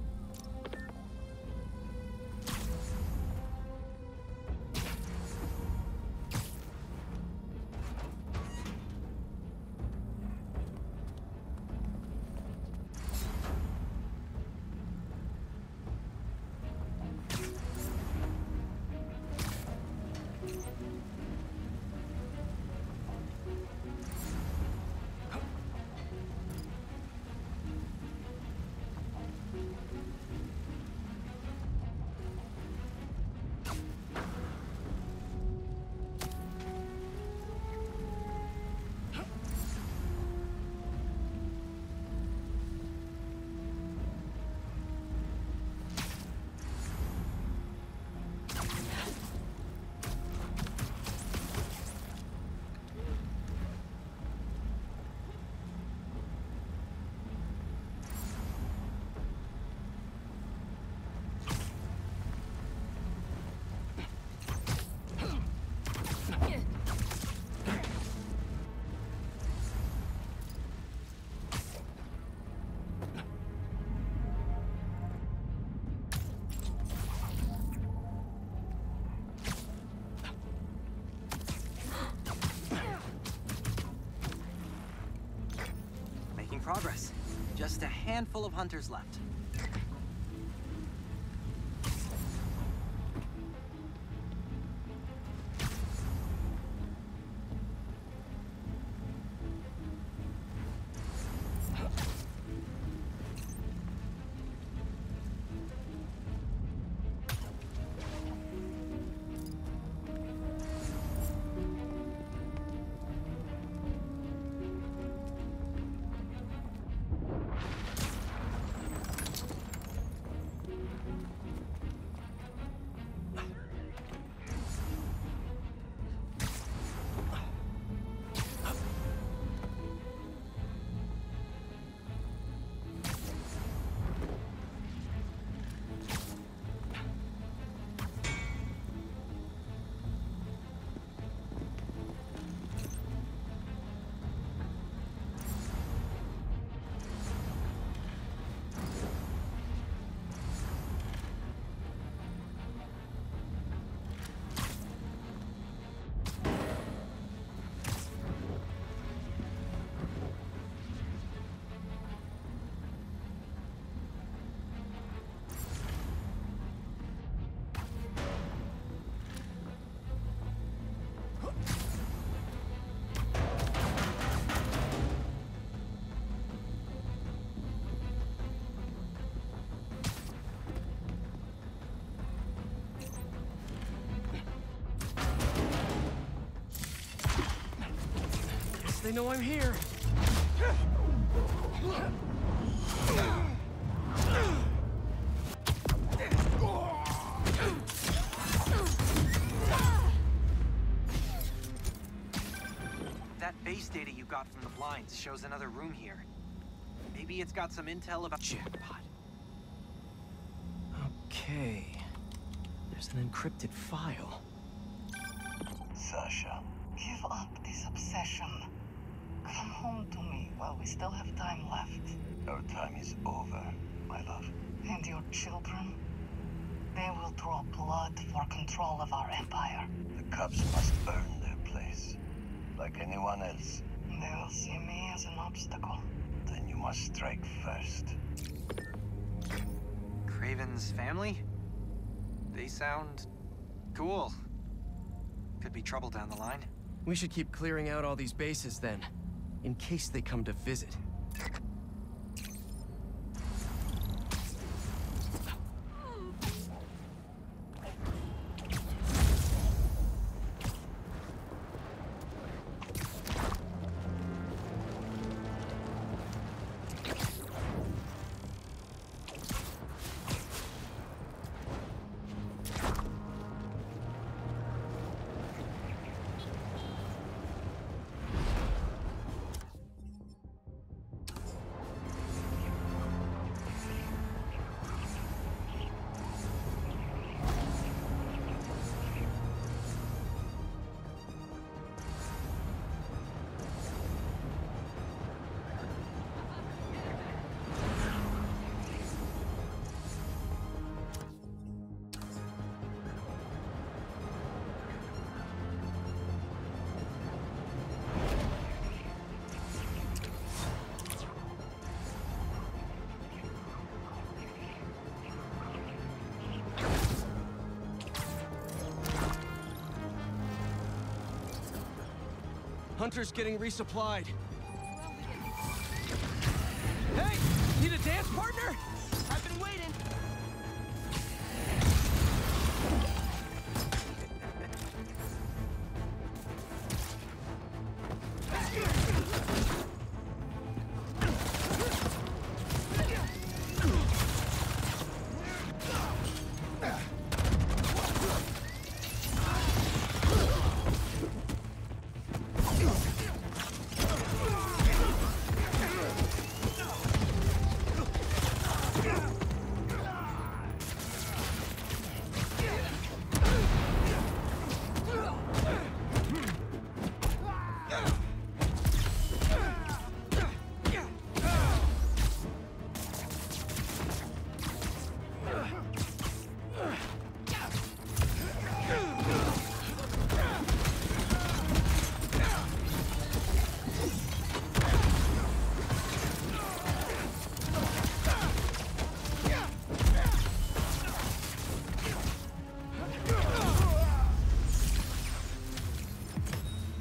Progress. Just a handful of hunters left. They know I'm here. That base data you got from the blinds shows another room here. Maybe it's got some intel about jackpot. Okay. There's an encrypted file. Sasha, give up this obsession. Come home to me while we still have time left. Our time is over, my love. And your children? They will draw blood for control of our empire. The Cubs must earn their place, like anyone else. They will see me as an obstacle. Then you must strike first. Craven's family? They sound cool. Could be trouble down the line. We should keep clearing out all these bases then, in case they come to visit. Hunter's getting resupplied. Hey! Need a dance partner? I've been waiting.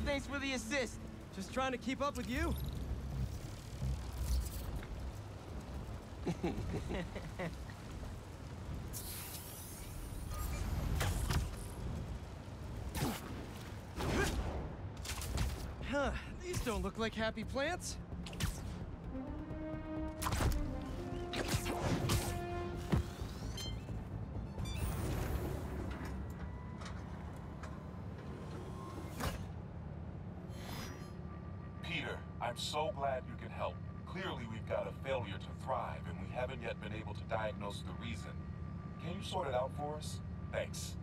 Thanks for the assist. Just trying to keep up with you. Huh, these don't look like happy plants. Peter, I'm so glad you can help. Clearly we've got a failure to thrive, and we haven't yet been able to diagnose the reason. Can you sort it out for us? Thanks.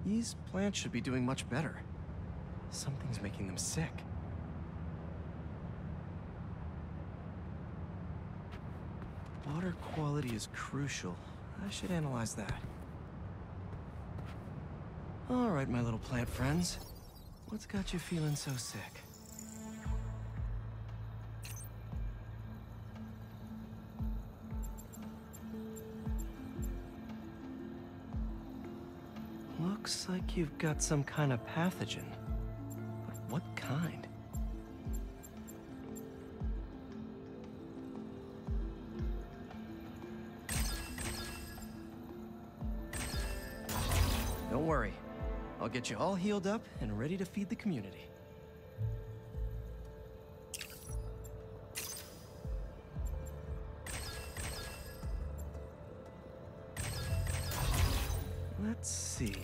These plants should be doing much better. Something's making them sick. Water quality is crucial. I should analyze that. All right, my little plant friends. What's got you feeling so sick? Looks like you've got some kind of pathogen. But what kind? Don't worry. I'll get you all healed up and ready to feed the community. Let's see.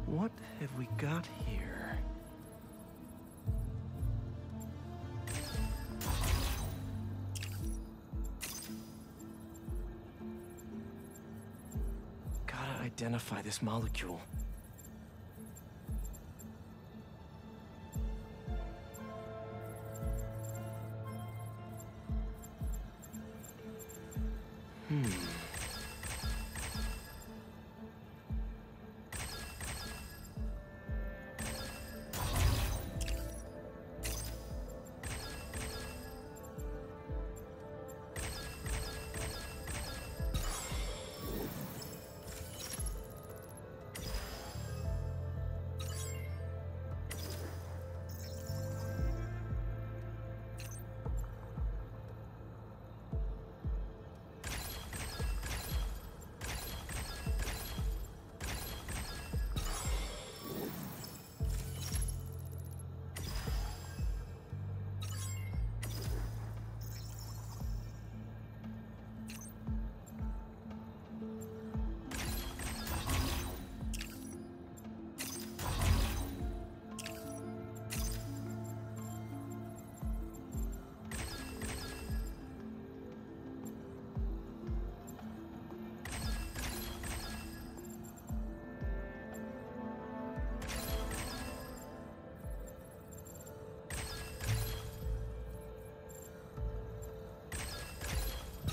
What have we got here? Gotta identify this molecule.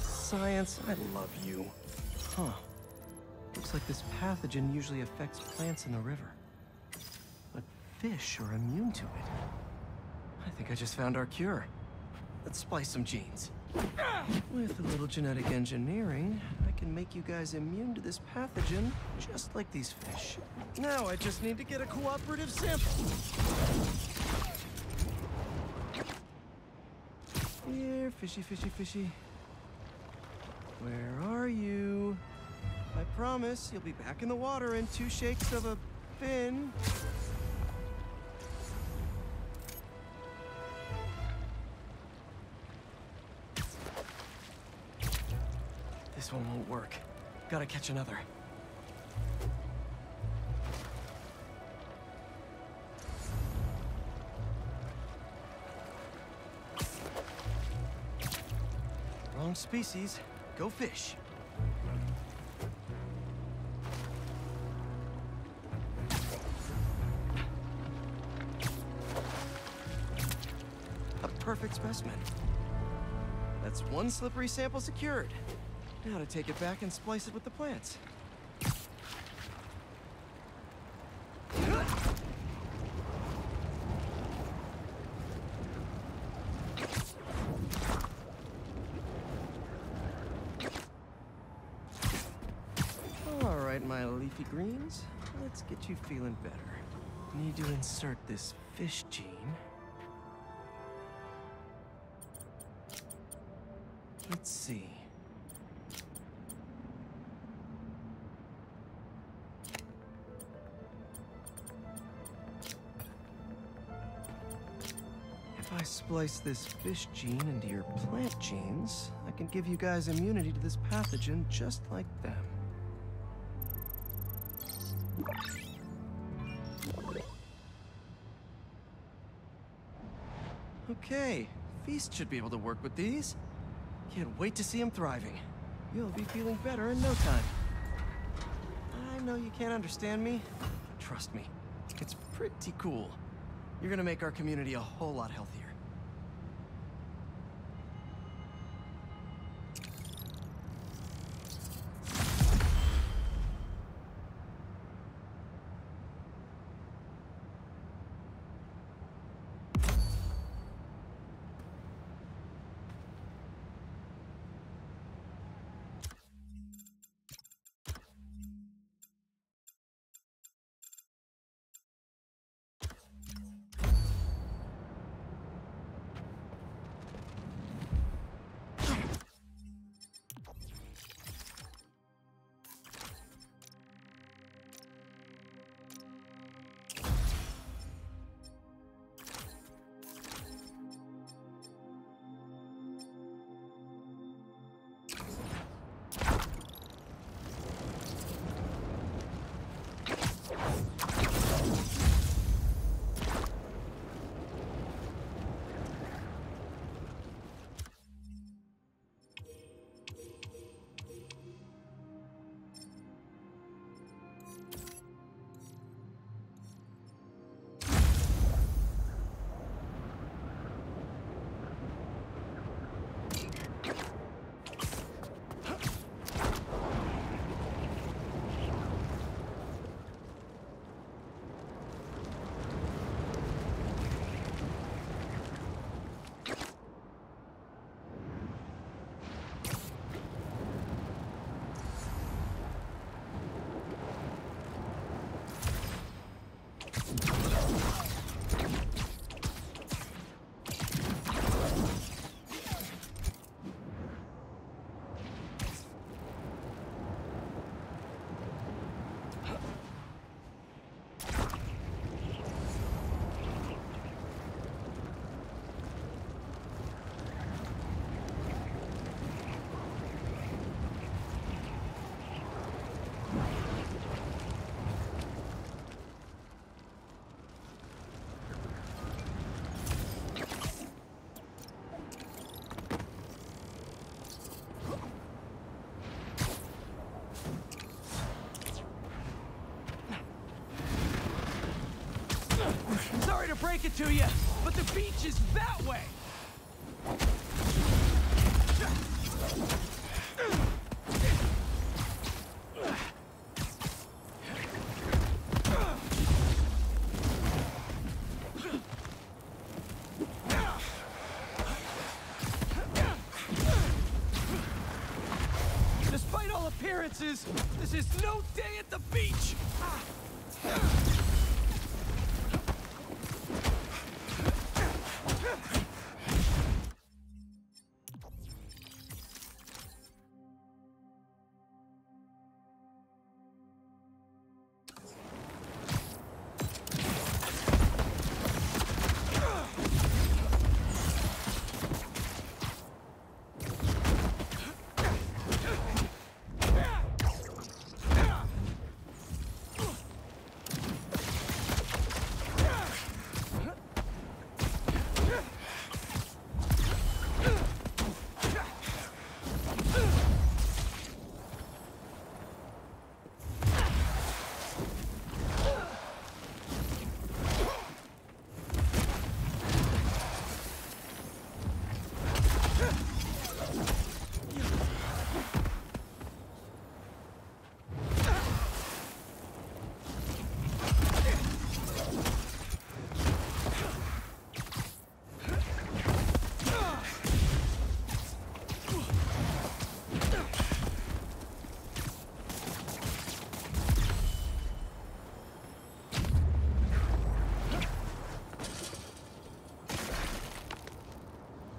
Science, I love you. Huh. Looks like this pathogen usually affects plants in the river. But fish are immune to it. I think I just found our cure. Let's splice some genes. With a little genetic engineering, I can make you guys immune to this pathogen, just like these fish. Now I just need to get a cooperative sample. Here, fishy, fishy, fishy. Where are you? I promise you'll be back in the water in 2 shakes of a fin. This one won't work. Gotta catch another. Wrong species. Go fish. A perfect specimen. That's 1 slippery sample secured. Now to take it back and splice it with the plants. All right, my leafy greens. Let's get you feeling better. Need to insert this fish gene. Let's see. If I splice this fish gene into your plant genes, I can give you guys immunity to this pathogen just like them. Okay, Feast should be able to work with these. Can't wait to see him thriving. You'll be feeling better in no time. I know you can't understand me, but trust me, it's pretty cool. You're gonna make our community a whole lot healthier. Sorry to break it to you, but the beach is that way! appearances! This is no day at the beach!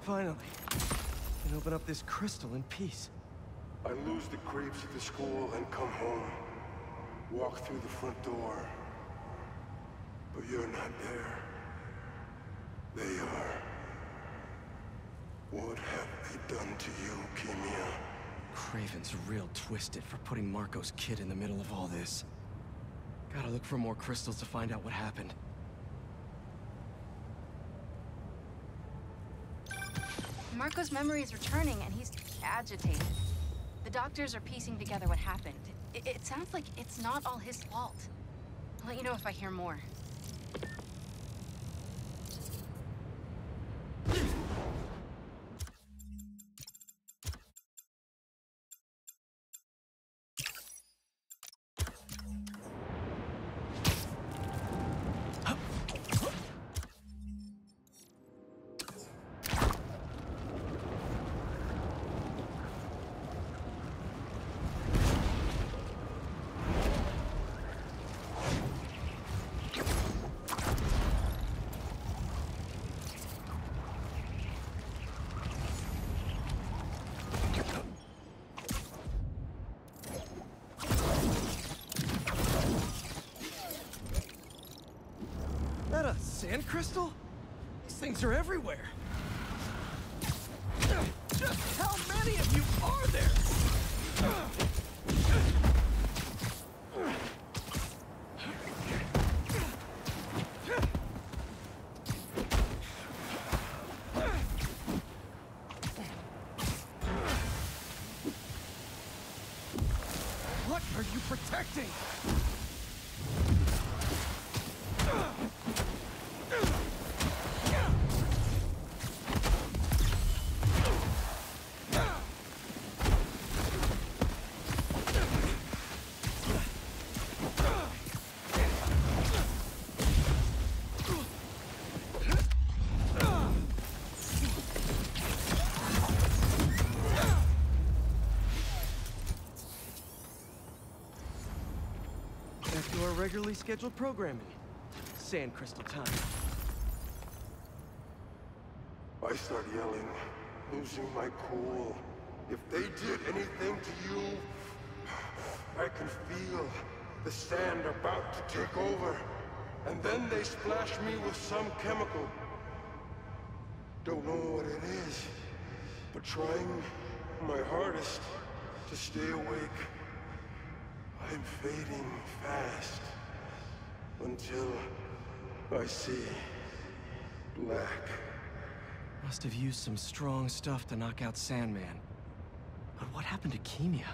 Finally, I can open up this crystal in peace. I lose the creeps at the school and come home. Walk through the front door. But you're not there. They are. What have they done to you, Kimia? Craven's real twisted for putting Marco's kid in the middle of all this. Gotta look for more crystals to find out what happened. Marco's memory is returning, and he's agitated. The doctors are piecing together what happened. It sounds like it's not all his fault. I'll let you know if I hear more. That a sand crystal? These things are everywhere. Just how many of you are there? What are you protecting? Back to our regularly scheduled programming. Sand crystal time. I start yelling, losing my cool. If they did anything to you, I can feel the sand about to take over. And then they splash me with some chemical. Don't know what it is, but trying my hardest to stay awake. I'm fading fast until I see black. Must have used some strong stuff to knock out Sandman. But what happened to Kimia?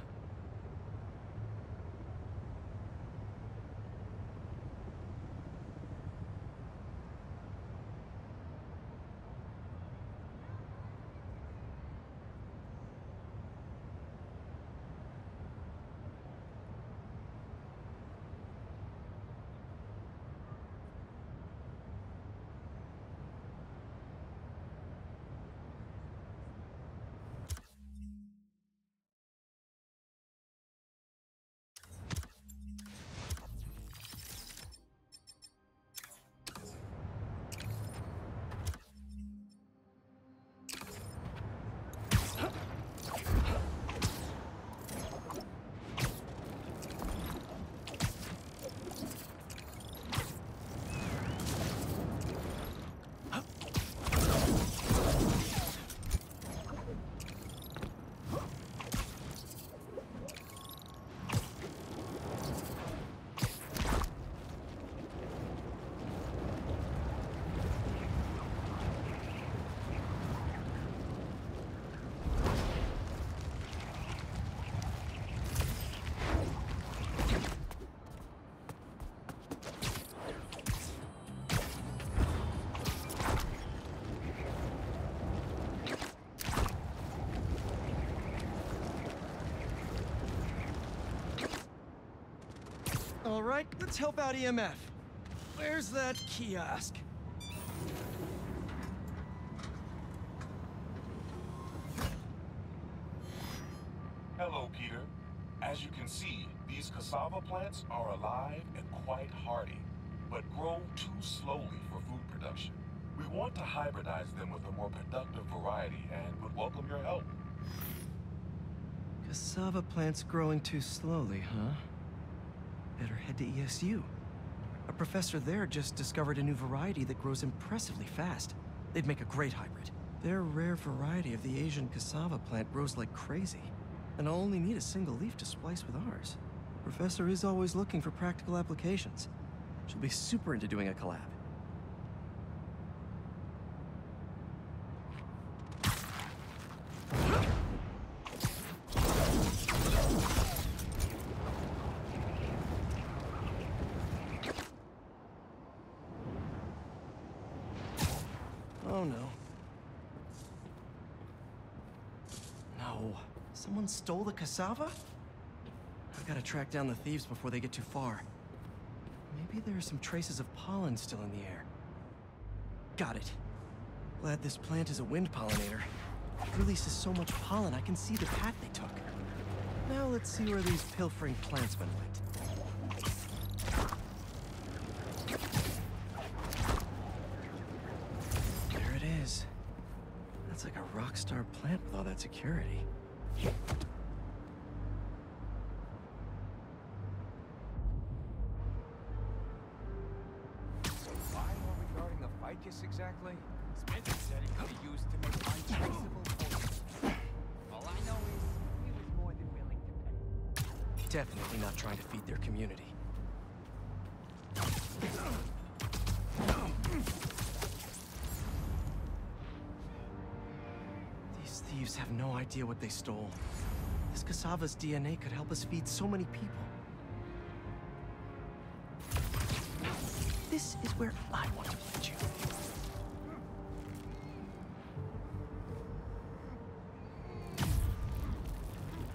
All right, let's help out EMF. Where's that kiosk? Hello, Peter. As you can see, these cassava plants are alive and quite hardy, but grow too slowly for food production. We want to hybridize them with a more productive variety and would welcome your help. Cassava plants growing too slowly, huh? Better head to ESU. A professor there just discovered a new variety that grows impressively fast. They'd make a great hybrid. Their rare variety of the Asian cassava plant grows like crazy, and I'll only need a single leaf to splice with ours. Professor is always looking for practical applications. She'll be super into doing a collab. Oh no. No. Someone stole the cassava? I've got to track down the thieves before they get too far. Maybe there are some traces of pollen still in the air. Got it. Glad this plant is a wind pollinator. It releases so much pollen I can see the path they took. Now let's see where these pilfering plantsmen went. There it is. That's like a rock star plant with all that security. Why are we guarding the ficus exactly? Spencer said it could be used to make untraceable poison. All I know is he was more than willing to pay. Definitely not trying to feed their community. These thieves have no idea what they stole. This cassava's DNA could help us feed so many people. This is where I want to plant you.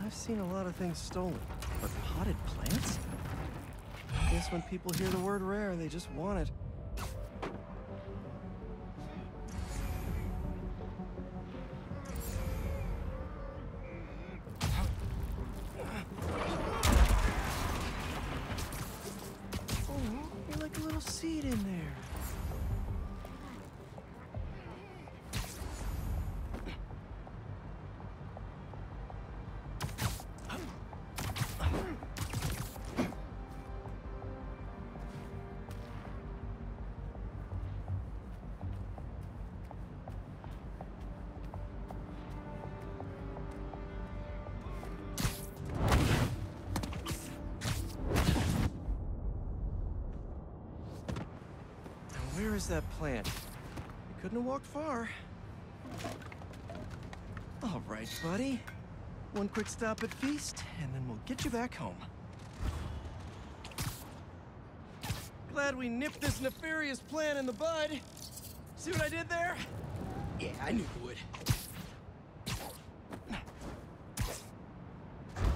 I've seen a lot of things stolen, but potted plants? I guess when people hear the word rare, they just want it. Like a little seed in there. Where is that plant? You couldn't have walked far. All right, buddy. One quick stop at Feast, and then we'll get you back home. Glad we nipped this nefarious plan in the bud. See what I did there? Yeah, I knew you would.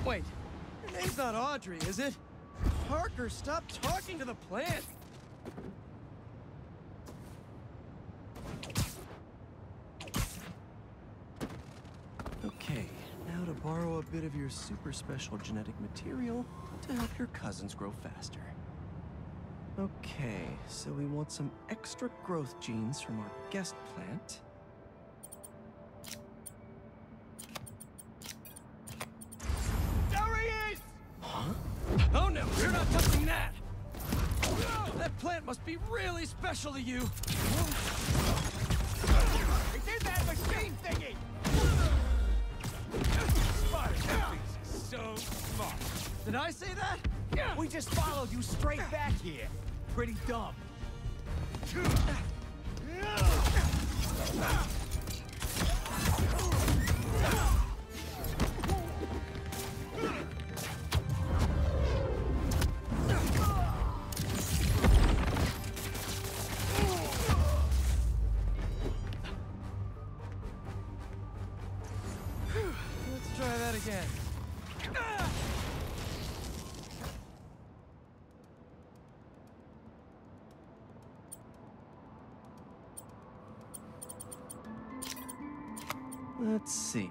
Wait, your name's not Audrey, is it? Parker, stop talking to the plant! Okay, now to borrow a bit of your super special genetic material to help your cousins grow faster. Okay, so we want some extra growth genes from our guest plant. There he is! Huh? Oh no, you're not touching that! That plant must be really special to you! He did that machine thingy! So smart. Did I say that? We just followed you straight back here. Pretty dumb. Let's try that again. Let's see.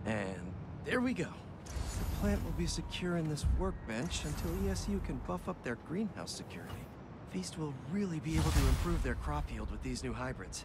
And there we go. The plant will be secure in this workbench until ESU can buff up their greenhouse security. Feast will really be able to improve their crop yield with these new hybrids.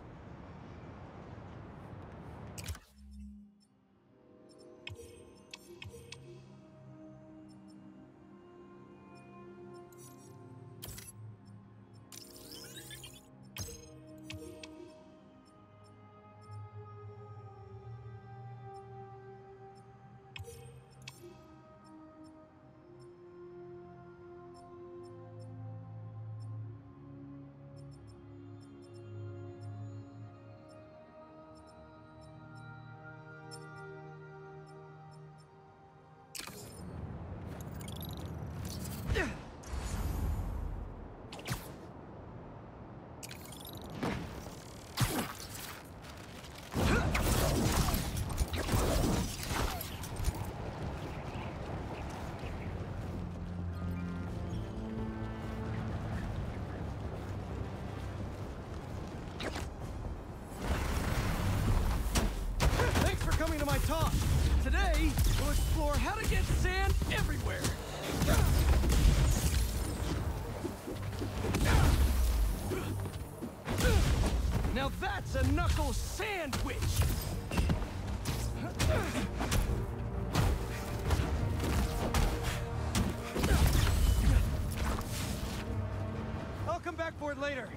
Talk. Today, we'll explore how to get sand everywhere. Now that's a knuckle sandwich. I'll come back for it later.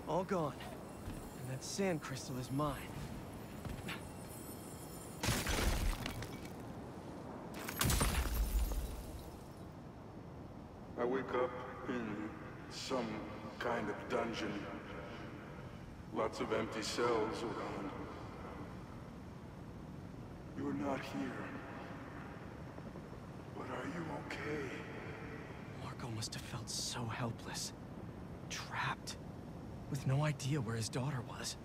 All gone. And that sand crystal is mine. I wake up in some kind of dungeon. Lots of empty cells around. You're not here. But are you okay? Marco must have felt so helpless. Trapped. With no idea where his daughter was.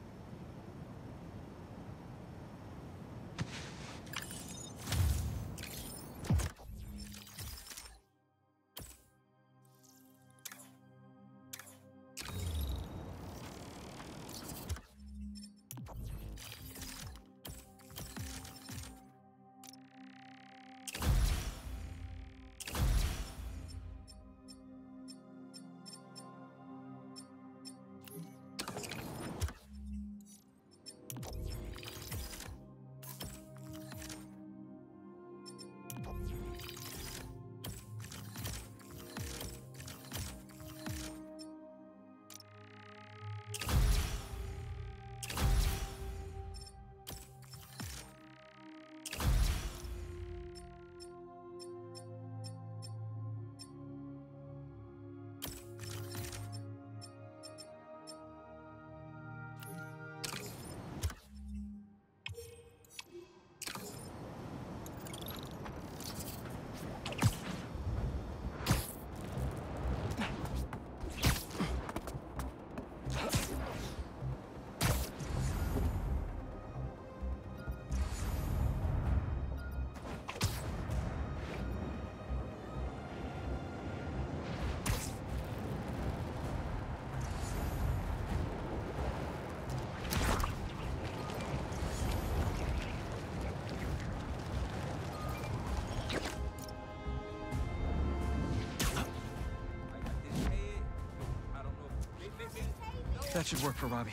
That should work for Robbie.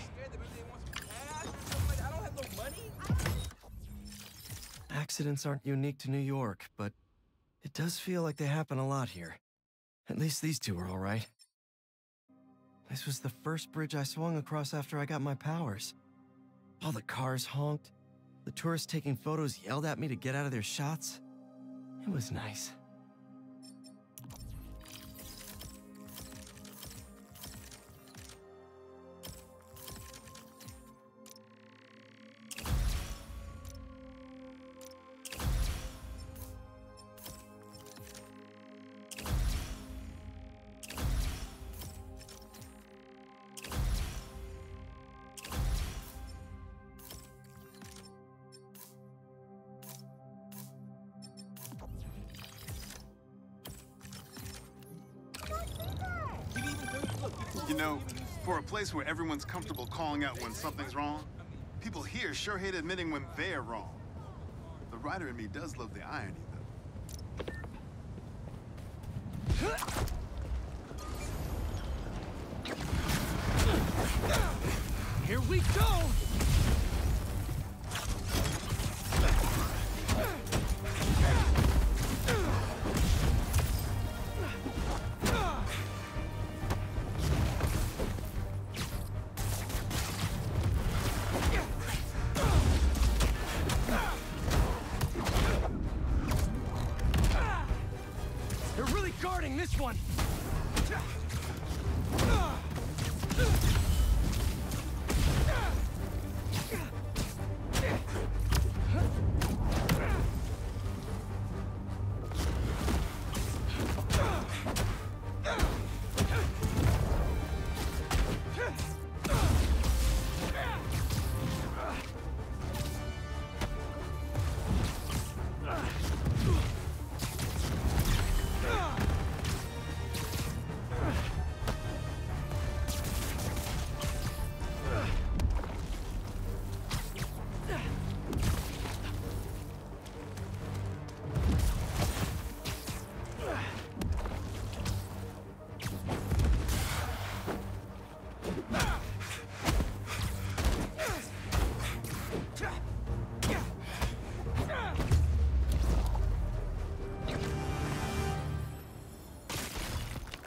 I don't have no money. Accidents aren't unique to New York, but it does feel like they happen a lot here. At least these two are all right. This was the first bridge I swung across after I got my powers. All the cars honked. The tourists taking photos yelled at me to get out of their shots. It was nice. You know, for a place where everyone's comfortable calling out when something's wrong, people here sure hate admitting when they're wrong. The writer in me does love the irony, though. Here we go! They're really guarding this one!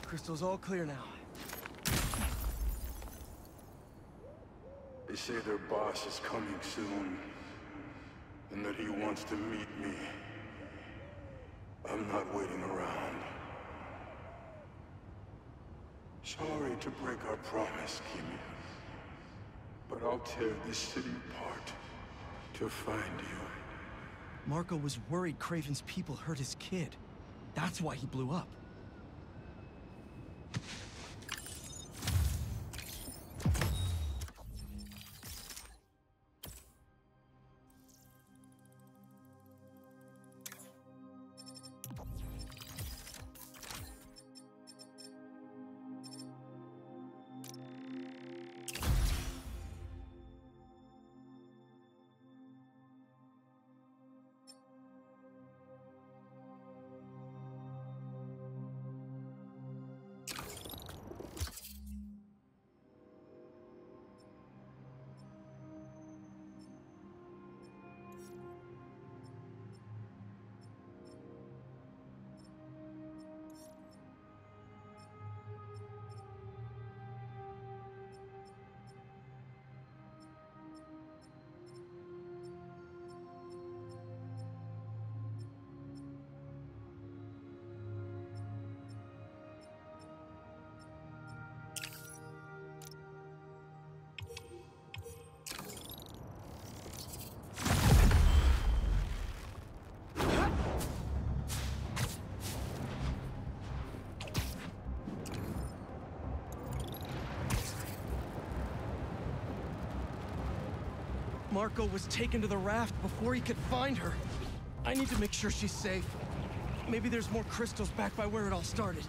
Crystal's all clear now. They say their boss is coming soon, and that he wants to meet me. I'm not waiting around. Sorry to break our promise, Kimi, but I'll tear this city apart to find you. Marco was worried Craven's people hurt his kid. That's why he blew up. Marco was taken to the raft before he could find her. I need to make sure she's safe. Maybe there's more crystals back by where it all started.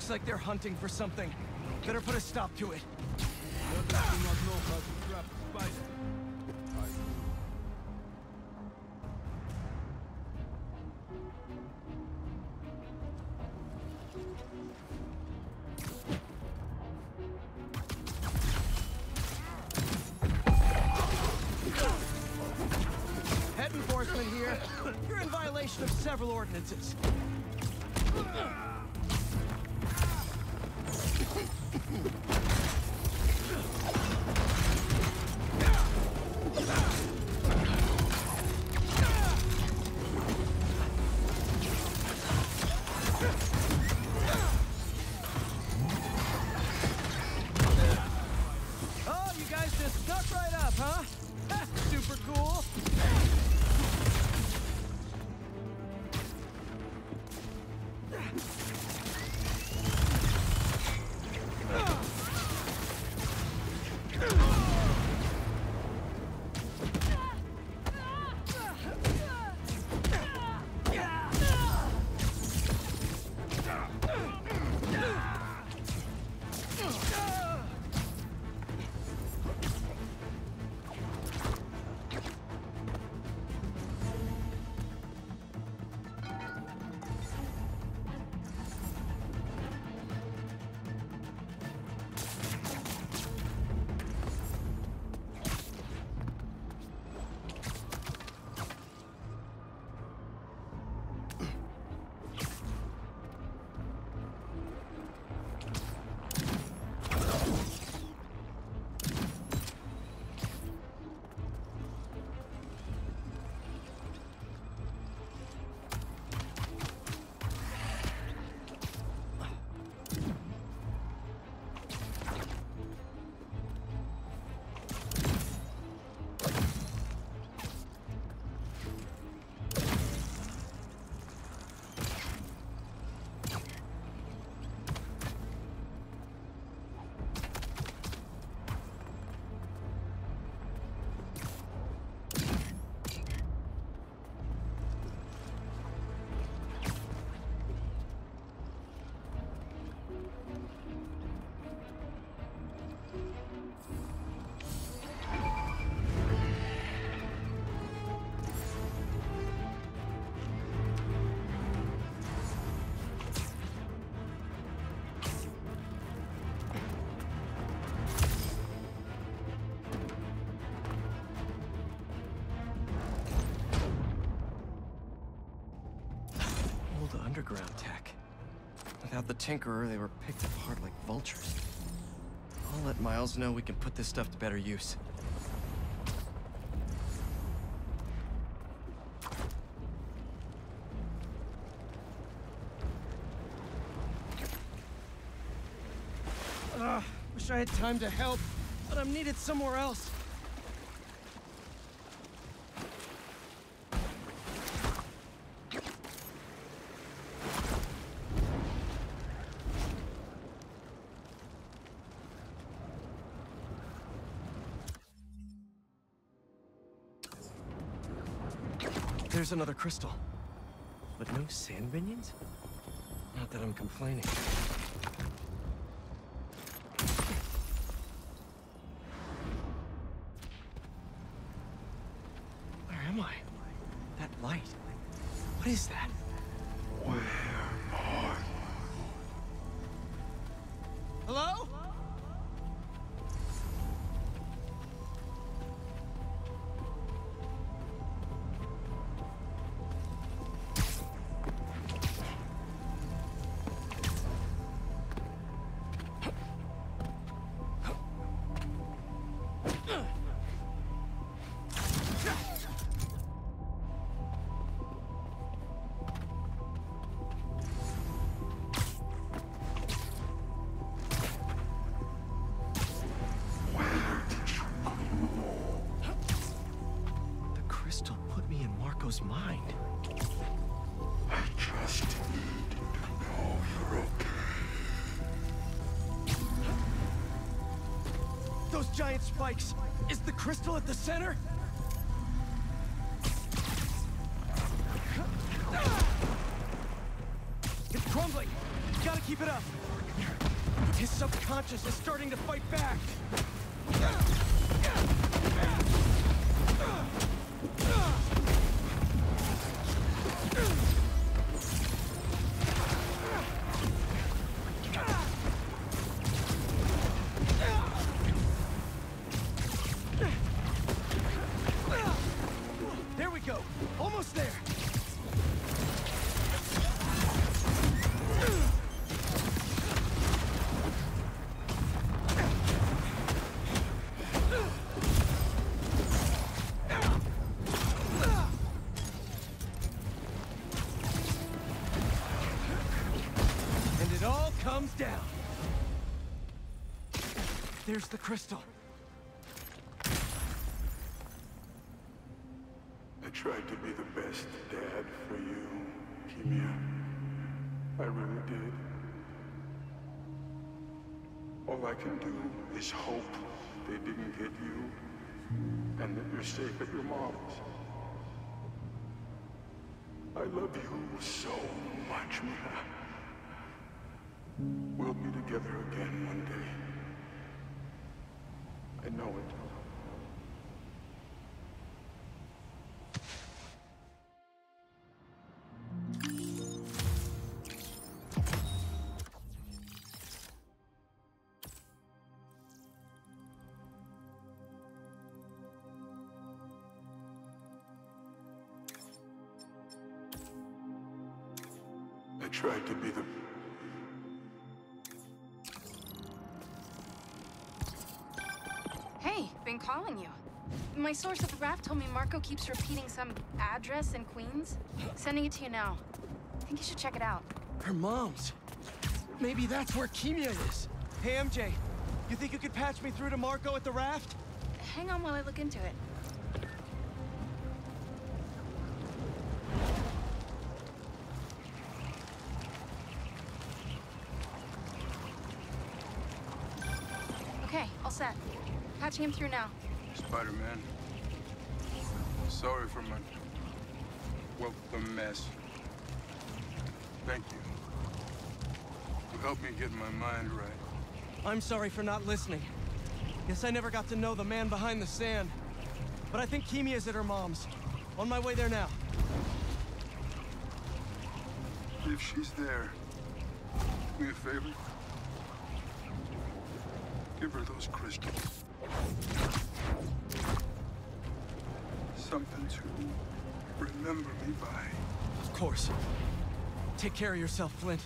Looks like they're hunting for something. Better put a stop to it. Others do not know how to trap a spider. Head enforcement here. You're in violation of several ordinances. Oh, you guys just snuck right up, huh? Super cool. Underground tech. Without the Tinkerer, they were picked apart like vultures. I'll let Miles know we can put this stuff to better use. Wish I had time to help, but I'm needed somewhere else. There's another crystal. But no sand minions? Not that I'm complaining. Where am I? That light. What is that? Where are you? Hello? Mind. I just need to know you're okay. Those giant spikes! Is the crystal at the center? It's crumbling! Gotta keep it up. His subconscious is starting to fight back. There we go. Almost there. Comes down. There's the crystal. I tried to be the best dad for you, Kimia. I really did. All I can do is hope they didn't get you, and that you're safe at your mom's. I love you so much, Mia. We'll be together again one day. I know it. I tried to be the... Hey, been calling you. My source at the raft told me Marco keeps repeating some address in Queens. Sending it to you now. I think you should check it out. Her mom's. Maybe that's where Kimia is. Hey, MJ, you think you could patch me through to Marco at the raft? Hang on while I look into it. Okay, all set. Patching him through now. Spider-Man. Sorry for my... well, the mess. Thank you. You helped me get my mind right. I'm sorry for not listening. Guess I never got to know the man behind the sand. But I think Kimia's at her mom's. On my way there now. If she's there, do me a favor. Give her those crystals. Something to remember me by. Of course. Take care of yourself, Flint.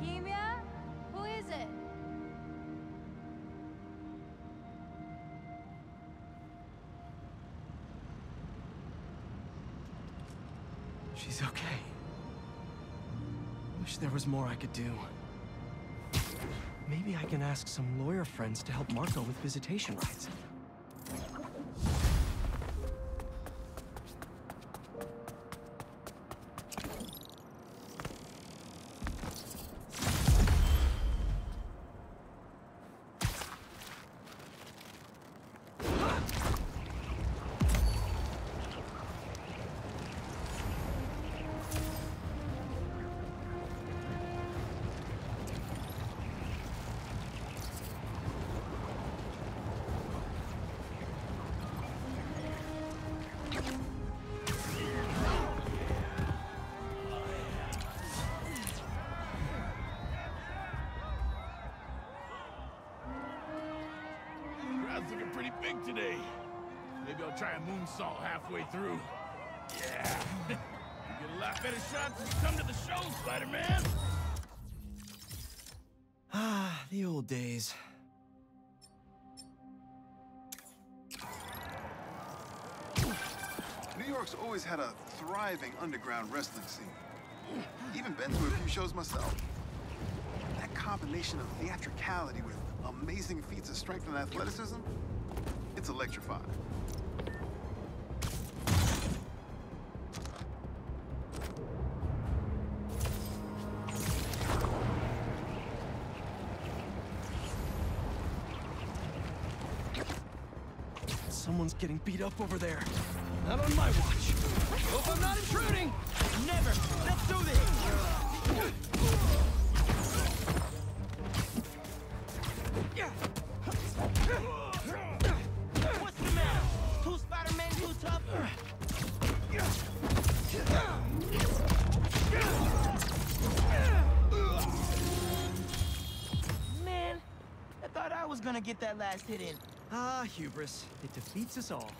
Kimia? Who is it? She's okay. Wish there was more I could do. Maybe I can ask some lawyer friends to help Marco with visitation rights. looking pretty big today. Maybe I'll try a moonsault halfway through. Yeah. You get a lot better shots when you come to the show, Spider-Man. Ah, the old days. New York's always had a thriving underground wrestling scene. Even been to a few shows myself. That combination of theatricality with amazing feats of strength and athleticism, it's electrifying. Someone's getting beat up over there. Not on my watch. Hope I'm not intruding. Never. Let's do this. What's the matter? Two Spider-Man too tough? Man, I thought I was gonna get that last hit in. Ah, hubris. It defeats us all.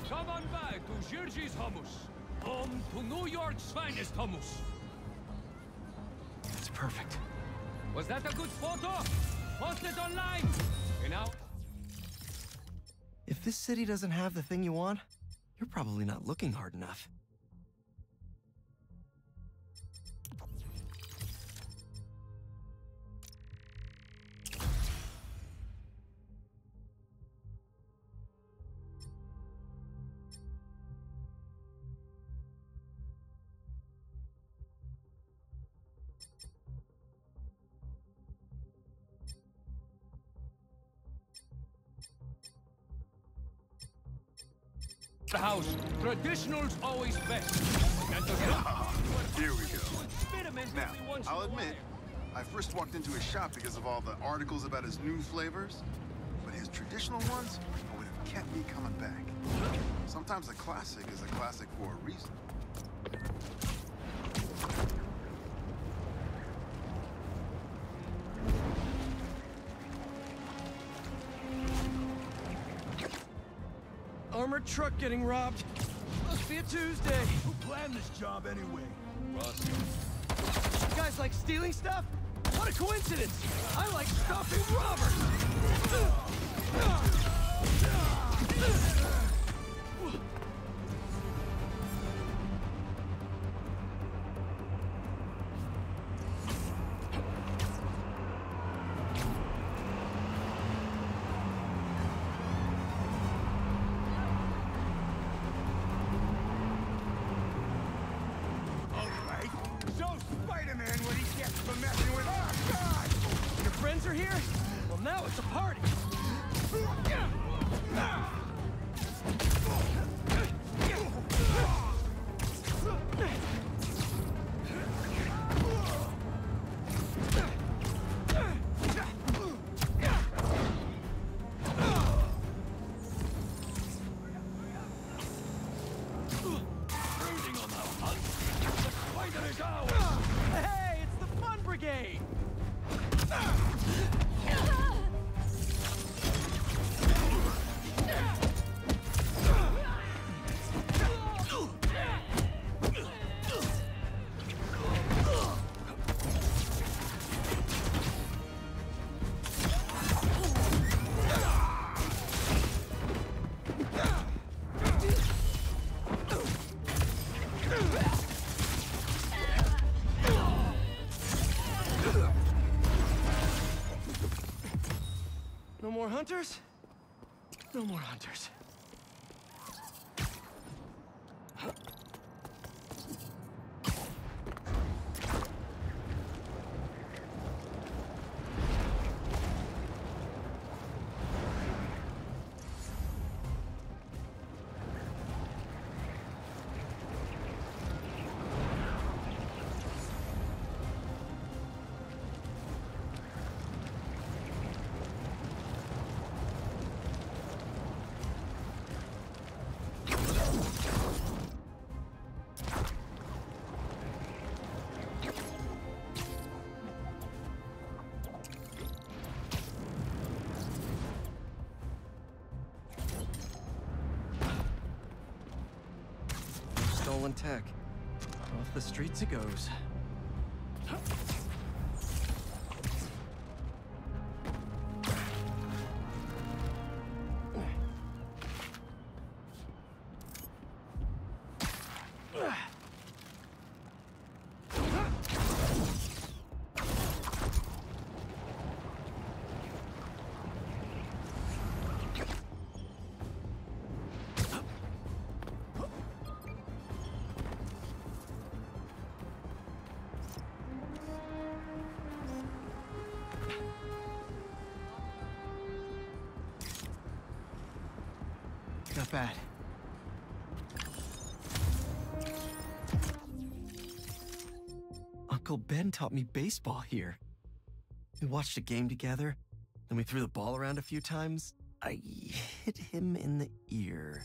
Come on by to Giorgi's Hummus, home to New York's finest hummus. It's perfect. Was that a good photo? Post it online. And now. If this city doesn't have the thing you want, you're probably not looking hard enough. The house. Traditional's always best. Here we go. Now, I'll admit, I first walked into his shop because of all the articles about his new flavors, but his traditional ones would have kept me coming back. Sometimes a classic is a classic for a reason. Armored truck getting robbed. Must be a Tuesday. Who planned this job anyway? Russ. You guys like stealing stuff? What a coincidence! I like stopping robbers! Now it's a party! Hey, it's the Fun Brigade! No more hunters? No more hunters. stolen tech. Off the streets it goes. Not bad. Uncle Ben taught me baseball here. We watched a game together, then we threw the ball around a few times. I hit him in the ear.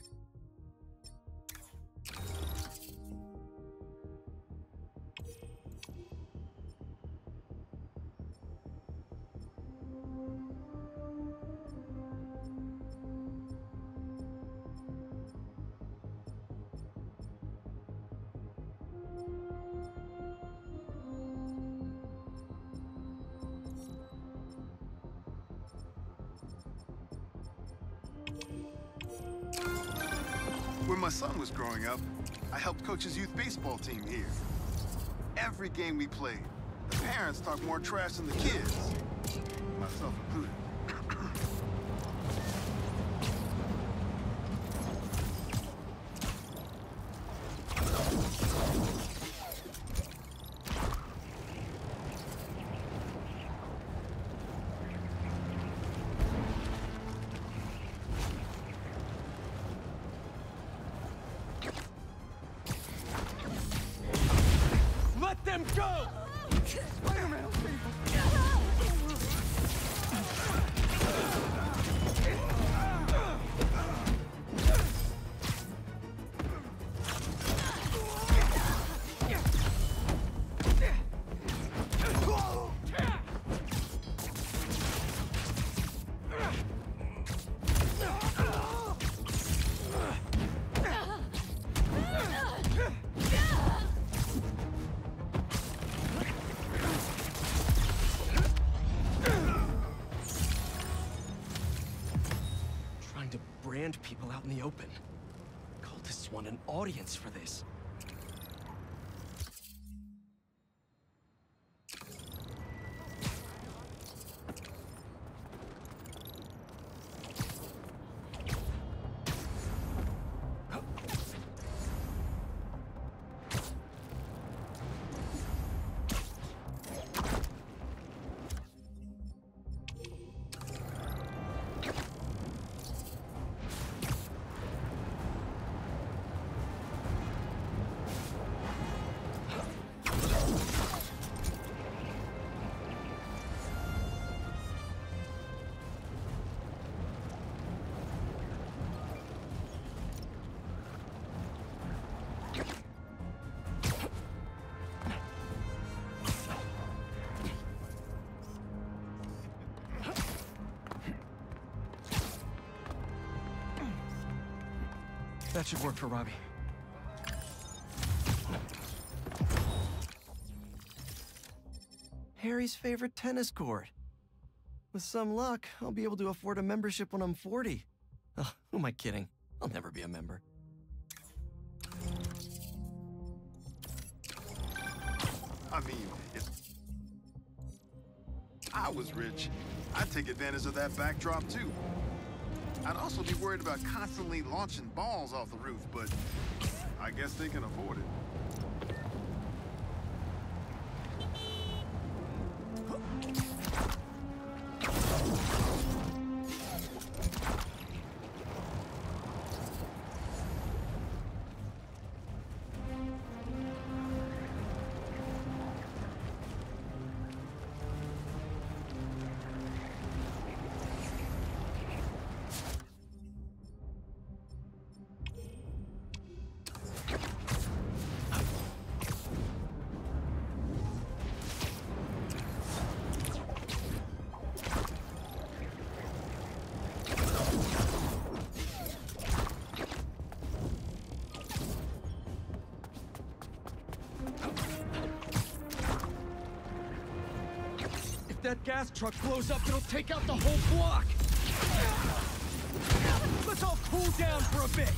When my son was growing up, I helped coach his youth baseball team here. Every game we played, the parents talked more trash than the kids, myself included. Let them go! Spider-Man! Brand people out in the open. Cultists want an audience for this. That should work for Robbie. Harry's favorite tennis court. With some luck, I'll be able to afford a membership when I'm 40. Oh, who am I kidding? I'll never be a member. I mean, if I was rich, I'd take advantage of that backdrop too. I'd also be worried about constantly launching balls off the roof, but I guess they can afford it. that gas truck blows up, it'll take out the whole block! Let's all cool down for a bit!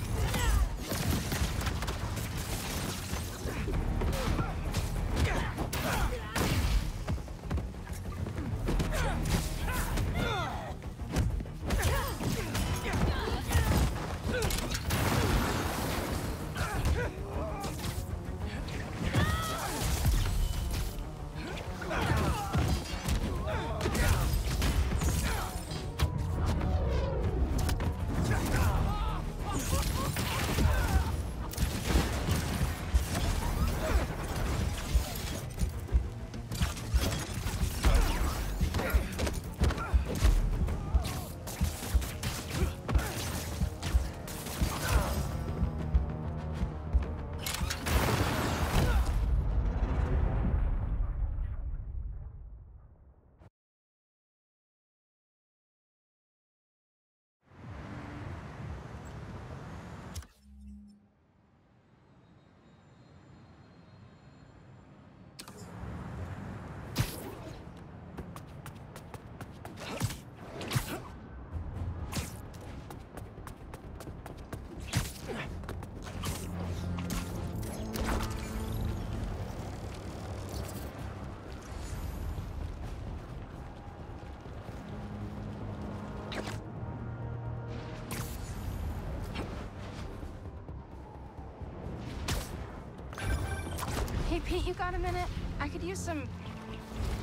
Hey, Pete, you got a minute? I could use some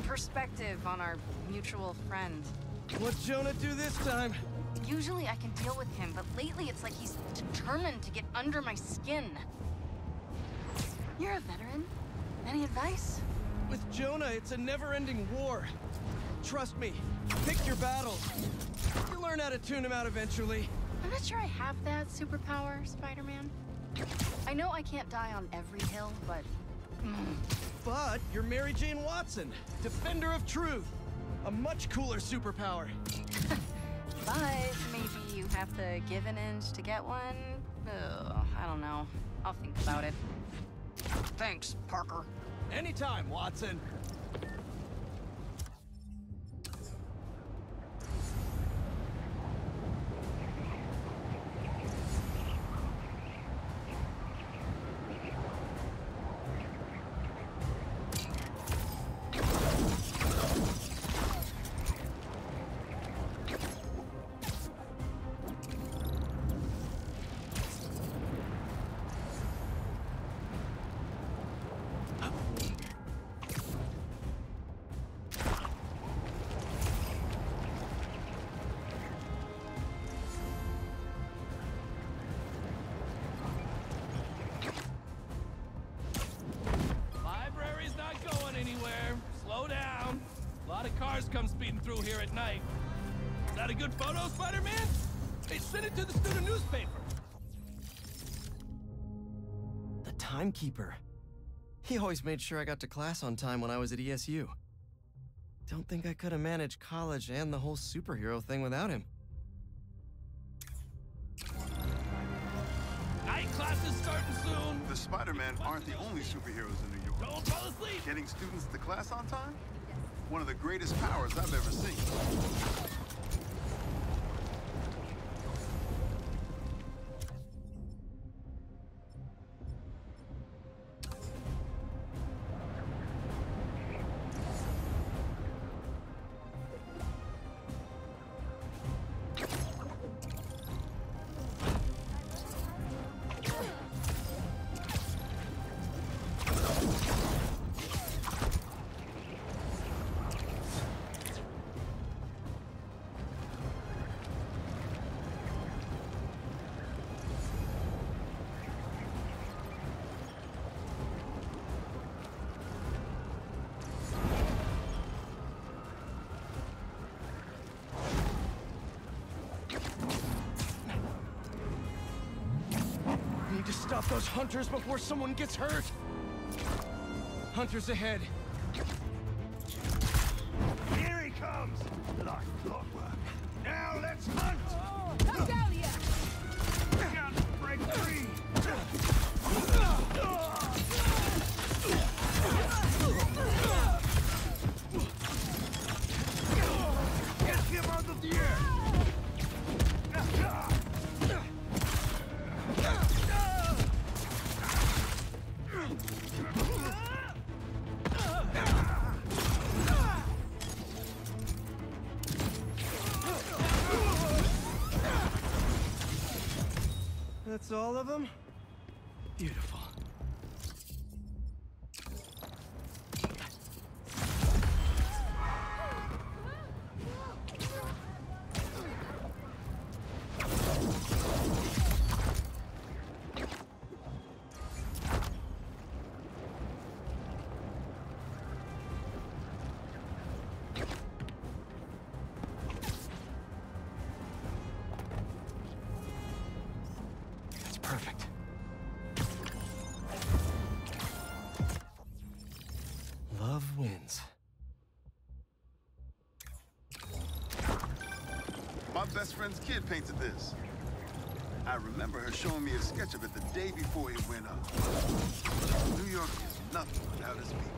perspective on our mutual friend. What'd Jonah do this time? Usually I can deal with him, but lately it's like he's determined to get under my skin. You're a veteran. Any advice? With Jonah, it's a never-ending war. Trust me, pick your battles. You'll learn how to tune him out eventually. I'm not sure I have that superpower, Spider-Man. I know I can't die on every hill, but... But you're Mary Jane Watson, defender of truth. A much cooler superpower. But maybe you have to give an inch to get one? Ugh, I don't know. I'll think about it. Thanks, Parker. Anytime, Watson. Come speeding through here at night. Is that a good photo, Spider-Man? Hey, send it to the student newspaper. The timekeeper. He always made sure I got to class on time when I was at ESU. Don't think I could have managed college and the whole superhero thing without him. Night class is starting soon. The Spider-Men aren't the only superheroes in New York. Don't fall asleep. Getting students to class on time? One of the greatest powers I've ever seen. Stop those hunters before someone gets hurt! Hunters ahead. Here he comes! Like clockwork. Now let's hunt! Come down here! Can't break free! all of them? Beautiful. Perfect. Love wins. My best friend's kid painted this. I remember her showing me a sketch of it the day before it went up. New York is nothing without its people.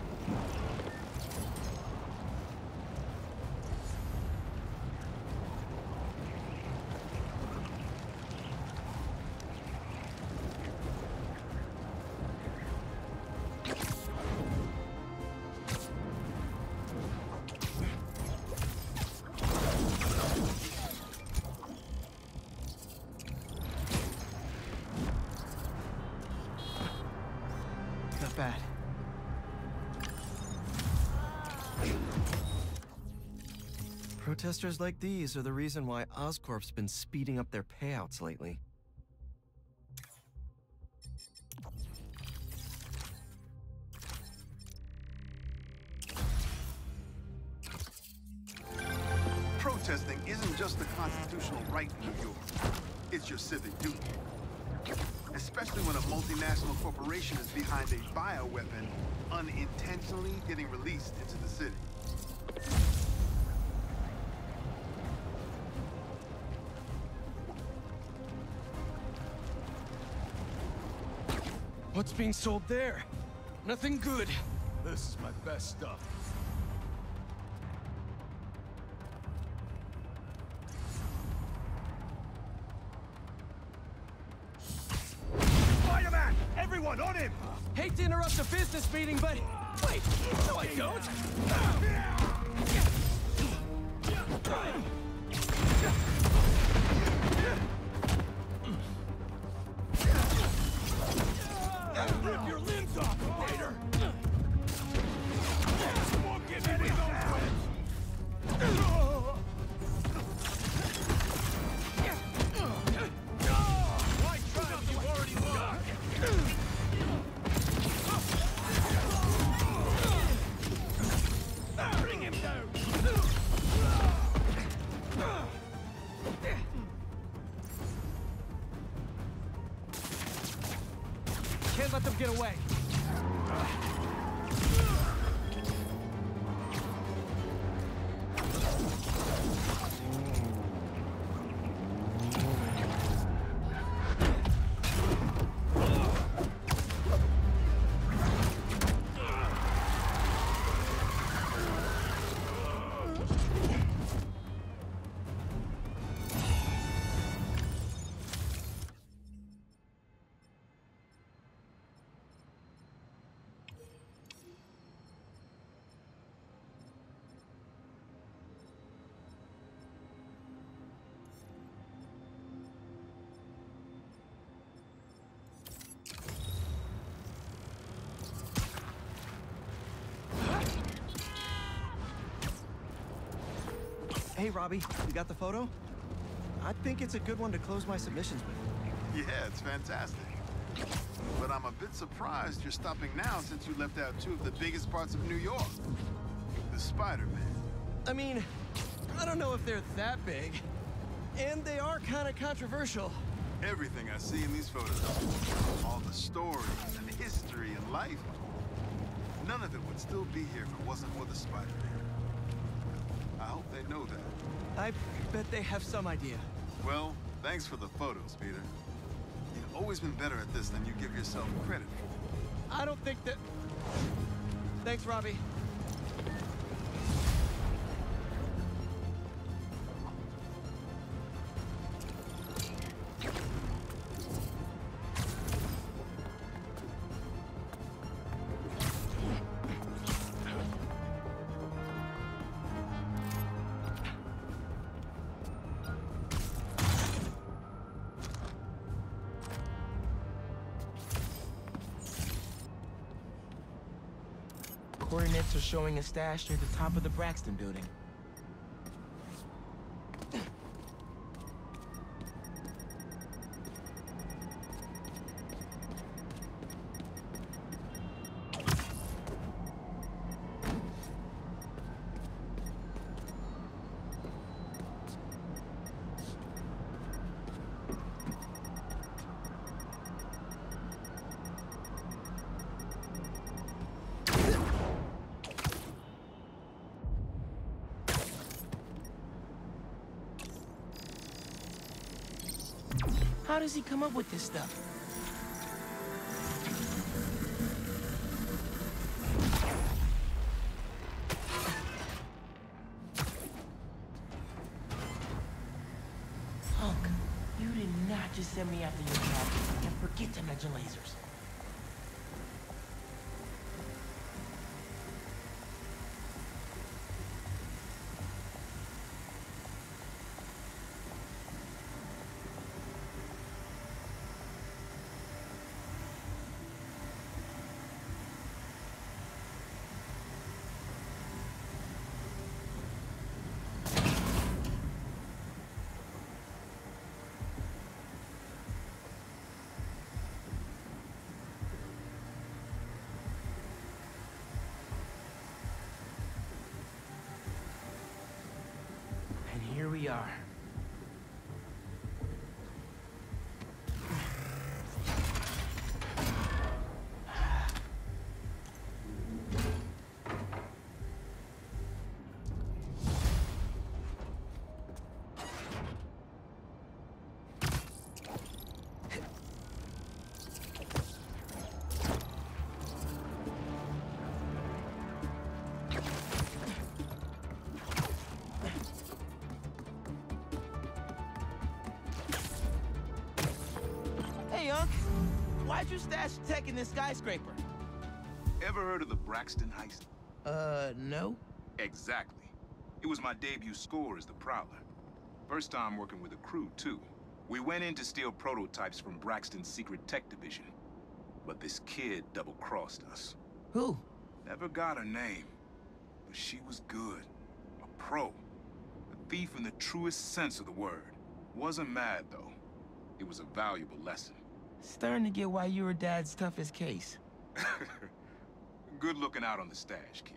Not bad. Protesters like these are the reason why Oscorp's been speeding up their payouts lately. Protesting isn't just a constitutional right in New York. It's your civic duty. Especially when a multinational corporation is behind a bioweapon unintentionally getting released into the city. What's being sold there? Nothing good. This is my best stuff. Spider-Man! Everyone on him! Hate to interrupt a business meeting, but... Wait! No, I don't! Rip your limbs off, Raider! Won't give me those webs! Why try if you already won? Bring him down! Can't let them get away. Hey, Robbie, you got the photo? I think it's a good one to close my submissions with. Yeah, it's fantastic. But I'm a bit surprised you're stopping now since you left out two of the biggest parts of New York. The Spider-Man. I mean, I don't know if they're that big. And they are kind of controversial. Everything I see in these photos, all the stories and history and life, none of it would still be here if it wasn't for the Spider-Man. I hope they know that. I bet they have some idea. Well, thanks for the photos, Peter. You've always been better at this than you give yourself credit for. I don't think that... Thanks, Robbie. Coordinates are showing a stash near the top of the Braxton building. How does he come up with this stuff? Hunk, you did not just send me after your job and forget to mention lasers. Here we are. Hey, Unc. Why'd you stash tech in this skyscraper? Ever heard of the Braxton heist? No. Exactly. It was my debut score as the Prowler. First time working with a crew, too. We went in to steal prototypes from Braxton's secret tech division. But this kid double-crossed us. Who? Never got her name. But she was good. A pro. A thief in the truest sense of the word. Wasn't mad, though. It was a valuable lesson. Starting to get why you were Dad's toughest case. Good looking out on the stash, kid.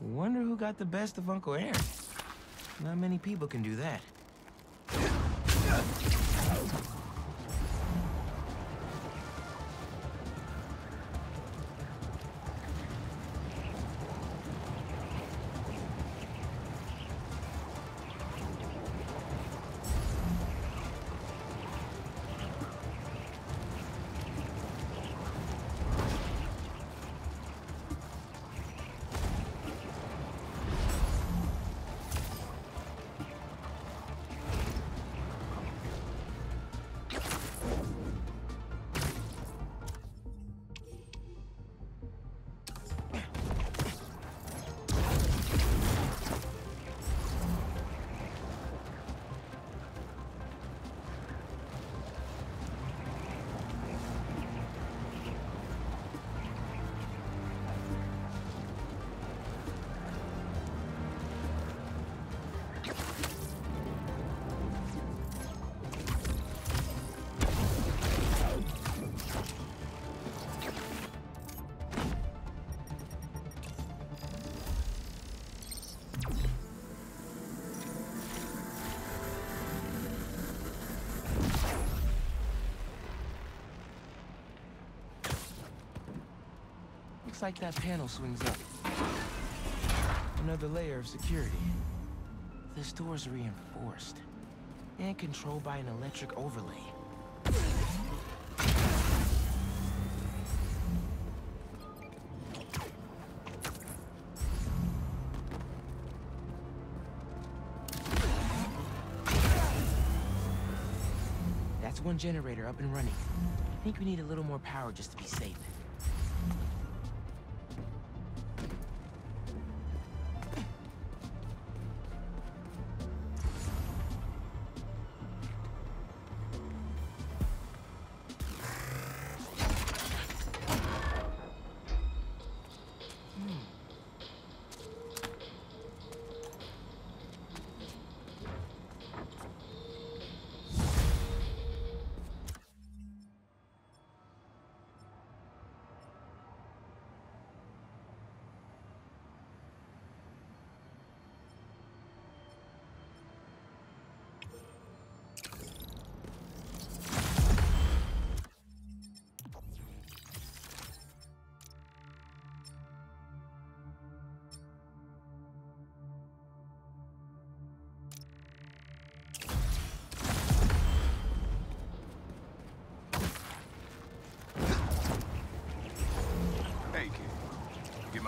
Wonder who got the best of Uncle Aaron. Not many people can do that. Looks like that panel swings up. Another layer of security. This door's reinforced and controlled by an electric overlay. That's one generator up and running. I think we need a little more power just to be safe.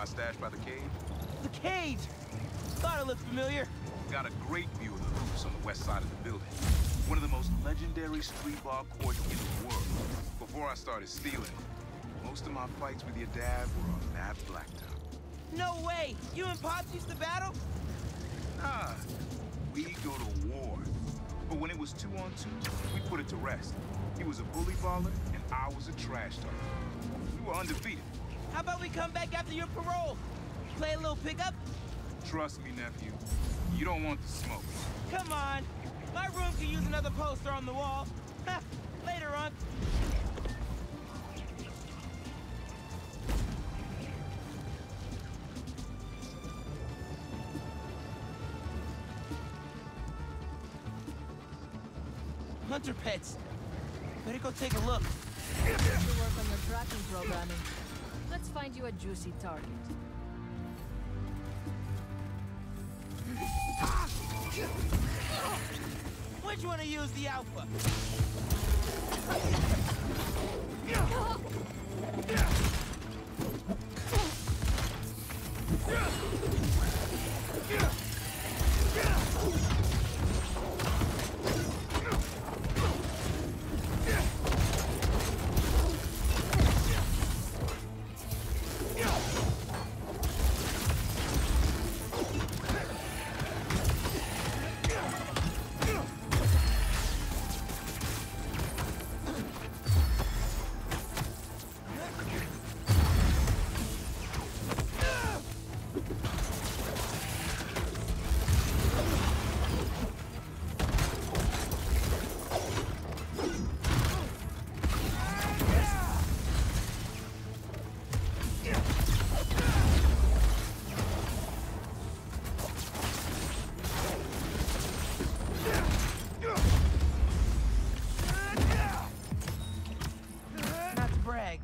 Stash by the cave? The cave! Thought it looked familiar. Got a great view of the roofs on the west side of the building. One of the most legendary street ball courts in the world. Before I started stealing, most of my fights with your dad were on that blacktop. No way! You and Pops used to battle? Nah, we go to war. But when it was 2-on-2, we put it to rest. He was a bully baller, and I was a trash talker. We were undefeated. How about we come back after your parole? Play a little pickup? Trust me, nephew. You don't want the smoke. Come on. My room could use another poster on the wall. Later on. Hunter pets. Better go take a look. You work on your tracking programming. Let's find you a juicy target. Which one to use the alpha?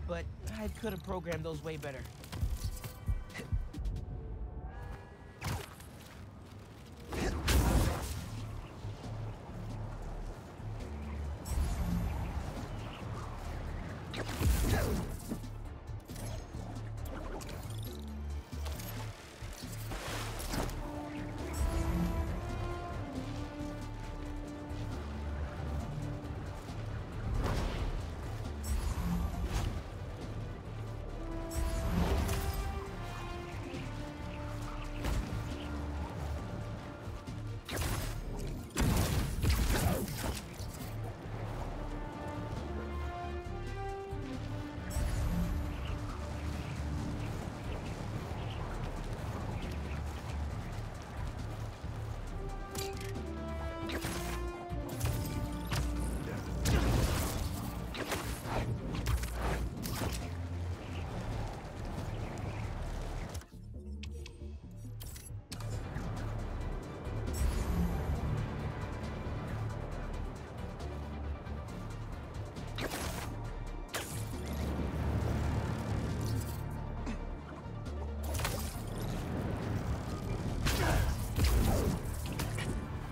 But I could have programmed those way better.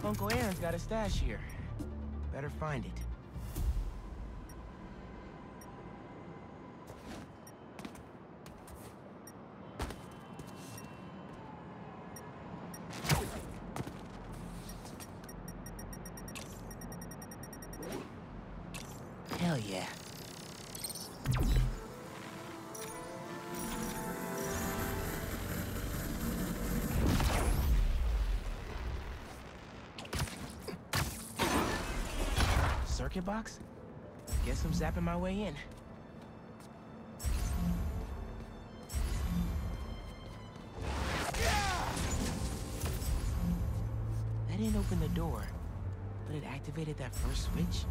Uncle Aaron's got a stash here. Better find it. yeah. Circuit box? Guess I'm zapping my way in. That didn't open the door, but it activated that first switch.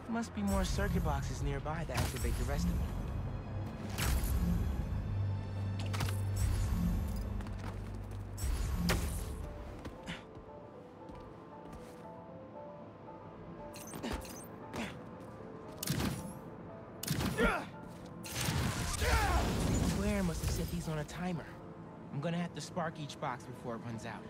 Must be more circuit boxes nearby to activate the rest of them. Claire must have set these on a timer. I'm gonna have to spark each box before it runs out.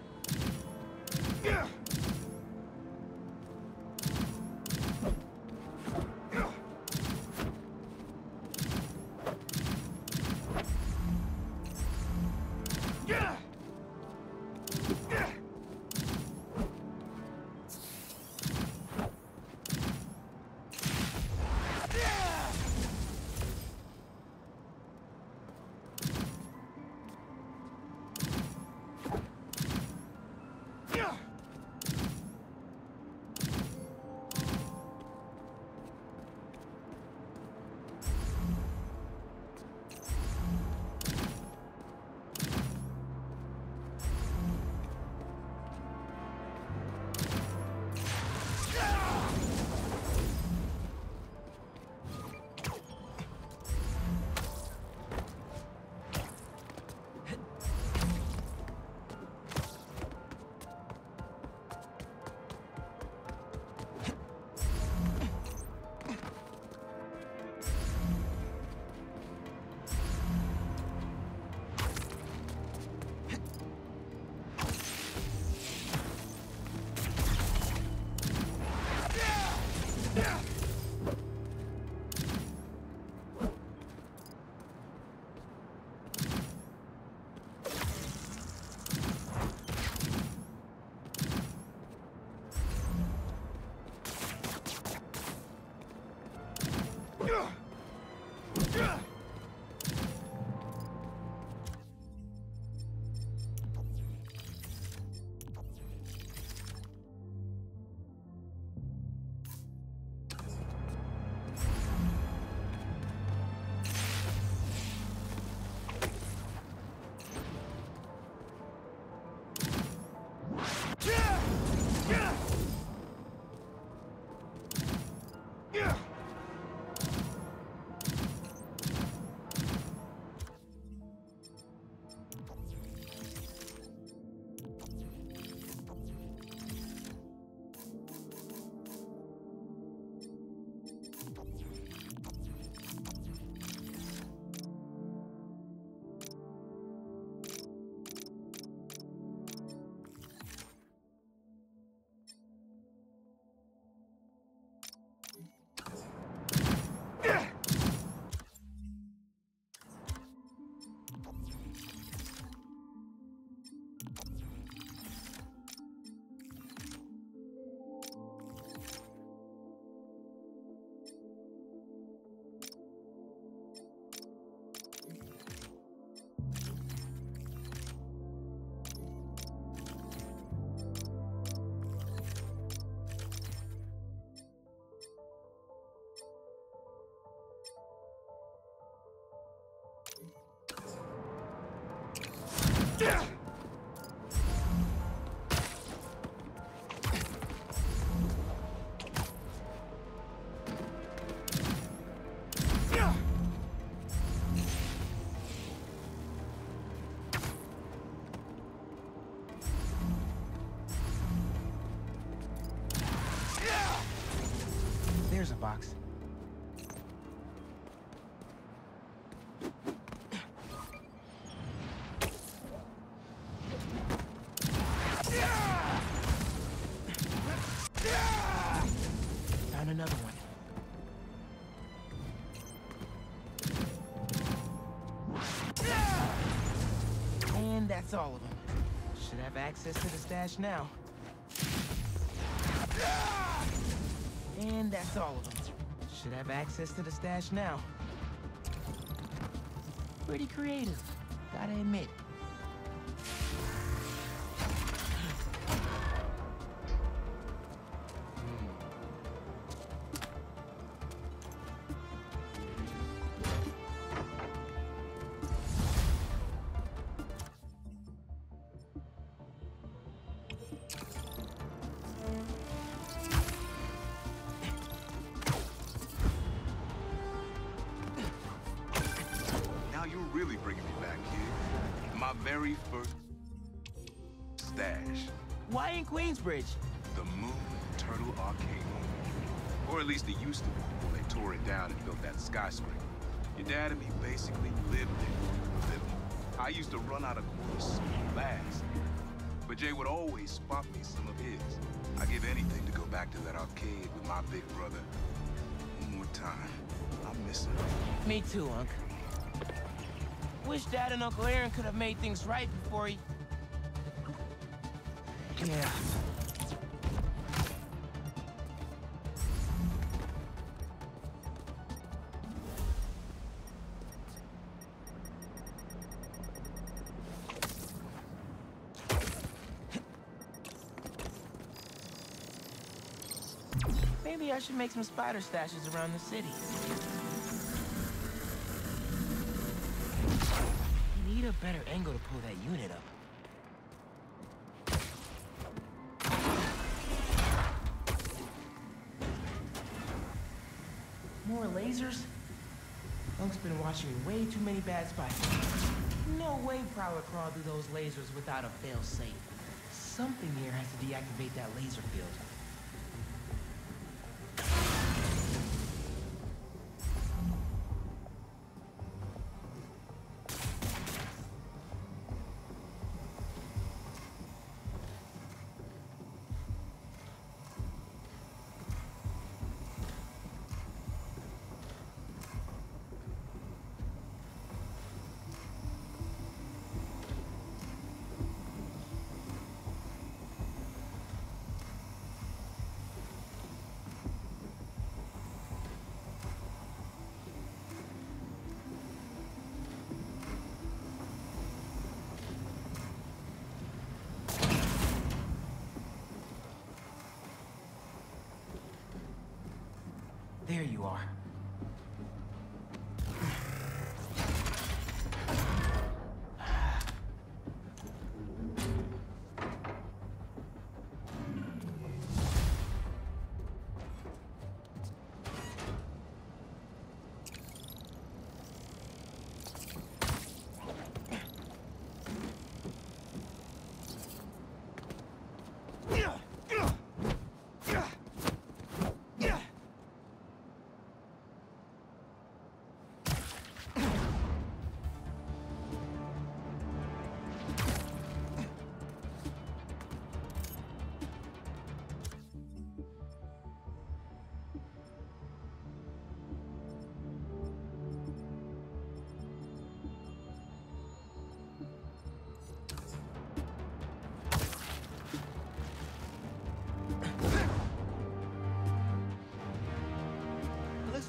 There's a box. Found another one. And that's all of them. Should have access to the stash now. And that's all of them. Should have access to the stash now. Pretty creative, gotta admit. Really bringing me back, kid. My very first stash. Why in Queensbridge? The Moon Turtle Arcade. Or at least it used to be before they tore it down and built that skyscraper. Your dad and me basically lived there for a living. I used to run out of quarters so fast. But Jay would always spot me some of his. I'd give anything to go back to that arcade with my big brother. One more time. I miss him. Me too, Unc. Wish Dad and Uncle Aaron could have made things right before he... Yeah. Maybe I should make some spider stashes around the city. Need a better angle to pull that unit up. More lasers? Unc's been watching way too many bad spies. No way Prowler crawled through those lasers without a fail-safe. Something here has to deactivate that laser field. There you are.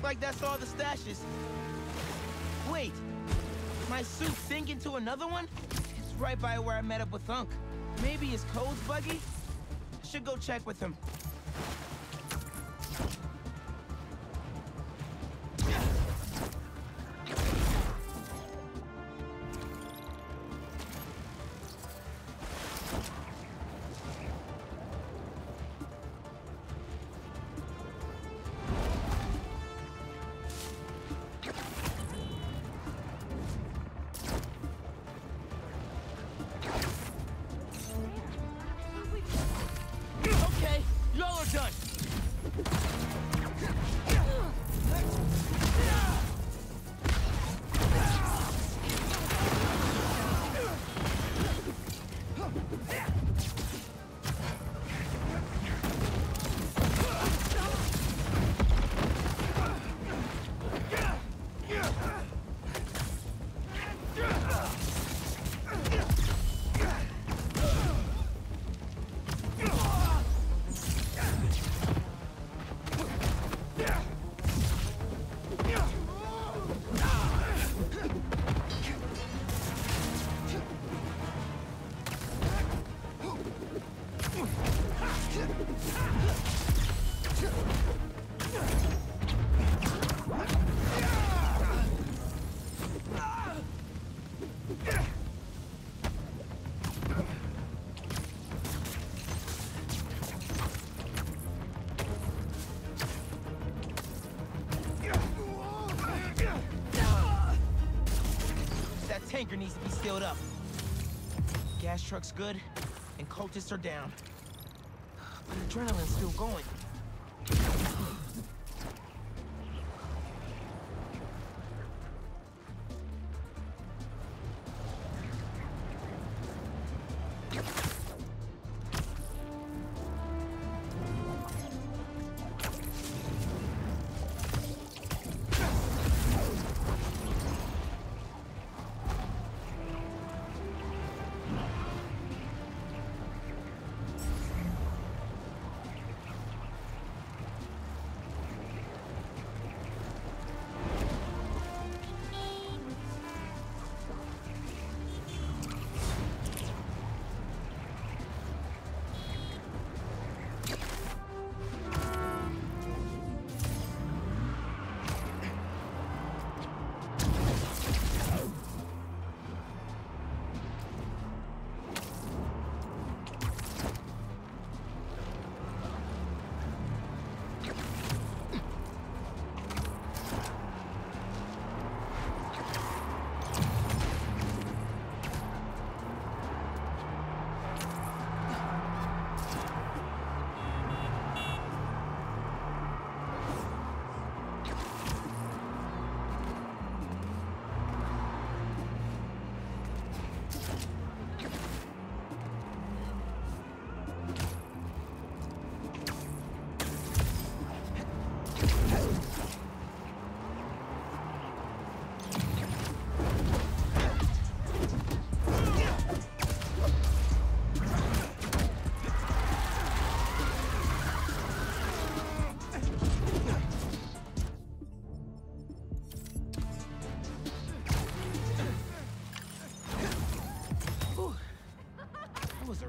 Like that's all the stashes. Wait, my suit sink into another one? It's right by where I met up with Unc. Maybe his code's buggy? I should go check with him. tanker needs to be sealed up. Gas truck's good, and cultists are down. But adrenaline's still going.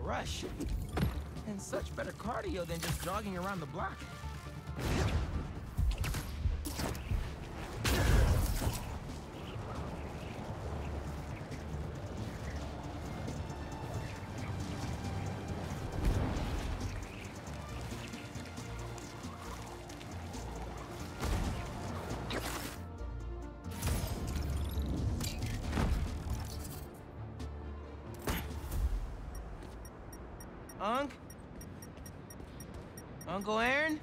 Rush. And such better cardio than just jogging around the block. Uncle Aaron?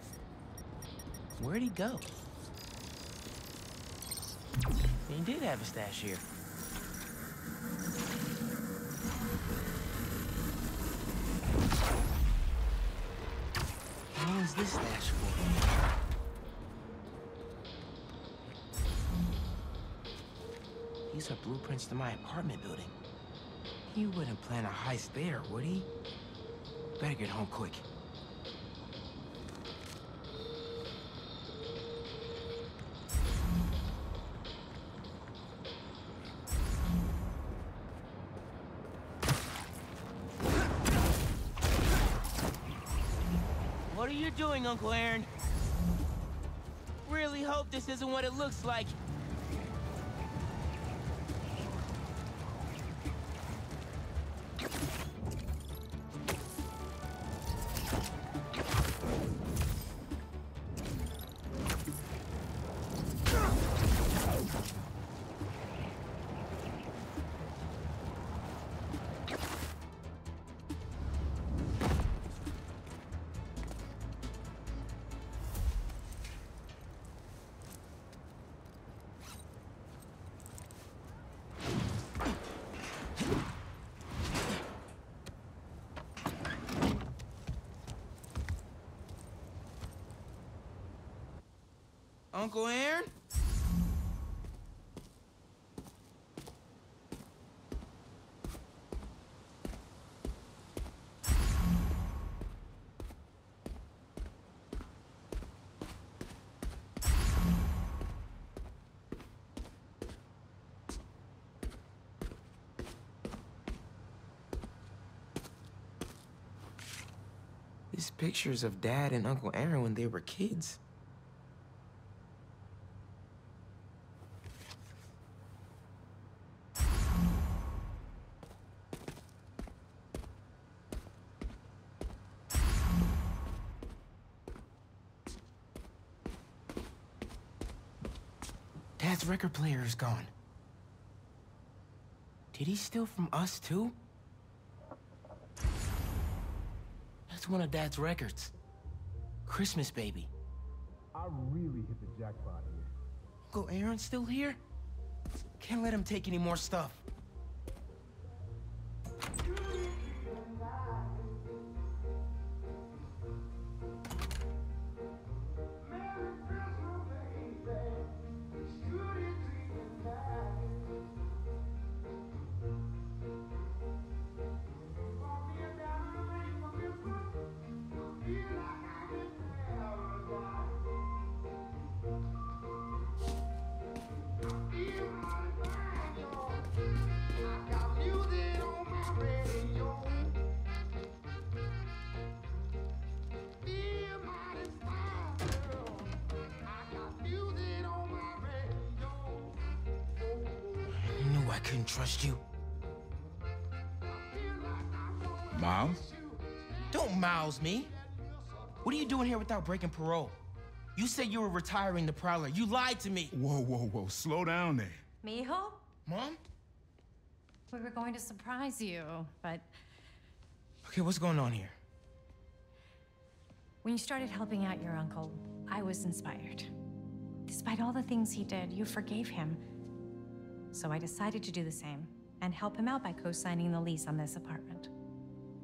Where'd he go? He did have a stash here. What was this stash for? These are blueprints to my apartment building. He wouldn't plan a heist there, would he? Better get home quick. What are you doing, Uncle Aaron? Really hope this isn't what it looks like. Uncle Aaron? These pictures of Dad and Uncle Aaron when they were kids. Dad's record player is gone. Did he steal from us, too? That's one of Dad's records. Christmas Baby. I really hit the jackpot here. Uncle Aaron's still here? Can't let him take any more stuff. I couldn't trust you. Miles? Don't Miles me. What are you doing here without breaking parole? You said you were retiring the Prowler. You lied to me. Whoa. Slow down there. Mijo? Mom? We were going to surprise you, but... Okay, what's going on here? When you started helping out your uncle, I was inspired. Despite all the things he did, you forgave him. So I decided to do the same and help him out by co-signing the lease on this apartment.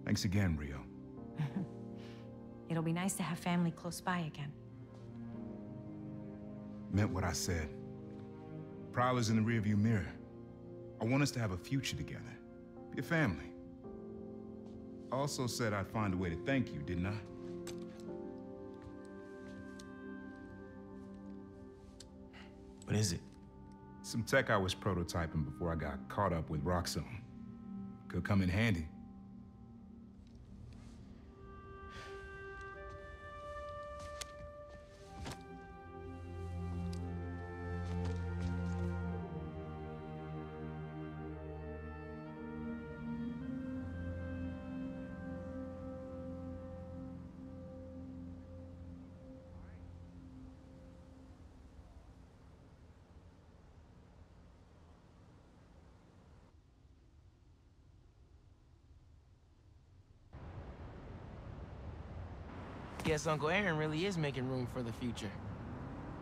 Thanks again, Rio. It'll be nice to have family close by again. Meant what I said. Prowler's in the rearview mirror. I want us to have a future together. Be a family. I also said I'd find a way to thank you, didn't I? What is it? Some tech I was prototyping before I got caught up with Roxxon. Could come in handy. Guess Uncle Aaron really is making room for the future.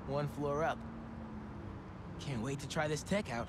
One floor up. Can't wait to try this tech out.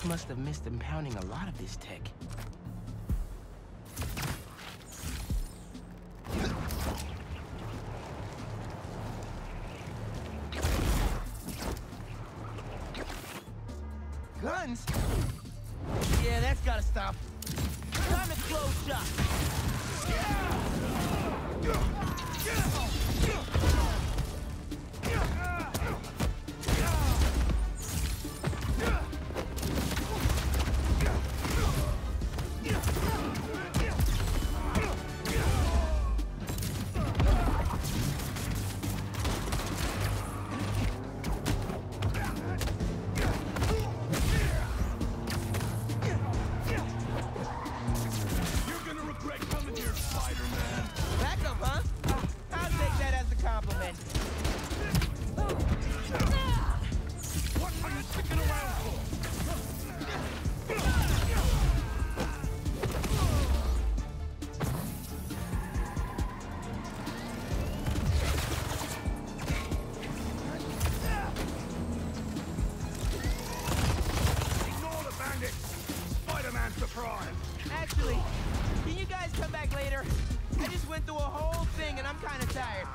must have missed impounding a lot of this tech. Guns? Yeah, that's gotta stop. Time to close shop. Actually, can you guys come back later? I just went through a whole thing and I'm kind of tired.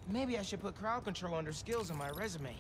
Maybe I should put crowd control under skills on my resume.